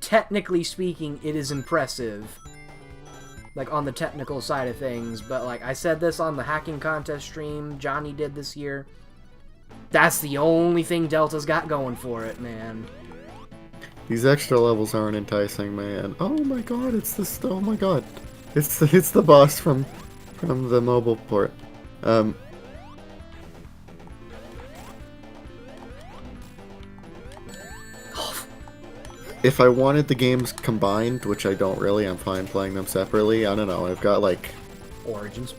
S1: Technically speaking, it is impressive. Like, on the technical side of things. But, like, I said this on the hacking contest stream Johnny did this year. That's the only thing Delta's got going for it, man.
S2: These extra levels aren't enticing, man. Oh my god, it's this. Oh my god, it's the boss from the mobile port. If I wanted the games combined, which I don't really, I'm fine playing them separately. I don't know. I've got like
S1: Origins.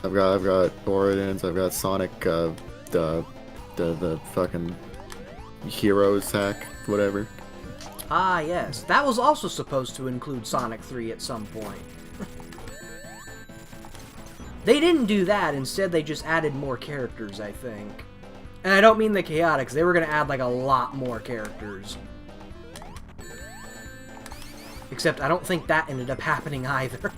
S2: I've got Origins. I've got Sonic. The fucking Heroes hack, whatever.
S1: Ah, yes. That was also supposed to include Sonic 3 at some point. They didn't do that. Instead, they just added more characters, I think. And I don't mean the Chaotix. They were going to add, like, a lot more characters. Except I don't think that ended up happening either.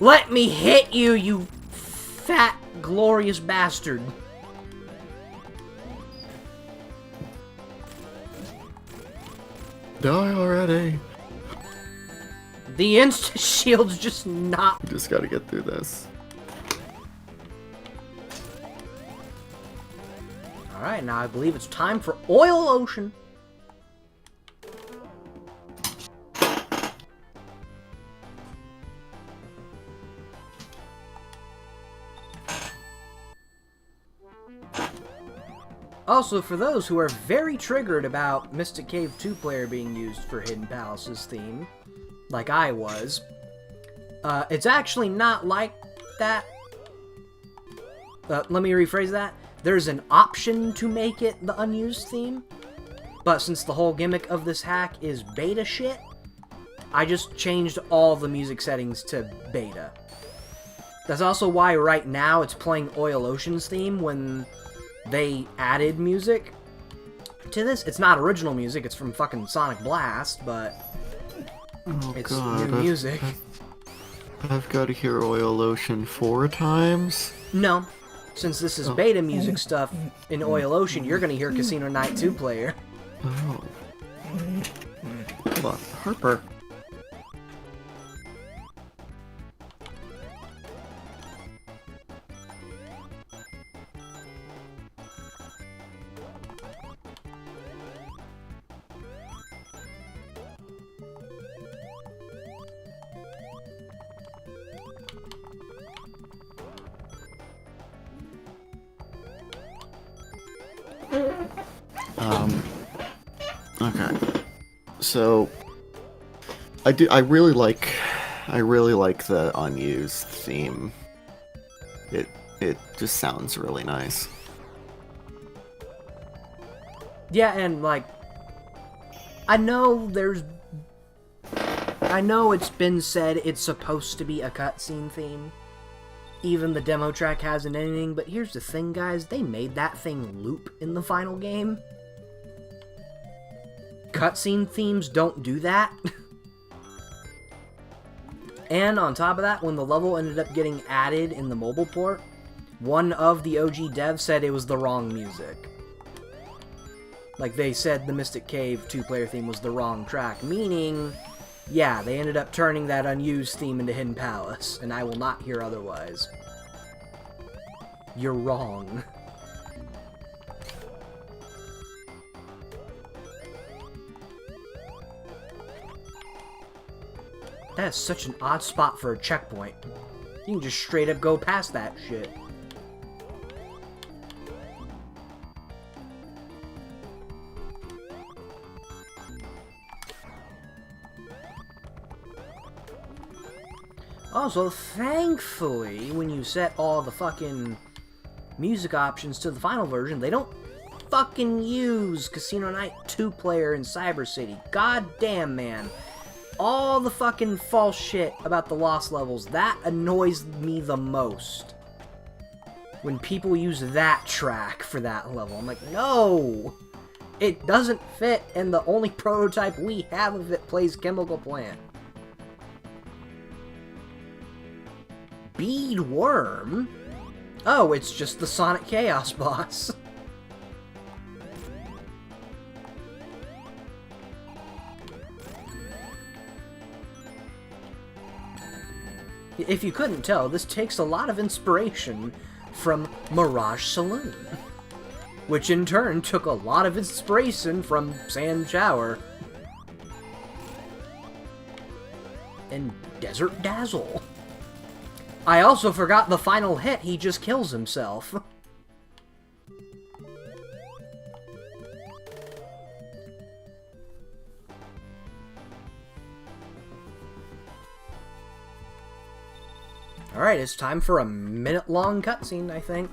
S1: Let me hit you, you fat, glorious bastard.
S2: Die already.
S1: The insta-shield's just not...
S2: We just gotta get through this.
S1: Alright, now I believe it's time for Oil Ocean. Also, for those who are very triggered about Mystic Cave 2-player being used for Hidden Palace's theme, like I was, it's actually not like that. Let me rephrase that. There's an option to make it the unused theme, but since the whole gimmick of this hack is beta shit, I just changed all the music settings to beta. That's also why right now it's playing Oil Ocean's theme when they added music to this. It's not original music, it's from fucking Sonic Blast, but it's new music.
S2: I've got to hear Oil Ocean 4 times?
S1: No. Since this is beta music stuff in Oil Ocean, you're gonna hear Casino Night 2-player.
S2: Oh. Hold on. Harper. Okay. So I really like the unused theme. It just sounds really nice.
S1: Yeah, and like I know it's been said it's supposed to be a cutscene theme. Even the demo track has an ending, but here's the thing, guys, they made that thing loop in the final game. Cutscene themes don't do that. And on top of that, when the level ended up getting added in the mobile port, one of the OG devs said it was the wrong music. Like, they said the Mystic Cave 2-player theme was the wrong track, meaning, yeah, they ended up turning that unused theme into Hidden Palace, and I will not hear otherwise. You're wrong. That is such an odd spot for a checkpoint. You can just straight up go past that shit. Also, thankfully, when you set all the fucking music options to the final version, they don't fucking use Casino Night 2-player in Cyber City. God damn, man. All the fucking false shit about the lost levels, that annoys me the most. When people use that track for that level. I'm like, no! It doesn't fit, and the only prototype we have of it plays Chemical Plant. Bead Worm? Oh, it's just the Sonic Chaos boss. If you couldn't tell, this takes a lot of inspiration from Mirage Saloon, which in turn took a lot of inspiration from Sand Shower and Desert Dazzle. I also forgot the final hit, he just kills himself. Alright, it's time for a minute-long cutscene, I think.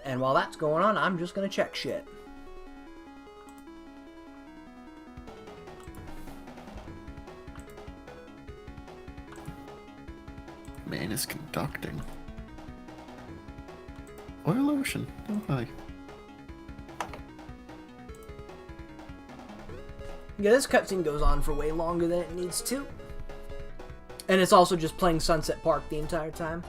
S1: And while that's going on, I'm just gonna check shit.
S2: Man is conducting. Oil Ocean. Oh, hi.
S1: Yeah, this cutscene goes on for way longer than it needs to. And it's also just playing Sunset Park the entire time.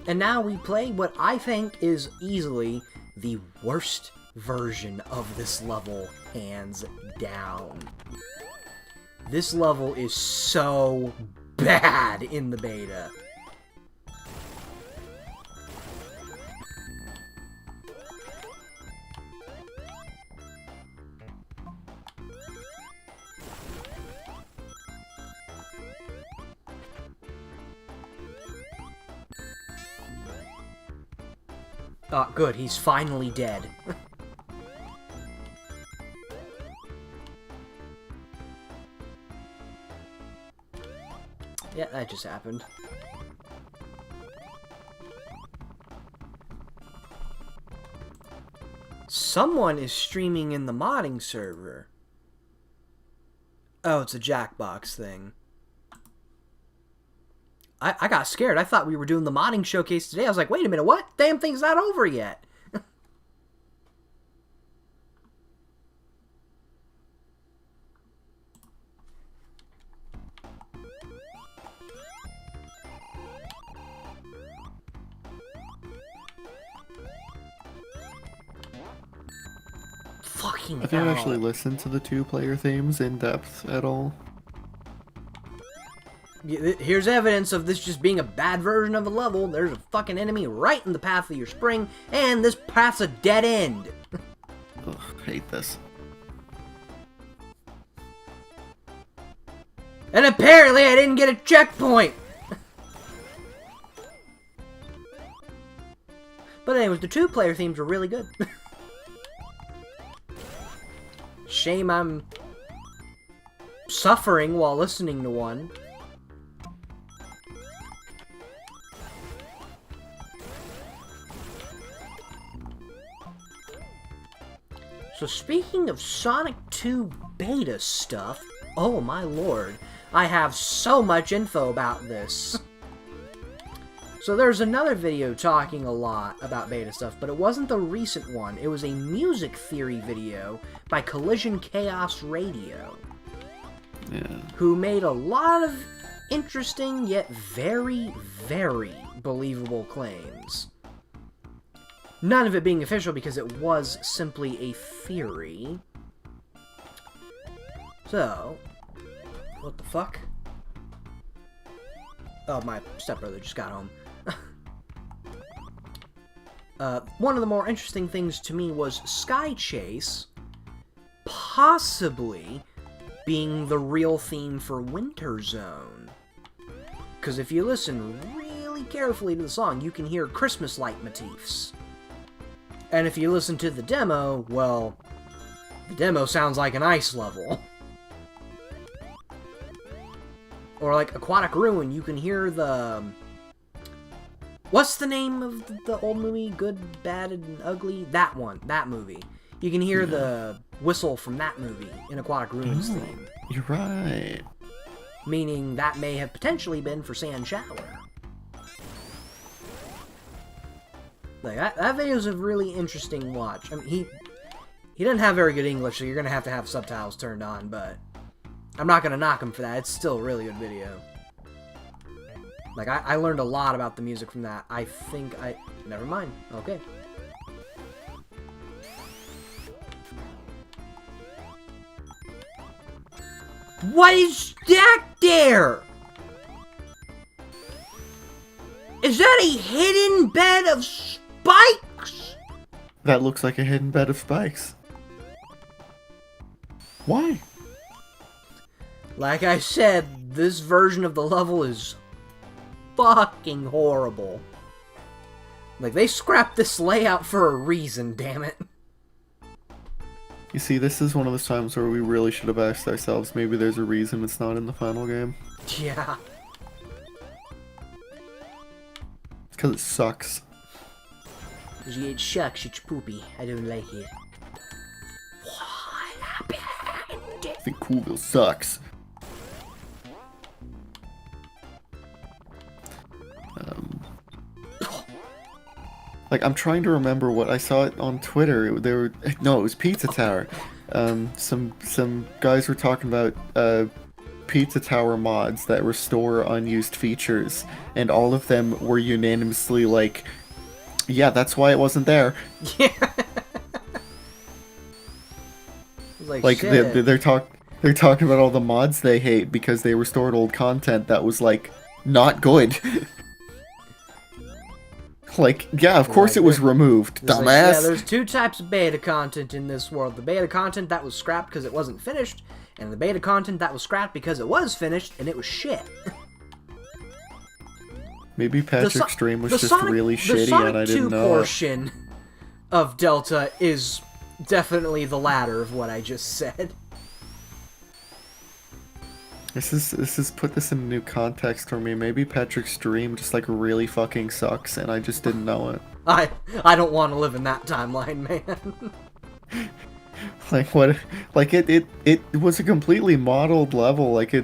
S1: And now we play what I think is easily the worst version of this level, hands down. This level is so bad in the beta. Good, he's finally dead. Yeah, that just happened. Someone is streaming in the modding server. Oh, it's a Jackbox thing. I got scared. I thought we were doing the modding showcase today. I was like, wait a minute, what? Damn thing's not over yet. Fucking
S2: Have you
S1: hell.
S2: actually listened to the two-player themes in depth at all?
S1: Here's evidence of this just being a bad version of a level. There's a fucking enemy right in the path of your spring, and this path's a dead end.
S2: Ugh, hate this.
S1: And apparently I didn't get a checkpoint! But anyways, the two-player themes were really good. Shame I'm suffering while listening to one. So speaking of Sonic 2 beta stuff, oh my lord, I have so much info about this. So there's another video talking a lot about beta stuff, but it wasn't the recent one. It was a music theory video by Collision Chaos Radio,
S2: Yeah.
S1: who made a lot of interesting yet very, very believable claims. None of it being official because it was simply a theory. So, what the fuck? Oh, my stepbrother just got home. One of the more interesting things to me was Sky Chase possibly being the real theme for Winter Zone. Because if you listen really carefully to the song, you can hear Christmas light motifs. And if you listen to the demo, well, the demo sounds like an ice level. Or like Aquatic Ruin, you can hear the... What's the name of the old movie? Good, Bad, and Ugly? That one. That movie. You can hear the whistle from that movie in Aquatic Ruin's theme.
S2: You're right.
S1: Meaning that may have potentially been for Sand Shower. Like, that video's a really interesting watch. I mean, he doesn't have very good English, so you're gonna have subtitles turned on, but I'm not gonna knock him for that. It's still a really good video. Like, I learned a lot about the music from that. I think I... Never mind. Okay. What is that there? Is that a hidden bed of spikes?
S2: That looks like a hidden bed of spikes. Why?
S1: Like I said, this version of the level is fucking horrible. Like, they scrapped this layout for a reason, damn it.
S2: You see, this is one of those times where we really should have asked ourselves, maybe there's a reason it's not in the final game.
S1: Yeah.
S2: It's because it sucks.
S1: It shucks, it's poopy. I don't like it. What happened?
S2: I think Coolville sucks. Like, I'm trying to remember what I saw it on Twitter. It was Pizza Tower. Some guys were talking about Pizza Tower mods that restore unused features, and all of them were unanimously like, yeah, that's why it wasn't there.
S1: Yeah.
S2: Like they're talking about all the mods they hate because they restored old content that was like not good. Like, yeah, of course it was removed, dumbass.
S1: Yeah, there's two types of beta content in this world. The beta content that was scrapped because it wasn't finished, and the beta content that was scrapped because it was finished and it was shit.
S2: Maybe Patrick's stream was just really
S1: the
S2: shitty
S1: Sonic
S2: and I
S1: 2
S2: didn't know.
S1: portion of Delta is definitely the latter of what I just said.
S2: This is put this in a new context for me. Maybe Patrick's stream just like really fucking sucks and I just didn't know it.
S1: I don't want to live in that timeline, man.
S2: Like what? Like it was a completely modeled level. Like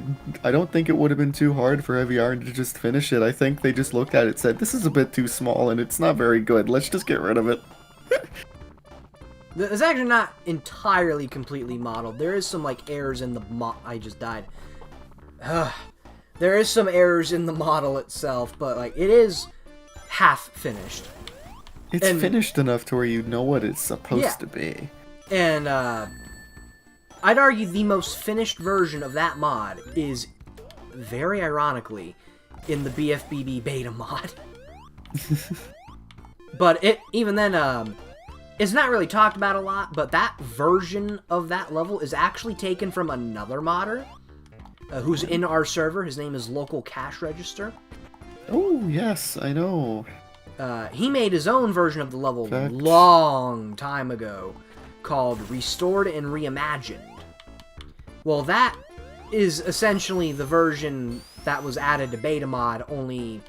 S2: I don't think it would have been too hard for Heavy Iron to just finish it. I think they just looked at it and said, "This is a bit too small and it's not very good. Let's just get rid of it."
S1: It's actually not entirely completely modeled. There is some like errors in the I just died. There is some errors in the model itself, but like it is half finished.
S2: It's finished enough to where you know what it's supposed to be.
S1: And I'd argue the most finished version of that mod is, very ironically, in the BFBB beta mod. But even then, it's not really talked about a lot, but that version of that level is actually taken from another modder who's in our server. His name is Local Cash Register.
S2: Oh, yes, I know.
S1: He made his own version of the level long time ago, called Restored and Reimagined. Well, that is essentially the version that was added to beta mod, only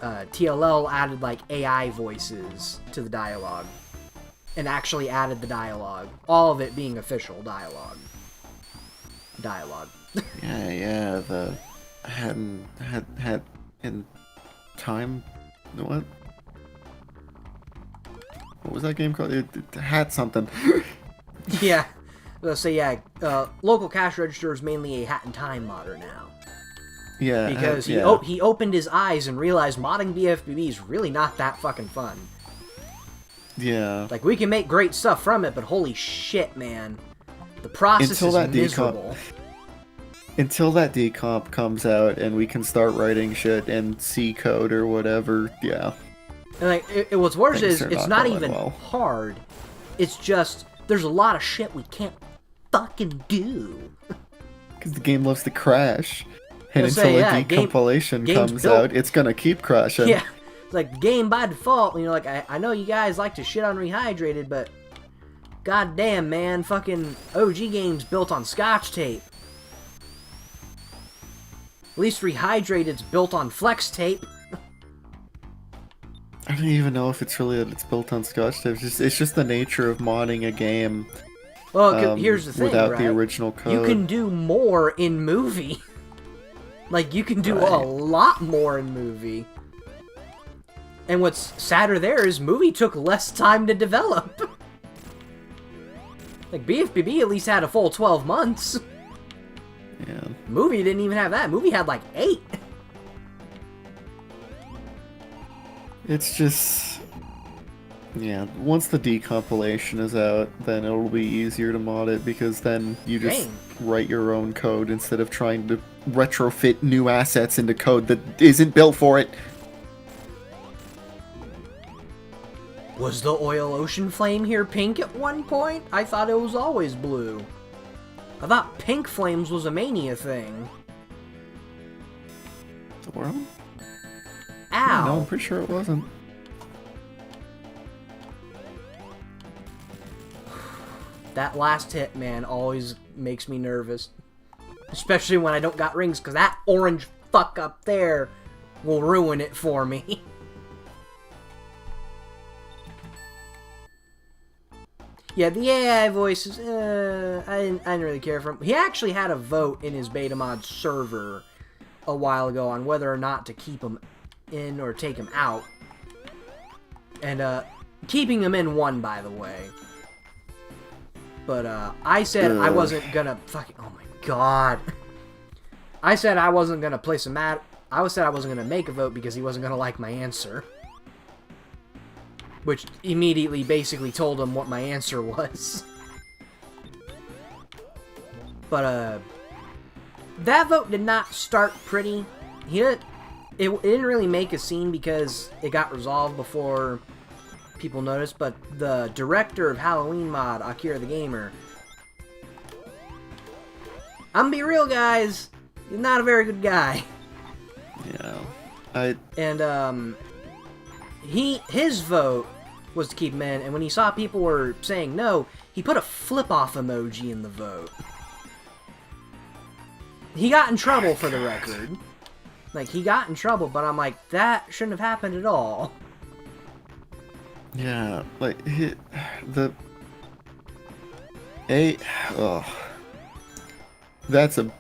S1: TLL added like AI voices to the dialogue. And actually added the dialogue. All of it being official dialogue.
S2: Yeah, the had in time. What was that game called? It had something.
S1: Yeah. So yeah, Local Cash Register is mainly a Hat in Time modder now.
S2: Yeah.
S1: Because he opened his eyes and realized modding BFBB is really not that fucking fun.
S2: Yeah.
S1: Like, we can make great stuff from it, but holy shit, man. The process is miserable.
S2: Until that decomp comes out and we can start writing shit in C code or whatever, yeah.
S1: And like, what's worse is, it's not even hard. It's just, there's a lot of shit we can't fucking do.
S2: Because the game loves to crash. And until a decompilation comes out, it's gonna keep crashing.
S1: Yeah. It's like, the game by default, you know, like, I know you guys like to shit on Rehydrated, but goddamn, man, fucking OG games built on Scotch tape. At least Rehydrated's built on Flex tape.
S2: I don't even know if it's really that it's built on Scotch tape. It's just the nature of modding a game.
S1: Well, here's the thing,
S2: without the original code.
S1: You can do more in movie. Like, you can do a lot more in movie. And what's sadder there is movie took less time to develop. Like, BFBB at least had a full 12 months.
S2: Yeah.
S1: Movie didn't even have that. Movie had like 8.
S2: It's just... Yeah, once the decompilation is out, then it'll be easier to mod it, because then you just write your own code instead of trying to retrofit new assets into code that isn't built for it.
S1: Was the Oil Ocean Flame here pink at one point? I thought it was always blue. I thought pink flames was a Mania thing.
S2: The world?
S1: Ow!
S2: No, I'm pretty sure it wasn't.
S1: That last hit, man, always makes me nervous. Especially when I don't got rings, because that orange fuck up there will ruin it for me. Yeah, the AI voices, I didn't really care for him. He actually had a vote in his beta mod server a while ago on whether or not to keep him in or take him out. And, keeping him in won, by the way. But, I said I wasn't gonna fucking... Oh my god. I said I wasn't gonna place a mat... I said I wasn't gonna make a vote because he wasn't gonna like my answer. Which immediately basically told him what my answer was. But, that vote did not start pretty. It didn't really make a scene because it got resolved before people noticed, but the director of Halloween mod, Akira the Gamer, I'm gonna be real, guys, he's not a very good guy.
S2: Yeah.
S1: And his vote was to keep him in, and when he saw people were saying no, he put a flip-off emoji in the vote. He got in trouble for the record. Like, he got in trouble, but I'm like, that shouldn't have happened at all.
S2: Yeah, like, that's a...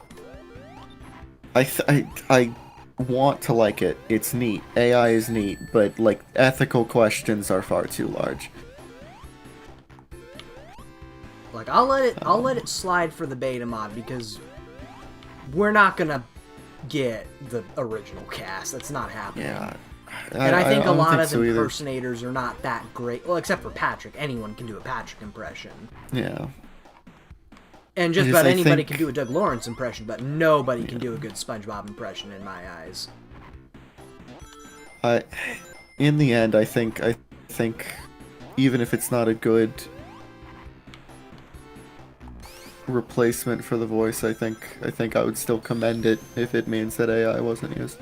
S2: I want to like it. It's neat. AI is neat, but, like, ethical questions are far too large.
S1: Like, I'll let it slide for the beta mod, because we're not gonna get the original cast. That's not happening.
S2: Yeah.
S1: And I think a lot of
S2: so
S1: impersonators are not that great. Well, except for Patrick. Anyone can do a Patrick impression.
S2: Yeah.
S1: And just about anybody can do a Doug Lawrence impression, but nobody can do a good SpongeBob impression in my eyes.
S2: In the end, I think even if it's not a good replacement for the voice, I think I would still commend it if it means that AI wasn't used.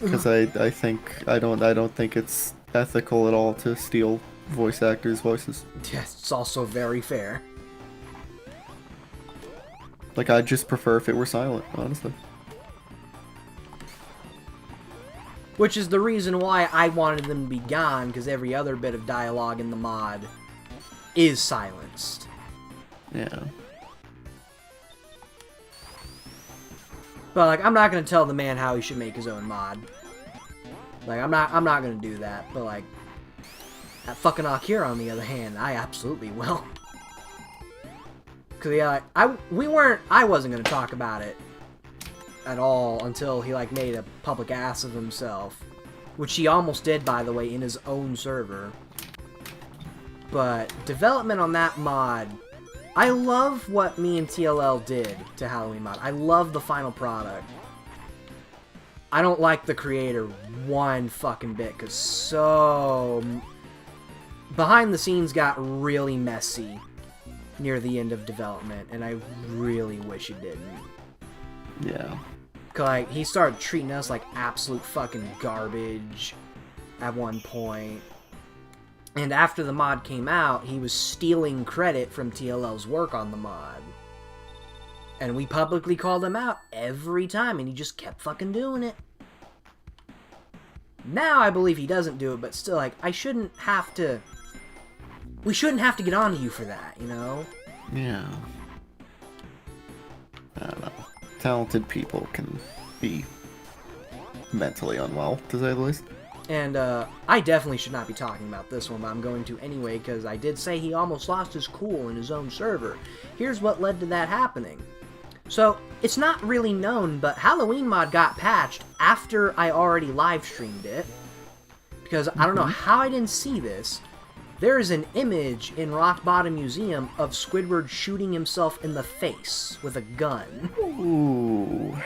S2: Because I don't think it's ethical at all to steal voice actors' voices.
S1: Yes, it's also very fair.
S2: Like, I'd just prefer if it were silent, honestly.
S1: Which is the reason why I wanted them to be gone, because every other bit of dialogue in the mod is silenced.
S2: Yeah.
S1: But, like, I'm not gonna tell the man how he should make his own mod. Like, I'm not gonna do that, but, like, that fucking Akira, on the other hand, I absolutely will. Cause, yeah, like, I wasn't gonna talk about it at all until he, like, made a public ass of himself. Which he almost did, by the way, in his own server. But, development on that mod... I love what me and TLL did to Halloween mod. I love the final product. I don't like the creator one fucking bit, because behind the scenes got really messy near the end of development, and I really wish it didn't.
S2: Yeah.
S1: Cause, like, he started treating us like absolute fucking garbage at one point. And after the mod came out, he was stealing credit from TLL's work on the mod. And we publicly called him out every time, and he just kept fucking doing it. Now I believe he doesn't do it, but still, like, we shouldn't have to get on to you for that, you know?
S2: Yeah. I don't know. Talented people can be mentally unwell, to say the least.
S1: And, I definitely should not be talking about this one, but I'm going to anyway, because I did say he almost lost his cool in his own server. Here's what led to that happening. So, it's not really known, but Halloween mod got patched after I already live-streamed it. Because I don't know how I didn't see this. There is an image in Rock Bottom Museum of Squidward shooting himself in the face with a gun.
S2: Ooh.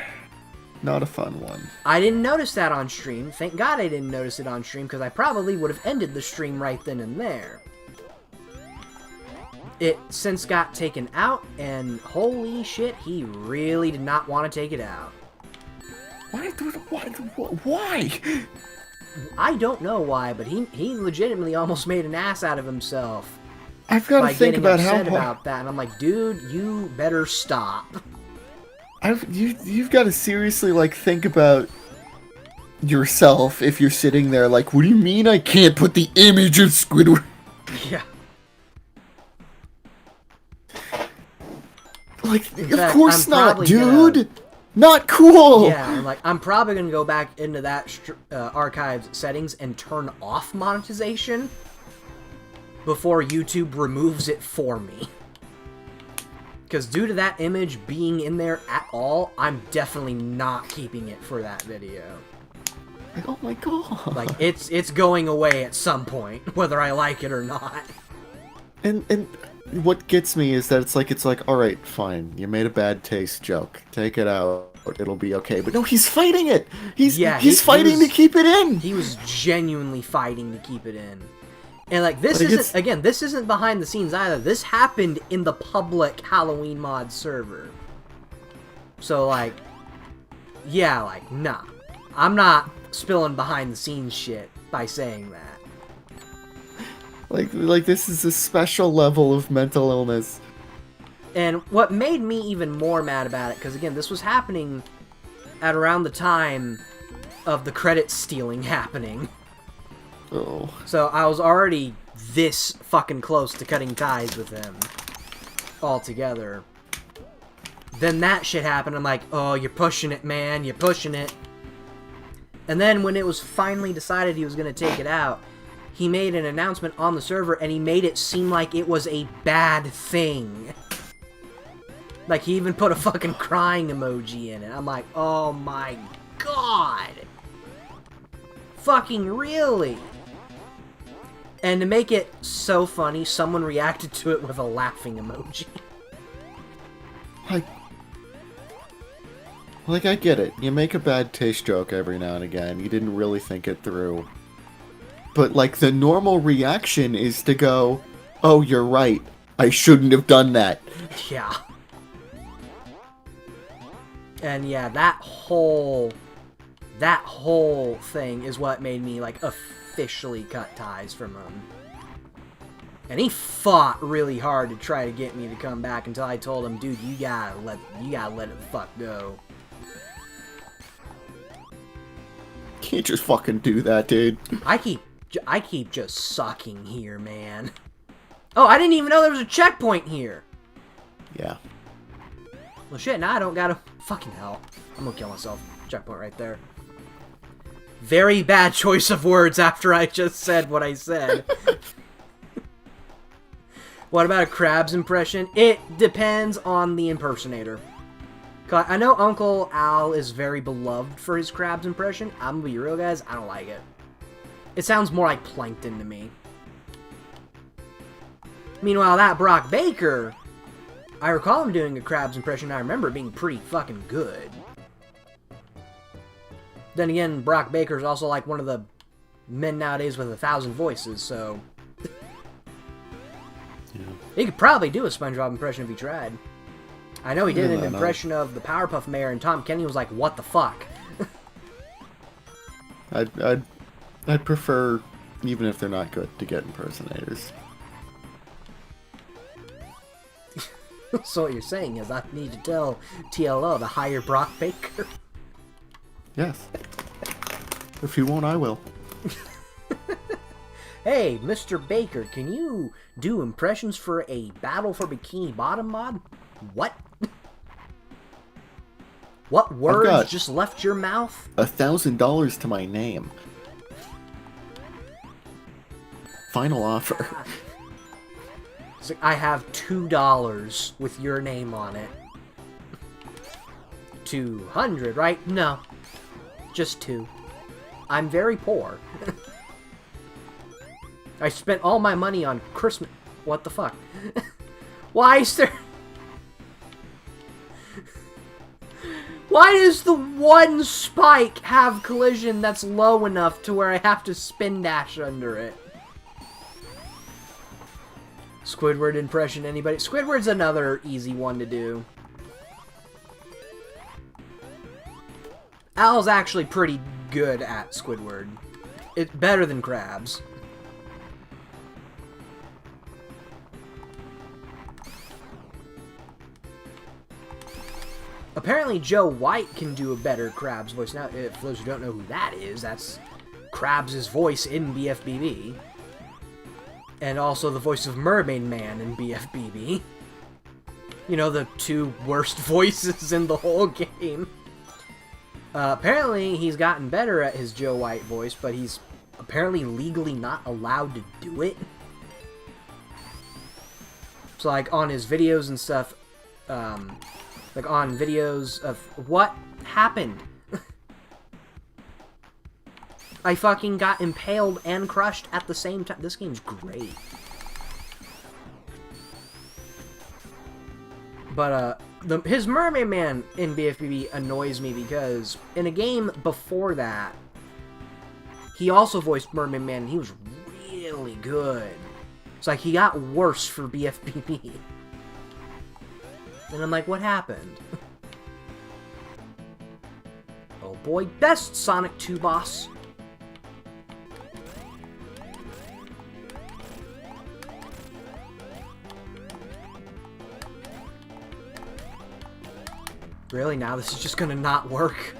S2: Not a fun one.
S1: I didn't notice that on stream. Thank God I didn't notice it on stream, because I probably would have ended the stream right then and there. It since got taken out, and holy shit, he really did not want to take it out.
S2: Why?
S1: I don't know why, but he legitimately almost made an ass out of himself.
S2: I've got to think about how
S1: about that, and I'm like, dude, you better stop.
S2: You've got to seriously, like, think about yourself if you're sitting there like, what do you mean I can't put the image of Squidward?
S1: Yeah.
S2: Like,
S1: In
S2: of
S1: fact,
S2: course
S1: I'm
S2: not,
S1: probably
S2: dude! Not cool!
S1: Yeah, I'm probably gonna go back into that archive settings and turn off monetization before YouTube removes it for me. Because due to that image being in there at all, I'm definitely not keeping it for that video.
S2: Oh my god.
S1: Like, it's going away at some point, whether I like it or not.
S2: And what gets me is that it's like, alright, fine, you made a bad taste joke. Take it out, it'll be okay. But no, he's fighting it! He's fighting to keep it in!
S1: He was genuinely fighting to keep it in. And, like, this isn't behind the scenes either. This happened in the public Halloween mod server. So, like, yeah, like, nah. I'm not spilling behind the scenes shit by saying that.
S2: Like this is a special level of mental illness.
S1: And what made me even more mad about it, because again, this was happening at around the time of the credit stealing happening.
S2: Oh.
S1: So I was already this fucking close to cutting ties with him altogether. Then that shit happened. I'm like, oh, you're pushing it, man. You're pushing it. And then when it was finally decided he was going to take it out, he made an announcement on the server, and he made it seem like it was a bad thing. Like, he even put a fucking crying emoji in it. I'm like, oh my god. Fucking really? And to make it so funny, someone reacted to it with a laughing emoji.
S2: Like, I get it. You make a bad taste joke every now and again. You didn't really think it through. But, like, the normal reaction is to go, oh, you're right. I shouldn't have done that.
S1: Yeah. And yeah, that whole thing is what made me, like, officially cut ties from him. And he fought really hard to try to get me to come back until I told him, dude, you gotta let it the fuck go.
S2: Can't just fucking do that, dude.
S1: I keep just sucking here, man. Oh, I didn't even know there was a checkpoint here.
S2: Yeah.
S1: Well, shit, now I don't gotta... Fucking hell. I'm gonna kill myself. Checkpoint right there. Very bad choice of words after I just said what I said. What about a Krabs impression? It depends on the impersonator. I know Uncle Al is very beloved for his Krabs impression. I'm gonna be real, guys. I don't like it. It sounds more like Plankton to me. Meanwhile, that Brock Baker, I recall him doing a Krabs impression. I remember it being pretty fucking good. Then again, Brock Baker's also like one of the men nowadays with 1,000 voices, so...
S2: Yeah.
S1: He could probably do a SpongeBob impression if he tried. I know he did an impression of the Powerpuff Mayor, and Tom Kenny was like, what the fuck?
S2: I'd prefer, even if they're not good, to get impersonators.
S1: So what you're saying is I need to tell TLO to hire Brock Baker.
S2: Yes. If you won't, I will.
S1: Hey, Mr. Baker, can you do impressions for a Battle for Bikini Bottom mod? What? What words just left your mouth?
S2: $1,000 to my name. Final offer.
S1: It's like, I have $2 with your name on it. 200, right? No. Just 2. I'm very poor. I spent all my money on Christmas... What the fuck? Why is there... Why does the one spike have collision that's low enough to where I have to spin dash under it? Squidward impression, anybody? Squidward's another easy one to do. Al's actually pretty good at Squidward. It's better than Krabs. Apparently Joe White can do a better Krabs voice. Now, for those who don't know who that is, that's Krabs' voice in BFBB. And also the voice of Mermaid Man in BFBB. You know, the 2 worst voices in the whole game. Apparently he's gotten better at his Joe White voice, but he's apparently legally not allowed to do it. So, like, on his videos and stuff, like on videos of what happened. I fucking got impaled and crushed at the same time. This game's great. But, his Mermaid Man in BFBB annoys me because in a game before that, he also voiced Mermaid Man and he was really good. It's like he got worse for BFBB. And I'm like, what happened? Oh boy. Best Sonic 2 boss. Really? Now this is just gonna not work?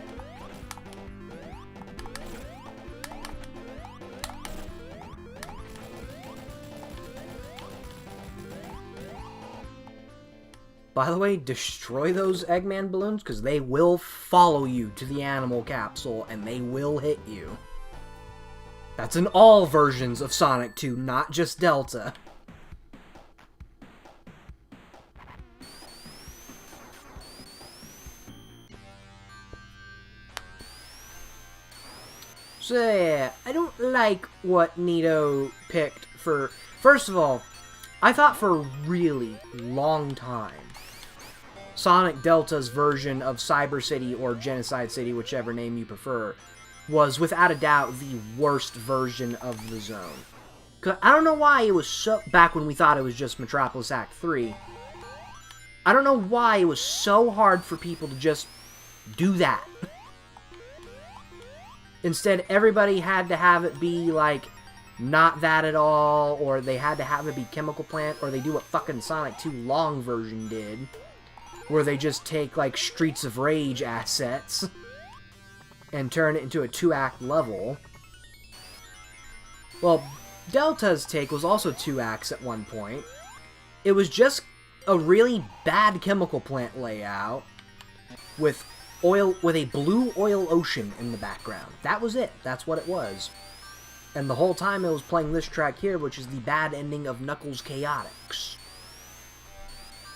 S1: By the way, destroy those Eggman balloons, because they will follow you to the animal capsule, and they will hit you. That's in all versions of Sonic 2, not just Delta. So yeah, I don't like what Nito picked for... First of all, I thought for a really long time, Sonic Delta's version of Cyber City or Genocide City, whichever name you prefer, was without a doubt the worst version of the zone. 'Cause I don't know why it was so... Back when we thought it was just Metropolis Act 3, I don't know why it was so hard for people to just do that. Instead, everybody had to have it be, like, not that at all, or they had to have it be Chemical Plant, or they do what fucking Sonic 2 Long version did, where they just take, like, Streets of Rage assets and turn it into a 2-act level. Well, Delta's take was also 2 acts at one point. It was just a really bad Chemical Plant layout with a blue oil ocean in the background. That was it. That's what it was. And the whole time it was playing this track here, which is the bad ending of Knuckles Chaotix.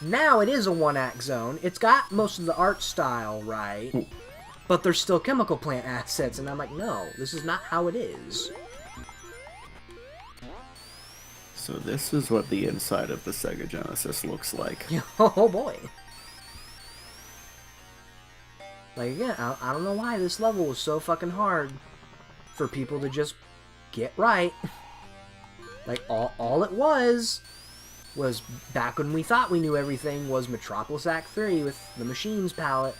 S1: Now it is a 1-act zone. It's got most of the art style right, but there's still Chemical Plant assets, and I'm like, no, this is not how it is.
S2: So this is what the inside of the Sega Genesis looks like.
S1: Oh boy. Like, again, I don't know why this level was so fucking hard for people to just get right. Like, all it was back when we thought we knew everything, was Metropolis Act 3 with the Machines palette.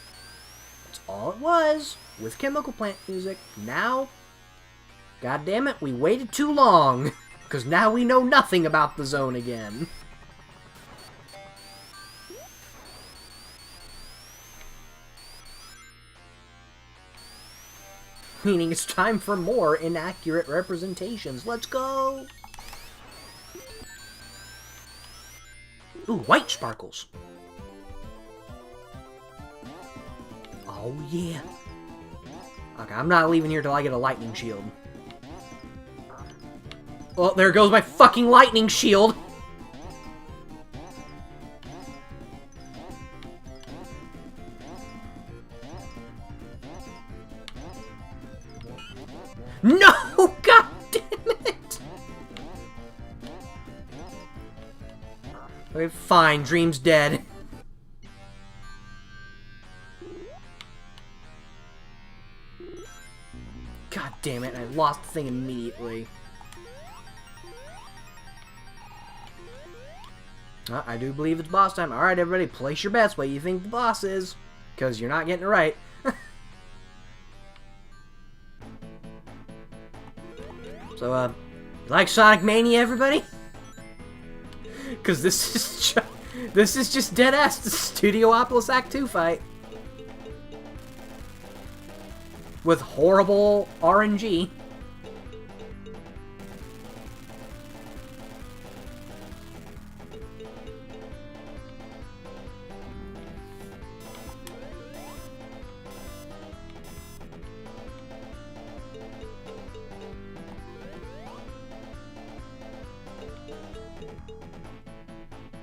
S1: That's all it was, with Chemical Plant music. Now, god damn it, we waited too long, because now we know nothing about the zone again. Meaning it's time for more inaccurate representations. Let's go! Ooh, white sparkles. Oh, yeah. Okay, I'm not leaving here till I get a lightning shield. Well, there goes my fucking lightning shield! No! God damn it! Okay, fine. Dream's dead. God damn it, I lost the thing immediately. I do believe it's boss time. Alright, everybody, place your bets what you think the boss is. Because you're not getting it right. So, you like Sonic Mania, everybody? Because this is just dead-ass the Studiopolis Act 2 fight. With horrible RNG.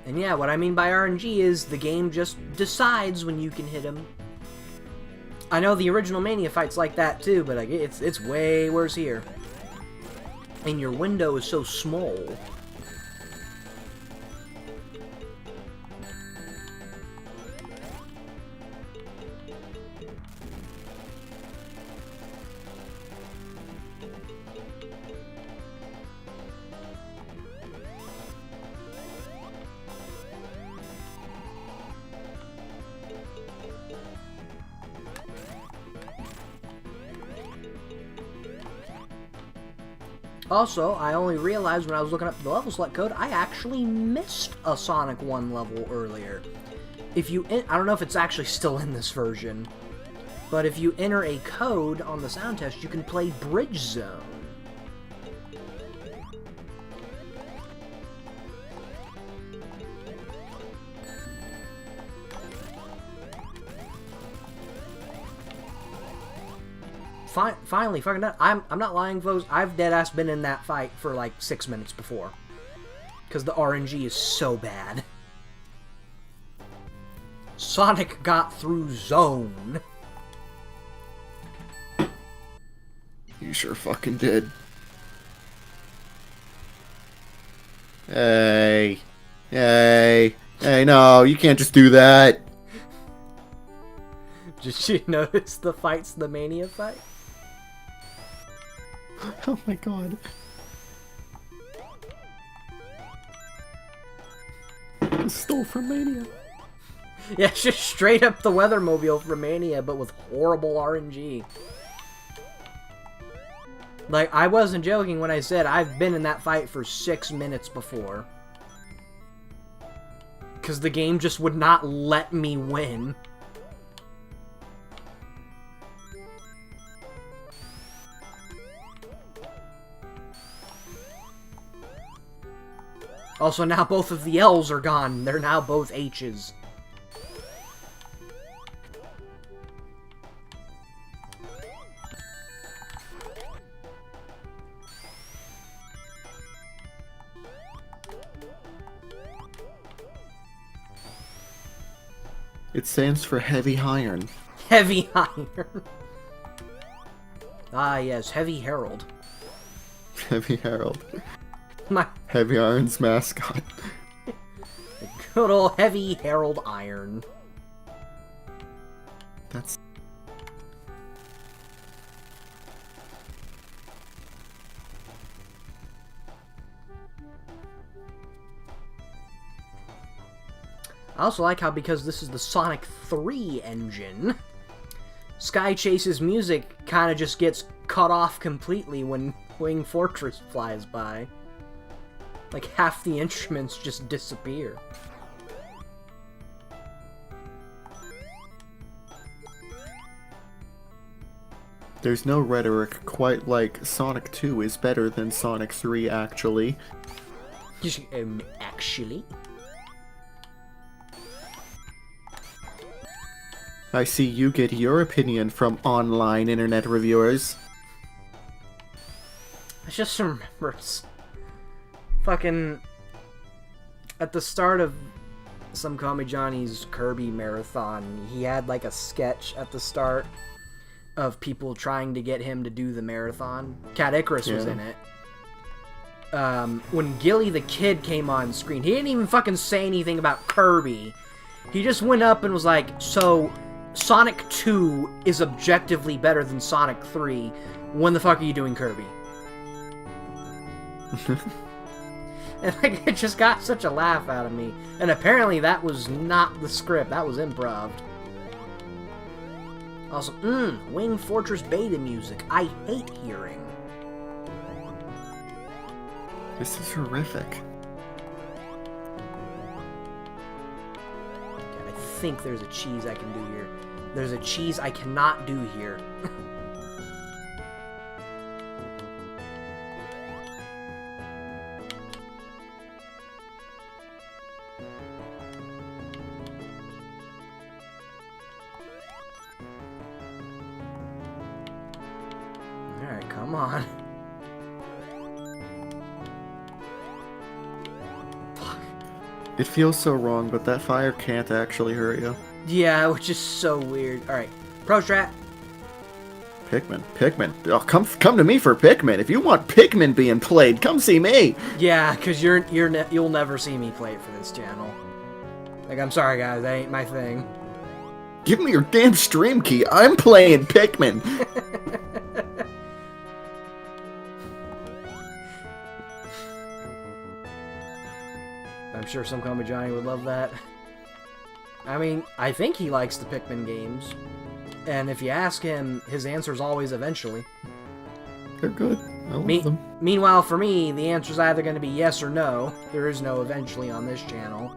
S1: And yeah, what I mean by RNG is the game just decides when you can hit him. I know the original Mania fight's like that too, but it's way worse here. And your window is so small. Also, I only realized when I was looking up the level select code, I actually missed a Sonic 1 level earlier. If you, I don't know if it's actually still in this version, but if you enter a code on the sound test, you can play Bridge Zone. Finally, fucking done. I'm not lying, folks. I've deadass been in that fight for like 6 minutes before. Because the RNG is so bad. Sonic got through Zone.
S2: You sure fucking did. Hey. Hey. Hey, no, you can't just do that.
S1: Did you notice the fight's the Mania fight?
S2: Oh my god. I stole from Mania.
S1: Yeah, it's just straight up the Weathermobile from Mania, but with horrible RNG. Like, I wasn't joking when I said I've been in that fight for 6 minutes before. Because the game just would not let me win. Also, now both of the L's are gone. They're now both H's.
S2: It stands for Heavy Iron.
S1: Heavy Iron. Ah, yes, Heavy Harold.
S2: Heavy Harold.
S1: My
S2: Heavy Iron's mascot.
S1: good old Heavy Harold Iron.
S2: That's...
S1: I also like how, because this is the Sonic 3 engine, Sky Chase's music kind of just gets cut off completely when Wing Fortress flies by. Like, half the instruments just disappear.
S2: There's no rhetoric quite like Sonic 2 is better than Sonic 3, actually.
S1: Actually?
S2: I see you get your opinion from online internet reviewers.
S1: I just remembered fucking at the start of some Call Me Johnny's Kirby marathon, he had like a sketch at the start of people trying to get him to do the marathon. Cat Icarus was in it. When Gilly the Kid came on screen, he didn't even fucking say anything about Kirby. He just went up and was like, so Sonic 2 is objectively better than Sonic 3. When the fuck are you doing Kirby? And like, it just got such a laugh out of me. And apparently that was not the script, that was improv. Also, Wing Fortress beta music. I hate hearing.
S2: This is horrific.
S1: Okay, I think there's a cheese I can do here. There's a cheese I cannot do here. Alright, come on.
S2: It feels so wrong, but that fire can't actually hurt you.
S1: Yeah, which is so weird. Alright, Pro Strat.
S2: Pikmin. Oh, come to me for Pikmin. If you want Pikmin being played, come see me.
S1: Yeah, because you'll never see me play it for this channel. Like, I'm sorry guys, that ain't my thing.
S2: Give me your damn stream key. I'm playing Pikmin.
S1: I'm sure some Call Me Johnny would love that. I mean, I think he likes the Pikmin games. And if you ask him, his answer's always eventually.
S2: They're good. I love them.
S1: Meanwhile, for me, the answer is either going to be yes or no. There is no eventually on this channel.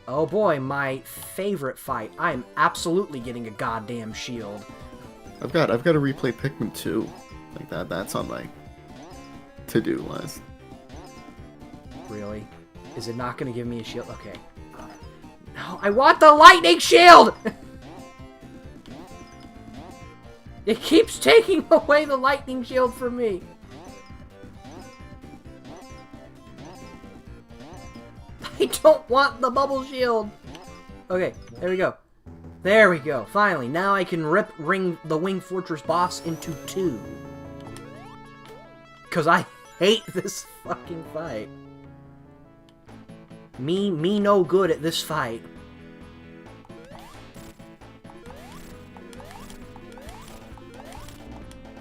S1: Oh boy, my favorite fight. I am absolutely getting a goddamn shield.
S2: I've got to replay Pikmin 2. Like that's on my to-do list.
S1: Really? Is it not going to give me a shield? Okay. No, I want the lightning shield! It keeps taking away the lightning shield from me. I don't want the bubble shield. Okay, there we go. There we go. Finally, now I can ring the Wing Fortress boss into 2. Because I hate this fucking fight. Me no good at this fight.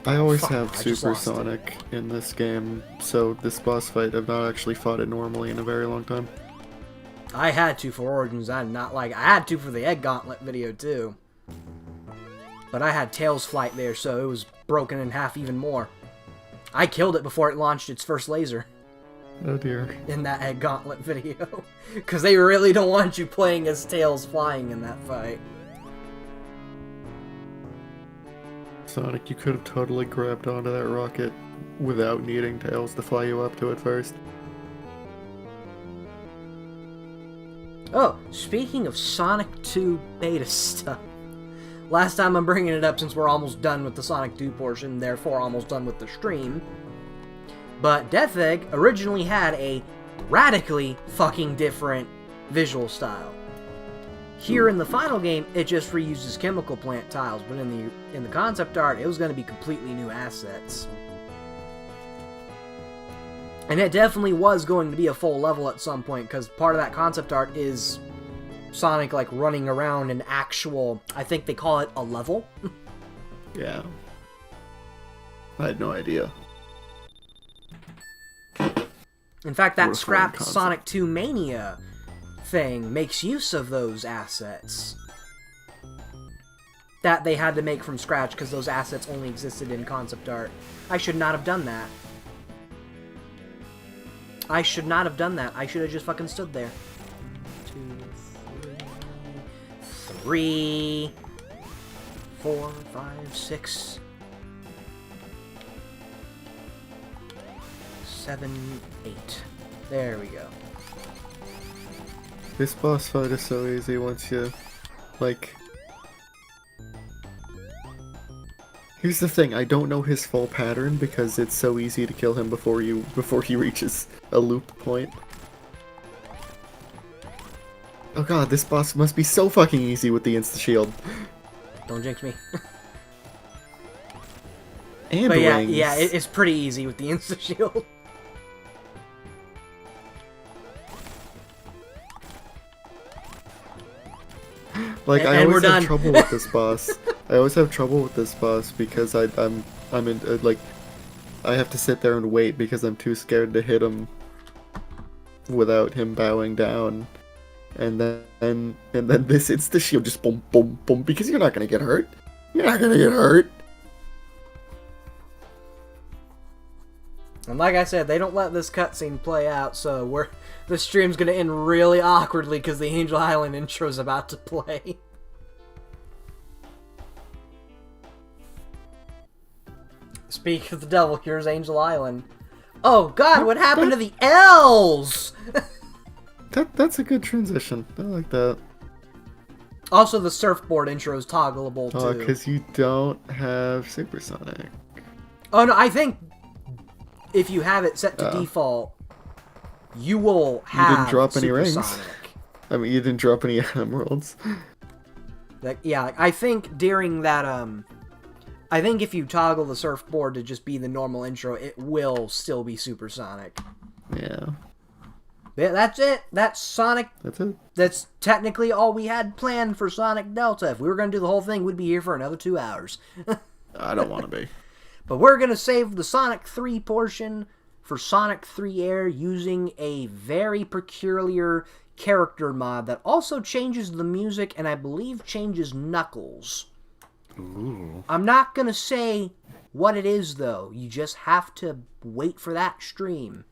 S2: I always
S1: Fuck,
S2: have
S1: I just lost
S2: Supersonic in this game, so this boss fight, I've not actually fought it normally in a very long time.
S1: I had to for Origins. I had to for the Egg Gauntlet video too. But I had Tails Flight there, so it was broken in half even more. I killed it before it launched its first laser.
S2: Oh dear.
S1: In that Egg Gauntlet video. Because they really don't want you playing as Tails flying in that fight.
S2: Sonic, you could have totally grabbed onto that rocket without needing Tails to fly you up to it first.
S1: Oh, speaking of Sonic 2 beta stuff. Last time I'm bringing it up since we're almost done with the Sonic 2 portion, therefore almost done with the stream. But Death Egg originally had a radically fucking different visual style. Here in the final game, it just reuses chemical plant tiles, but in the concept art, it was going to be completely new assets. And it definitely was going to be a full level at some point, because part of that concept art is Sonic, like, running around an actual, I think they call it a level.
S2: Yeah. I had no idea.
S1: In fact, that
S2: What a fun
S1: scrapped
S2: concept.
S1: Sonic 2 Mania thing makes use of those assets that they had to make from scratch because those assets only existed in concept art. I should not have done that. I should not have done that. I should have just fucking stood there. 2, 3, 4, 5, 6, 7, 8. There we go.
S2: This boss fight is so easy once you, like... Here's the thing, I don't know his full pattern because it's so easy to kill him before he reaches a loop point. Oh god, this boss must be so fucking easy with the insta-shield.
S1: Don't jinx me.
S2: And
S1: But yeah,
S2: rings.
S1: it's pretty easy with the insta-shield.
S2: Like, I
S1: And we're
S2: always have
S1: done.
S2: trouble with this boss. I always have trouble with this boss because I'm in, like, I have to sit there and wait because I'm too scared to hit him without him bowing down. And then this insta-shield just boom, boom, boom, because you're not gonna get hurt. You're not gonna get hurt.
S1: And like I said, they don't let this cutscene play out, so the stream's gonna end really awkwardly because the Angel Island intro's about to play. Speak of the devil, here's Angel Island. Oh god, what happened to the elves?
S2: That's a good transition. I like that.
S1: Also, the surfboard intro is toggleable
S2: Oh,
S1: too.
S2: because you don't have Supersonic.
S1: Oh no, I think if you have it set to default, you will have
S2: You didn't drop any rings.
S1: Supersonic.
S2: I mean, you didn't drop any emeralds.
S1: Like, yeah, I think during that, I think if you toggle the surfboard to just be the normal intro, it will still be Supersonic.
S2: Yeah.
S1: Yeah, that's it. That's Sonic.
S2: That's it.
S1: That's technically all we had planned for Sonic Delta. If we were going to do the whole thing, we'd be here for another 2 hours.
S2: I don't want to be.
S1: But we're going to save the Sonic 3 portion for Sonic 3 Air using a very peculiar character mod that also changes the music and I believe changes Knuckles.
S2: Ooh.
S1: I'm not gonna say what it is, though. You just have to wait for that stream.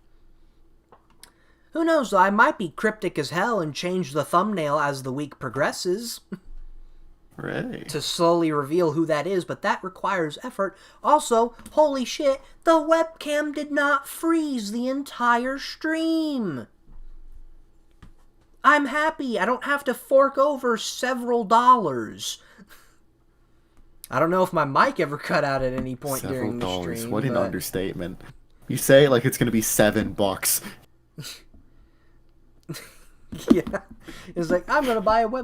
S1: Who knows, though? I might be cryptic as hell and change the thumbnail as the week progresses
S2: Right.
S1: to slowly reveal who that is, but that requires effort. Also, holy shit, the webcam did not freeze the entire stream. I'm happy. I don't have to fork over several dollars. I don't know if my mic ever cut out at any point
S2: Several
S1: during the
S2: dollars.
S1: stream.
S2: What an
S1: but-
S2: understatement. You say it like it's gonna be $7.
S1: Yeah. It's like, I'm gonna buy a web